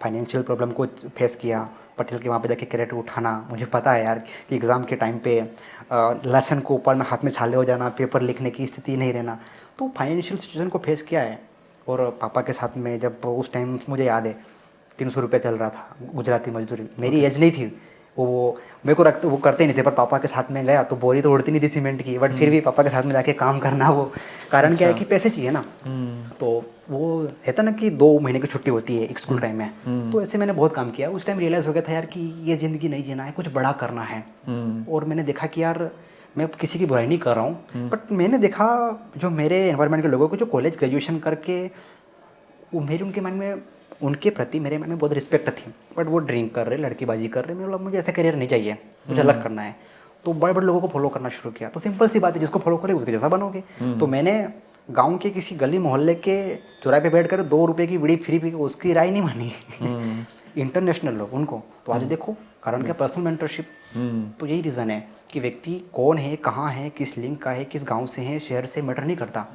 फाइनेंशियल प्रॉब्लम को फेस किया, पटेल के वहाँ पे जाके कैरेट उठाना। मुझे पता है यार कि एग्ज़ाम के टाइम पे लेसन को ऊपर में हाथ में छाले हो जाना, पेपर लिखने की स्थिति नहीं रहना, तो फाइनेंशियल सिचुएशन को फेस किया है। और पापा के साथ में जब उस टाइम मुझे याद है 300 रुपये चल रहा था गुजराती मजदूरी, मेरी एज नहीं थी, वो मेरे को रखते वो करते ही नहीं थे, पर पापा के साथ में गया तो बोरी तो उड़ती नहीं थी सीमेंट की, बट फिर भी पापा के साथ में जाके काम करना, वो कारण क्या है कि पैसे चाहिए ना। तो वो रहता ना कि 2 महीने की छुट्टी होती है एक स्कूल टाइम में, तो ऐसे मैंने बहुत काम किया। उस टाइम रियलाइज़ हो गया था यार कि ये ज़िंदगी नहीं जीना है, कुछ बड़ा करना है। और मैंने देखा कि यार मैं किसी की बुराई नहीं कर रहा हूँ, बट मैंने देखा जो मेरे एनवायरनमेंट के लोगों को जो कॉलेज ग्रेजुएशन करके वो मेरे उनके मन में उनके प्रति मेरे मन में बहुत रिस्पेक्ट थी, बट वो ड्रिंक कर रहे, लड़कीबाजी कर रहे। मुझे ऐसा करियर नहीं चाहिए, मुझे अलग करना है। तो बड़े बड़े लोगों को फॉलो करना शुरू किया। तो सिंपल सी बात है, जिसको फॉलो करे उसके जैसा बनोगे। तो मैंने गांव के किसी गली मोहल्ले के चौराहे पे बैठ कर 2 रुपये की बीड़ी फ्री पी के उसकी राय नहीं मानी इंटरनेशनल लोग उनको। तो आज देखो कारण क्या, पर्सनल मेंटरशिप। तो यही रीज़न है कि व्यक्ति कौन है, कहाँ है, किस लिंक का है, किस गाँव से है, शहर से मैटर नहीं करता,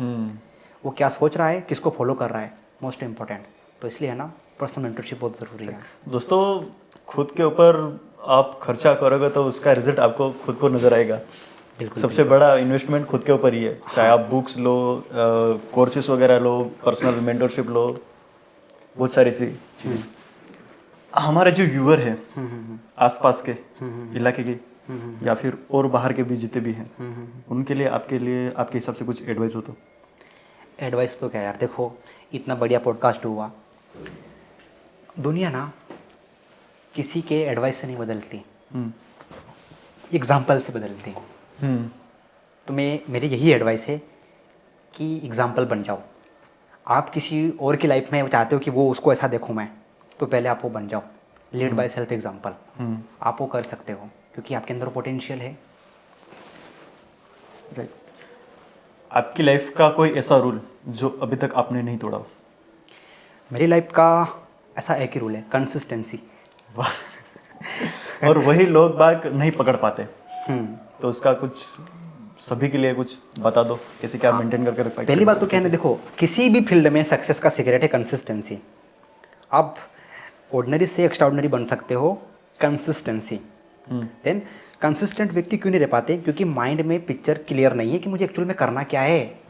वो क्या सोच रहा है, किसको फॉलो कर रहा है, मोस्ट इम्पोर्टेंट। तो इसलिए है ना पर्सनल मेंटरशिप बहुत ज़रूरी है। दोस्तों खुद के ऊपर आप खर्चा करोगे तो उसका रिजल्ट आपको खुद को नजर आएगा। बिल्कुल, सबसे बड़ा इन्वेस्टमेंट खुद के ऊपर ही है। चाहे आप बुक्स लो, कोर्सेज वगैरह लो, पर्सनल मेंटरशिप लो, बहुत सारी सी चीज़ें। हमारे जो व्यूअर है आसपास के इलाके के या फिर और बाहर के भी जितने भी हैं, उनके लिए आपके हिसाब से कुछ एडवाइस हो तो? एडवाइस तो क्या यार, देखो इतना बढ़िया पॉडकास्ट हुआ। दुनिया ना किसी के एडवाइस से नहीं बदलती, एग्जाम्पल से बदलती। तो मेरी यही एडवाइस है कि एग्जाम्पल बन जाओ। आप किसी और की लाइफ में चाहते हो कि वो उसको ऐसा देखूं मैं, तो पहले आप वो बन जाओ। Lead by self example. आप वो कर सकते हो क्योंकि आपके अंदर पोटेंशियल है। राइट। आपकी लाइफ का कोई ऐसा रूल जो अभी तक आपने नहीं तोड़ा हो? मेरी लाइफ का ऐसा एक ही रूल है, कंसिस्टेंसी। और वही लोग बाग नहीं पकड़ पाते, तो उसका कुछ सभी के लिए कुछ बता दो, कैसे क्या मेंटेन करके रख पाए? पहली बात तो कहने देखो, किसी भी फील्ड में सक्सेस का सीक्रेट है कंसिस्टेंसी। आप ऑर्डिनरी से एक्स्ट्राऑर्डिनरी बन सकते हो, कंसिस्टेंसी। देन कंसिस्टेंट व्यक्ति क्यों नहीं रह पाते? क्योंकि माइंड में पिक्चर क्लियर नहीं है कि मुझे एक्चुअल में करना क्या है।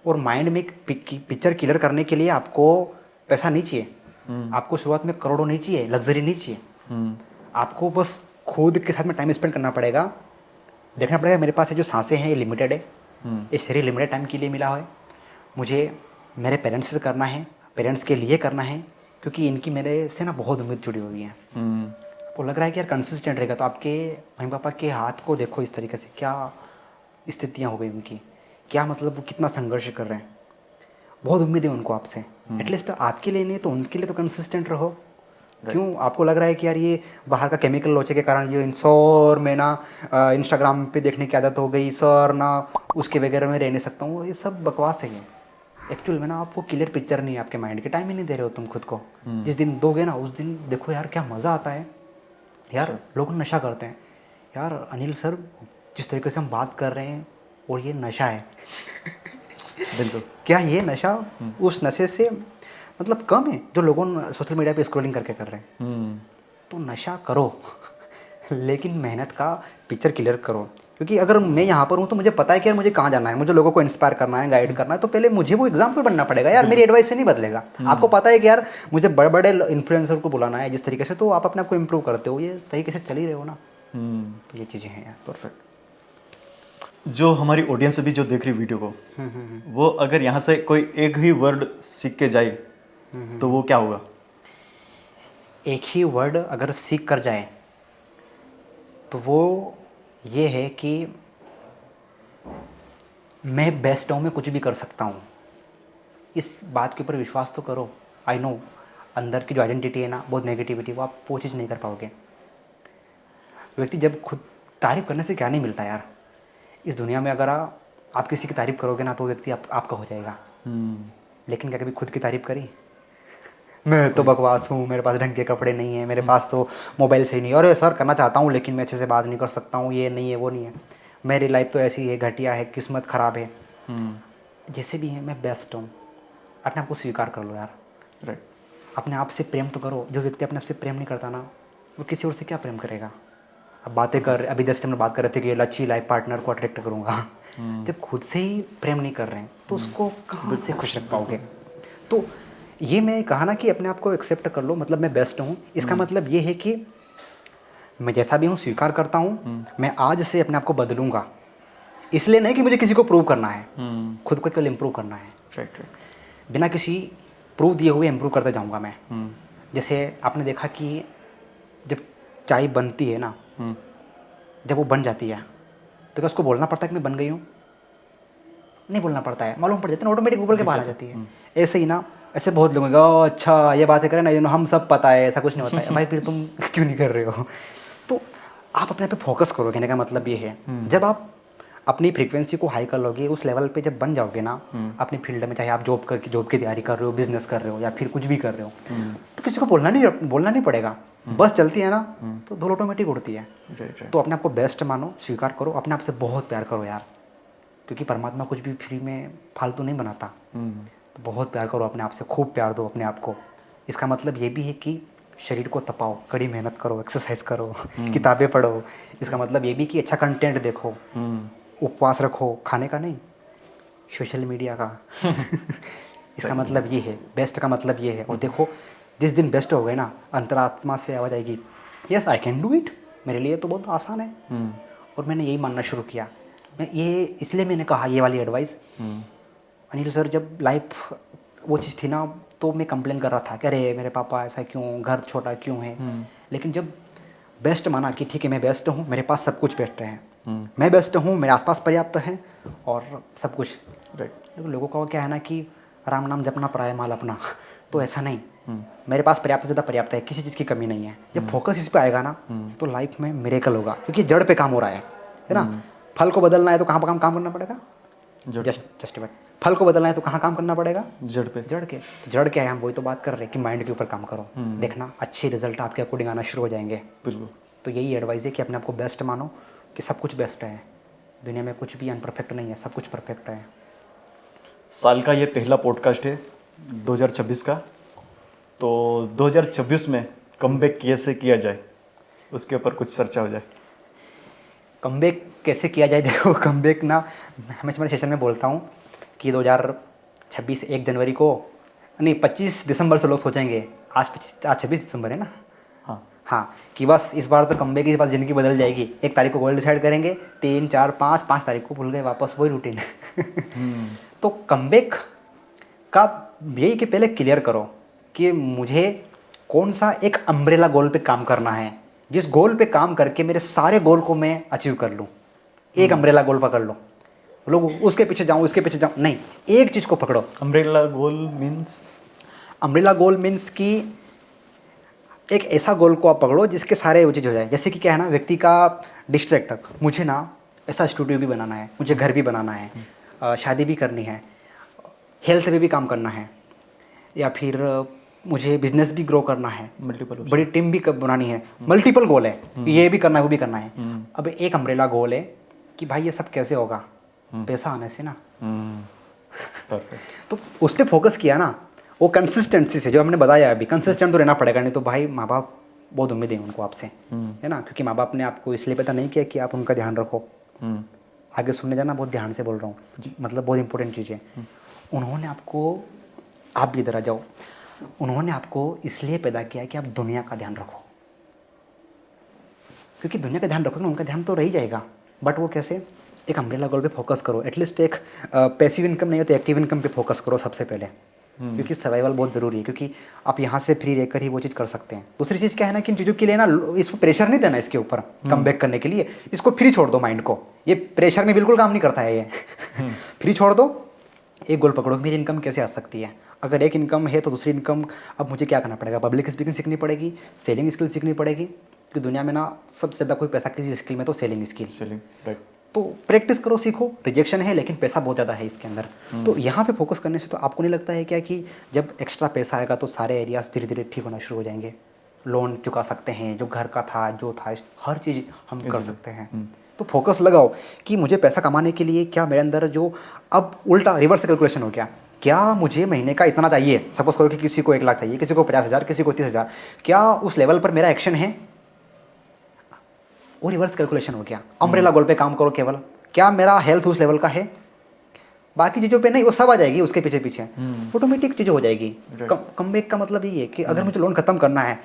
और माइंड में पिक्चर क्लियर करने के लिए आपको पैसा नहीं चाहिए, आपको शुरुआत में करोड़ों नहीं चाहिए, लग्जरी नहीं चाहिए। आपको बस खुद के साथ में टाइम स्पेंड करना पड़ेगा। देखना पड़ेगा मेरे पास ये जो सांसें हैं ये लिमिटेड है, ये शरीर लिमिटेड टाइम के लिए मिला है, मुझे मेरे पेरेंट्स से करना है, पेरेंट्स के लिए करना है, क्योंकि इनकी मेरे से ना बहुत उम्मीद जुड़ी हुई है। वो लग रहा है कि यार कंसिस्टेंट रहेगा तो आपके मम्मी पापा के हाथ को देखो इस तरीके से, क्या स्थितियाँ हो गई उनकी, क्या मतलब वो कितना संघर्ष कर रहे हैं। बहुत उम्मीद है उनको आपसे, एटलीस्ट आपके लिए नहीं तो उनके लिए तो कंसिस्टेंट रहो। क्यों आपको लग रहा है कि यार ये बाहर का केमिकल लोचे के कारण ये सर में ना इंस्टाग्राम पे देखने की आदत हो गई, सर ना उसके वगैरह में रह नहीं सकता हूँ, ये सब बकवास है। ये एक्चुअल में ना आपको क्लियर पिक्चर नहीं है आपके माइंड के, टाइम ही नहीं दे रहे हो तुम खुद को। जिस दिन दोगे ना उस दिन देखो यार क्या मज़ा आता है यार। लोग नशा करते हैं यार, अनिल सर जिस तरीके से हम बात कर रहे हैं और ये नशा है बिल्कुल। क्या ये नशा उस नशे से मतलब कम है जो लोगों सोशल मीडिया पे स्क्रॉलिंग करके कर रहे हैं? तो नशा करो लेकिन मेहनत का पिक्चर क्लियर करो। क्योंकि अगर मैं यहाँ पर हूँ तो मुझे पता है कि यार मुझे कहाँ जाना है, मुझे लोगों को इंस्पायर करना है, गाइड करना है, तो पहले मुझे वो एग्जाम्पल बनना पड़ेगा यार। मेरी एडवाइस से नहीं बदलेगा। आपको पता है कि यार मुझे बड़े बड़े इन्फ्लुएंसर को बुलाना है जिस तरीके से, तो आप अपने आप को इम्प्रूव करते हो, ये तरीके से चल ही रहे हो ना। तो ये चीज़ें हैं यार। परफेक्ट। जो हमारी ऑडियंस अभी जो देख रही वीडियो को, वो अगर यहाँ से कोई एक ही वर्ड सीख के जाए तो वो क्या होगा? एक ही वर्ड अगर सीख कर जाए तो वो ये है कि मैं बेस्ट हूँ, मैं कुछ भी कर सकता हूँ। इस बात के ऊपर विश्वास तो करो। आई नो अंदर की जो आइडेंटिटी है ना, बहुत नेगेटिविटी, वो आप वो चीज़ नहीं कर पाओगे। व्यक्ति जब खुद तारीफ़ करने से क्या नहीं मिलता यार इस दुनिया में। अगर आप किसी की तारीफ़ करोगे ना तो व्यक्ति आपका हो जाएगा। लेकिन क्या कभी खुद की तारीफ़ करी? मैं तो बकवास हूँ, मेरे पास ढंग के कपड़े नहीं है, मेरे पास तो मोबाइल सही नहीं है, अरे सर करना चाहता हूँ लेकिन मैं अच्छे से बात नहीं कर सकता हूँ, ये नहीं है वो नहीं है, मेरी लाइफ तो ऐसी है, घटिया है, किस्मत ख़राब है। जैसे भी है मैं बेस्ट हूँ। अपने आप को स्वीकार कर लो यार। राइट। अपने आप से प्रेम तो करो। जो व्यक्ति अपने आप से प्रेम नहीं करता ना वो किसी और से क्या प्रेम करेगा? अब बातें कर, अभी जस्ट हम बात कर रहे थे कि अच्छी लाइफ पार्टनर को अट्रैक्ट करूँगा। जब खुद से ही प्रेम नहीं कर रहे हैं तो उसको कहाँ से खुश रख पाओगे? तो ये मैं कहा ना कि अपने आप को एक्सेप्ट कर लो, मतलब मैं बेस्ट हूँ। इसका मतलब ये है कि मैं जैसा भी हूँ स्वीकार करता हूँ। मैं आज से अपने आप को बदलूंगा, इसलिए नहीं कि मुझे किसी को प्रूव करना है, खुद को केवल इम्प्रूव करना है। Right right. बिना किसी प्रूव दिए हुए इम्प्रूव करते जाऊँगा मैं। जैसे आपने देखा कि जब चाय बनती है ना, जब वो बन जाती है तो क्या उसको बोलना पड़ता है कि मैं बन गई हूँ? नहीं बोलना पड़ता है, मालूम पड़ जाता है, ऑटोमेटिक गूगल के बाहर आ जाती है। ऐसे ही ना, ऐसे बहुत लोग अच्छा ये बातें करें ना, ये हम सब पता है, ऐसा कुछ नहीं होता है। भाई फिर तुम क्यों नहीं कर रहे हो? तो आप अपने पे फोकस करो, कहने का मतलब ये है। जब आप अपनी फ्रीक्वेंसी को हाई कर लोगे, उस लेवल पे जब बन जाओगे ना अपनी फील्ड में, चाहे आप जॉब की तैयारी कर रहे हो, बिजनेस कर रहे हो या फिर कुछ भी कर रहे हो, तो किसी को बोलना नहीं पड़ेगा। बस चलती है ना तो धूल ऑटोमेटिक उड़ती है। तो अपने आप को बेस्ट मानो, स्वीकार करो, अपने आप से बहुत प्यार करो यार, क्योंकि परमात्मा कुछ भी फ्री में फालतू नहीं बनाता। तो बहुत प्यार करो अपने आप से, खूब प्यार दो अपने आप को। इसका मतलब ये भी है कि शरीर को तपाओ, कड़ी मेहनत करो, एक्सरसाइज करो, किताबें पढ़ो। इसका मतलब ये भी कि अच्छा कंटेंट देखो, उपवास रखो, खाने का नहीं, सोशल मीडिया का। इसका मतलब ये है, बेस्ट का मतलब ये है। और देखो जिस दिन बेस्ट हो गए ना, अंतरात्मा से आवाज़ आएगी, yes I can do it, मेरे लिए तो बहुत आसान है। और मैंने यही मानना शुरू किया। मैं ये इसलिए मैंने कहा ये वाली एडवाइस, अनिल सर जब लाइफ वो चीज़ थी ना तो मैं कंप्लेन कर रहा था कि अरे मेरे पापा ऐसा क्यों, घर छोटा क्यों है। लेकिन जब बेस्ट माना कि ठीक है मैं बेस्ट हूँ, मेरे पास सब कुछ बेस्ट है, मैं बेस्ट हूँ, मेरे आसपास पर्याप्त है और सब कुछ। लेकिन लोगों का क्या है ना कि राम नाम जपना पराया माल अपना। तो ऐसा नहीं, मेरे पास पर्याप्त से ज़्यादा पर्याप्त है, किसी चीज़ की कमी नहीं है। जब फोकस इस पे आएगा ना तो लाइफ में मिरेकल होगा, क्योंकि जड़ पे काम हो रहा है ना। फल को बदलना है तो कहाँ पर काम करना पड़ेगा? जस्ट बट फल को बदलना है तो कहाँ काम करना पड़ेगा? जड़ पे। जड़ क्या है, हम वही तो बात कर रहे हैं कि माइंड के ऊपर काम करो। देखना अच्छे रिजल्ट आपके अकॉर्डिंग आना शुरू हो जाएंगे। बिल्कुल। तो यही एडवाइस है कि अपने आप को बेस्ट मानो, कि सब कुछ बेस्ट है दुनिया में, कुछ भी अनपरफेक्ट नहीं है, सब कुछ परफेक्ट है। साल का ये पहला पॉडकास्ट है 2026 का, तो 2026 में कमबैक कैसे किया जाए उसके ऊपर कुछ चर्चा हो जाए। कमबैक कैसे किया जाए? देखो कमबैक ना, हमेशा मेरे सेशन में बोलता हूँ कि 2026 1 जनवरी को नहीं 25 दिसंबर से लोग सोचेंगे आज 26 दिसंबर है ना, हाँ कि बस इस बार तो कमबैक, इस बार ज़िंदगी बदल जाएगी। 1 तारीख को गोल डिसाइड करेंगे, 3, 4, 5 तारीख को भूल गए, वापस वही रूटीन। तो कमबैक का यही कि पहले क्लियर करो कि मुझे कौन सा एक अम्ब्रेला गोल पे काम करना है, जिस गोल पे काम करके मेरे सारे गोल को मैं अचीव कर लूँ। एक अम्ब्रेला गोल पकड़ लो, लोग उसके पीछे जाऊँ उसके पीछे जाऊँ नहीं, एक चीज़ को पकड़ो। अम्ब्रेला गोल मीन्स कि एक ऐसा गोल को आप पकड़ो जिसके सारे वो चीज़ हो जाए। जैसे कि क्या है ना, व्यक्ति का डिस्ट्रैक्टर, मुझे ना ऐसा स्टूडियो भी बनाना है, मुझे घर भी बनाना है, शादी भी करनी है, हेल्थ पे भी काम करना है, या फिर मुझे बिजनेस भी ग्रो करना है, मल्टीपल बड़ी टीम भी बनानी है, मल्टीपल गोल है, ये भी करना है वो भी करना है। अब एक अम्ब्रेला गोल है कि भाई ये सब कैसे होगा, पैसा आने से ना। परफेक्ट। तो उस पर फोकस किया ना, वो कंसिस्टेंसी से, जो हमने बताया अभी, कंसिस्टेंट तो रहना पड़ेगा, नहीं तो भाई माँ बाप बहुत उम्मीद है उनको आपसे, है ना, क्योंकि माँ बाप ने आपको इसलिए पैदा नहीं किया कि आप उनका ध्यान रखो। आगे सुनने जाना, बहुत ध्यान से बोल रहा हूँ, मतलब बहुत इंपॉर्टेंट चीज़ है। उन्होंने आपको, आप भी इधर आ जाओ, उन्होंने आपको इसलिए पैदा किया कि आप दुनिया का ध्यान रखो, क्योंकि दुनिया का ध्यान रखोगे ना, उनका ध्यान तो रह ही जाएगा, बट वो कैसे, एक अम्ब्रेला गोल पे फोकस करो, एटलीस्ट एक पैसिव इनकम नहीं हो तो एक्टिव इनकम पे फोकस करो सबसे पहले, क्योंकि सर्वाइवल बहुत ज़रूरी है, क्योंकि आप यहाँ से फ्री रहकर ही वो चीज़ कर सकते हैं। दूसरी चीज़ क्या है ना कि इन चीज़ों के लिए ना इसको प्रेशर नहीं देना, इसके ऊपर कम बैक करने के लिए इसको फ्री छोड़ दो माइंड को, ये प्रेशर में बिल्कुल काम नहीं करता है ये। फ्री छोड़ दो, एक गोल पकड़ो, मेरी इनकम कैसे आ सकती है, अगर एक इनकम है तो दूसरी इनकम, अब मुझे क्या करना पड़ेगा, पब्लिक स्पीकिंग सीखनी पड़ेगी, सेलिंग स्किल सीखनी पड़ेगी, क्योंकि दुनिया में ना सबसे ज़्यादा कोई पैसा किसी स्किल में तो सेलिंग स्किल, राइट। तो प्रैक्टिस करो, सीखो, रिजेक्शन है लेकिन पैसा बहुत ज़्यादा है इसके अंदर। तो यहाँ पे फोकस करने से तो आपको नहीं लगता है क्या कि जब एक्स्ट्रा पैसा आएगा तो सारे एरियाज धीरे धीरे ठीक होना शुरू हो जाएंगे, लोन चुका सकते हैं, जो घर का था जो था हर चीज़ हम कर सकते हैं। तो फोकस लगाओ कि मुझे पैसा कमाने के लिए क्या मेरे अंदर जो, अब उल्टा रिवर्स कैलकुलेशन हो गया, क्या मुझे महीने का इतना चाहिए, सपोज करो कि किसी को 1 लाख चाहिए, किसी को 50,000, किसी को 30,000, क्या उस लेवल पर मेरा एक्शन है, वो रिवर्स कैलकुलेशन हो गया। अम्ब्रेला गोल पे काम करो केवल, क्या मेरा हेल्थ उस लेवल का है, बाकी चीज़ों पे नहीं, वो सब आ जाएगी उसके पीछे पीछे, ऑटोमेटिक चीज़ें हो जाएगी। कम बैक का मतलब ये है कि अगर मुझे लोन खत्म करना है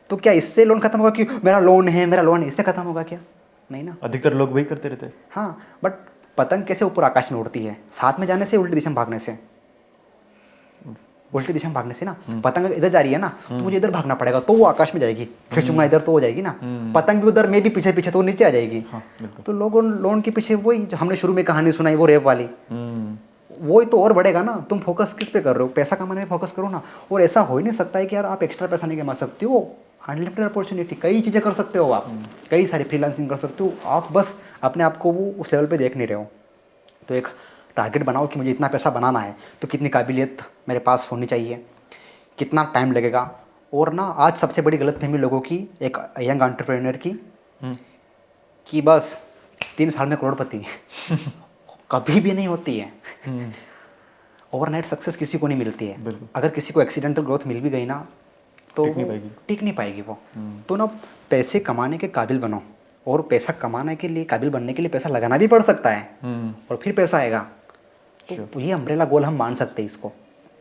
तो क्या इससे लोन खत्म होगा कि मेरा लोन है, मेरा लोन है, इससे खत्म होगा क्या, नहीं ना। अधिकतर लोग वही करते रहते हैं। हाँ, बट पतंग कैसे ऊपर आकाश में उड़ती है, साथ में जाने से, उल्टी दिशा में भागने से, उल्टी दिशा में भागने से ना, पतंग इधर जा रही है ना तो मुझे इधर भागना पड़ेगा, तो वो आकाश में जाएगी, खींचूंगा इधर तो हो जाएगी ना, पतंग भी उधर, मैं भी पीछे पीछे, तो वो नीचे आ जाएगी। तो लोगों लोन के पीछे वही जो हमने शुरू में कहानी सुनाई, वो रेप वाली, वही तो और बढ़ेगा ना। तुम फोकस किस पे कर रहे हो, पैसा कमाने में फोकस करो ना। और ऐसा हो ही नहीं सकता है कि यार आप एक्स्ट्रा पैसा नहीं कमा सकते हो, अनलिमिटेड अपॉर्चुनिटी, कई चीज़ें कर सकते हो आप, कई सारी फ्रीलांसिंग कर सकते हो आप, बस अपने आप को वो उस लेवल पे देख नहीं रहे हो। तो एक टारगेट बनाओ कि मुझे इतना पैसा बनाना है, तो कितनी काबिलियत मेरे पास होनी चाहिए, कितना टाइम लगेगा। और ना आज सबसे बड़ी गलतफहमी लोगों की, एक यंग एंटरप्रेन्योर की, कि बस 3 साल में करोड़पति कभी भी नहीं होती है। ओवरनाइट सक्सेस किसी को नहीं मिलती है। अगर किसी को एक्सीडेंटल ग्रोथ मिल भी गई ना तो टिक नहीं पाएगी वो। तो ना पैसे कमाने के काबिल बनो, और पैसा कमाने के लिए, काबिल बनने के लिए पैसा लगाना भी पड़ सकता है, और फिर पैसा आएगा। तो ये अम्ब्रेला गोल हम मान सकते हैं इसको,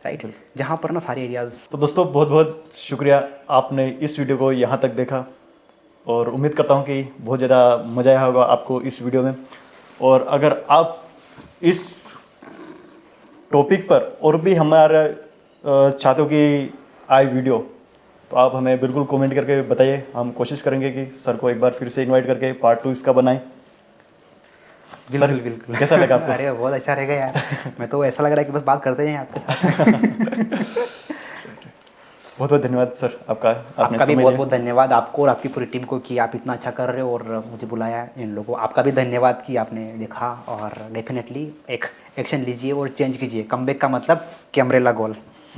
राइट, जहाँ पर ना सारे एरियाज। तो दोस्तों बहुत बहुत शुक्रिया, आपने इस वीडियो को यहाँ तक देखा, और उम्मीद करता हूँ कि बहुत ज़्यादा मज़ा आया होगा आपको इस वीडियो में। और अगर आप इस टॉपिक पर और भी हमारे चाहते हो कि आए वीडियो, तो आप हमें बिल्कुल कमेंट करके बताइए। हम कोशिश करेंगे कि सर को एक बार फिर से इनवाइट करके पार्ट 2 इसका बनाएं। बिल्कुल बिल्कुल। कैसा लगा आपको? अरे बहुत अच्छा रहेगा यार, मैं तो ऐसा लग रहा है कि बस बात करते हैं आपके साथ। बहुत बहुत धन्यवाद सर आपका भी बहुत बहुत धन्यवाद आपको और आपकी पूरी टीम को कि आप इतना अच्छा कर रहे हो और मुझे बुलाया इन लोगों। आपका भी धन्यवाद कि आपने देखा, और डेफिनेटली एक एक्शन लीजिए और चेंज कीजिए। कमबैक का मतलब कि अम्ब्रेला गोल।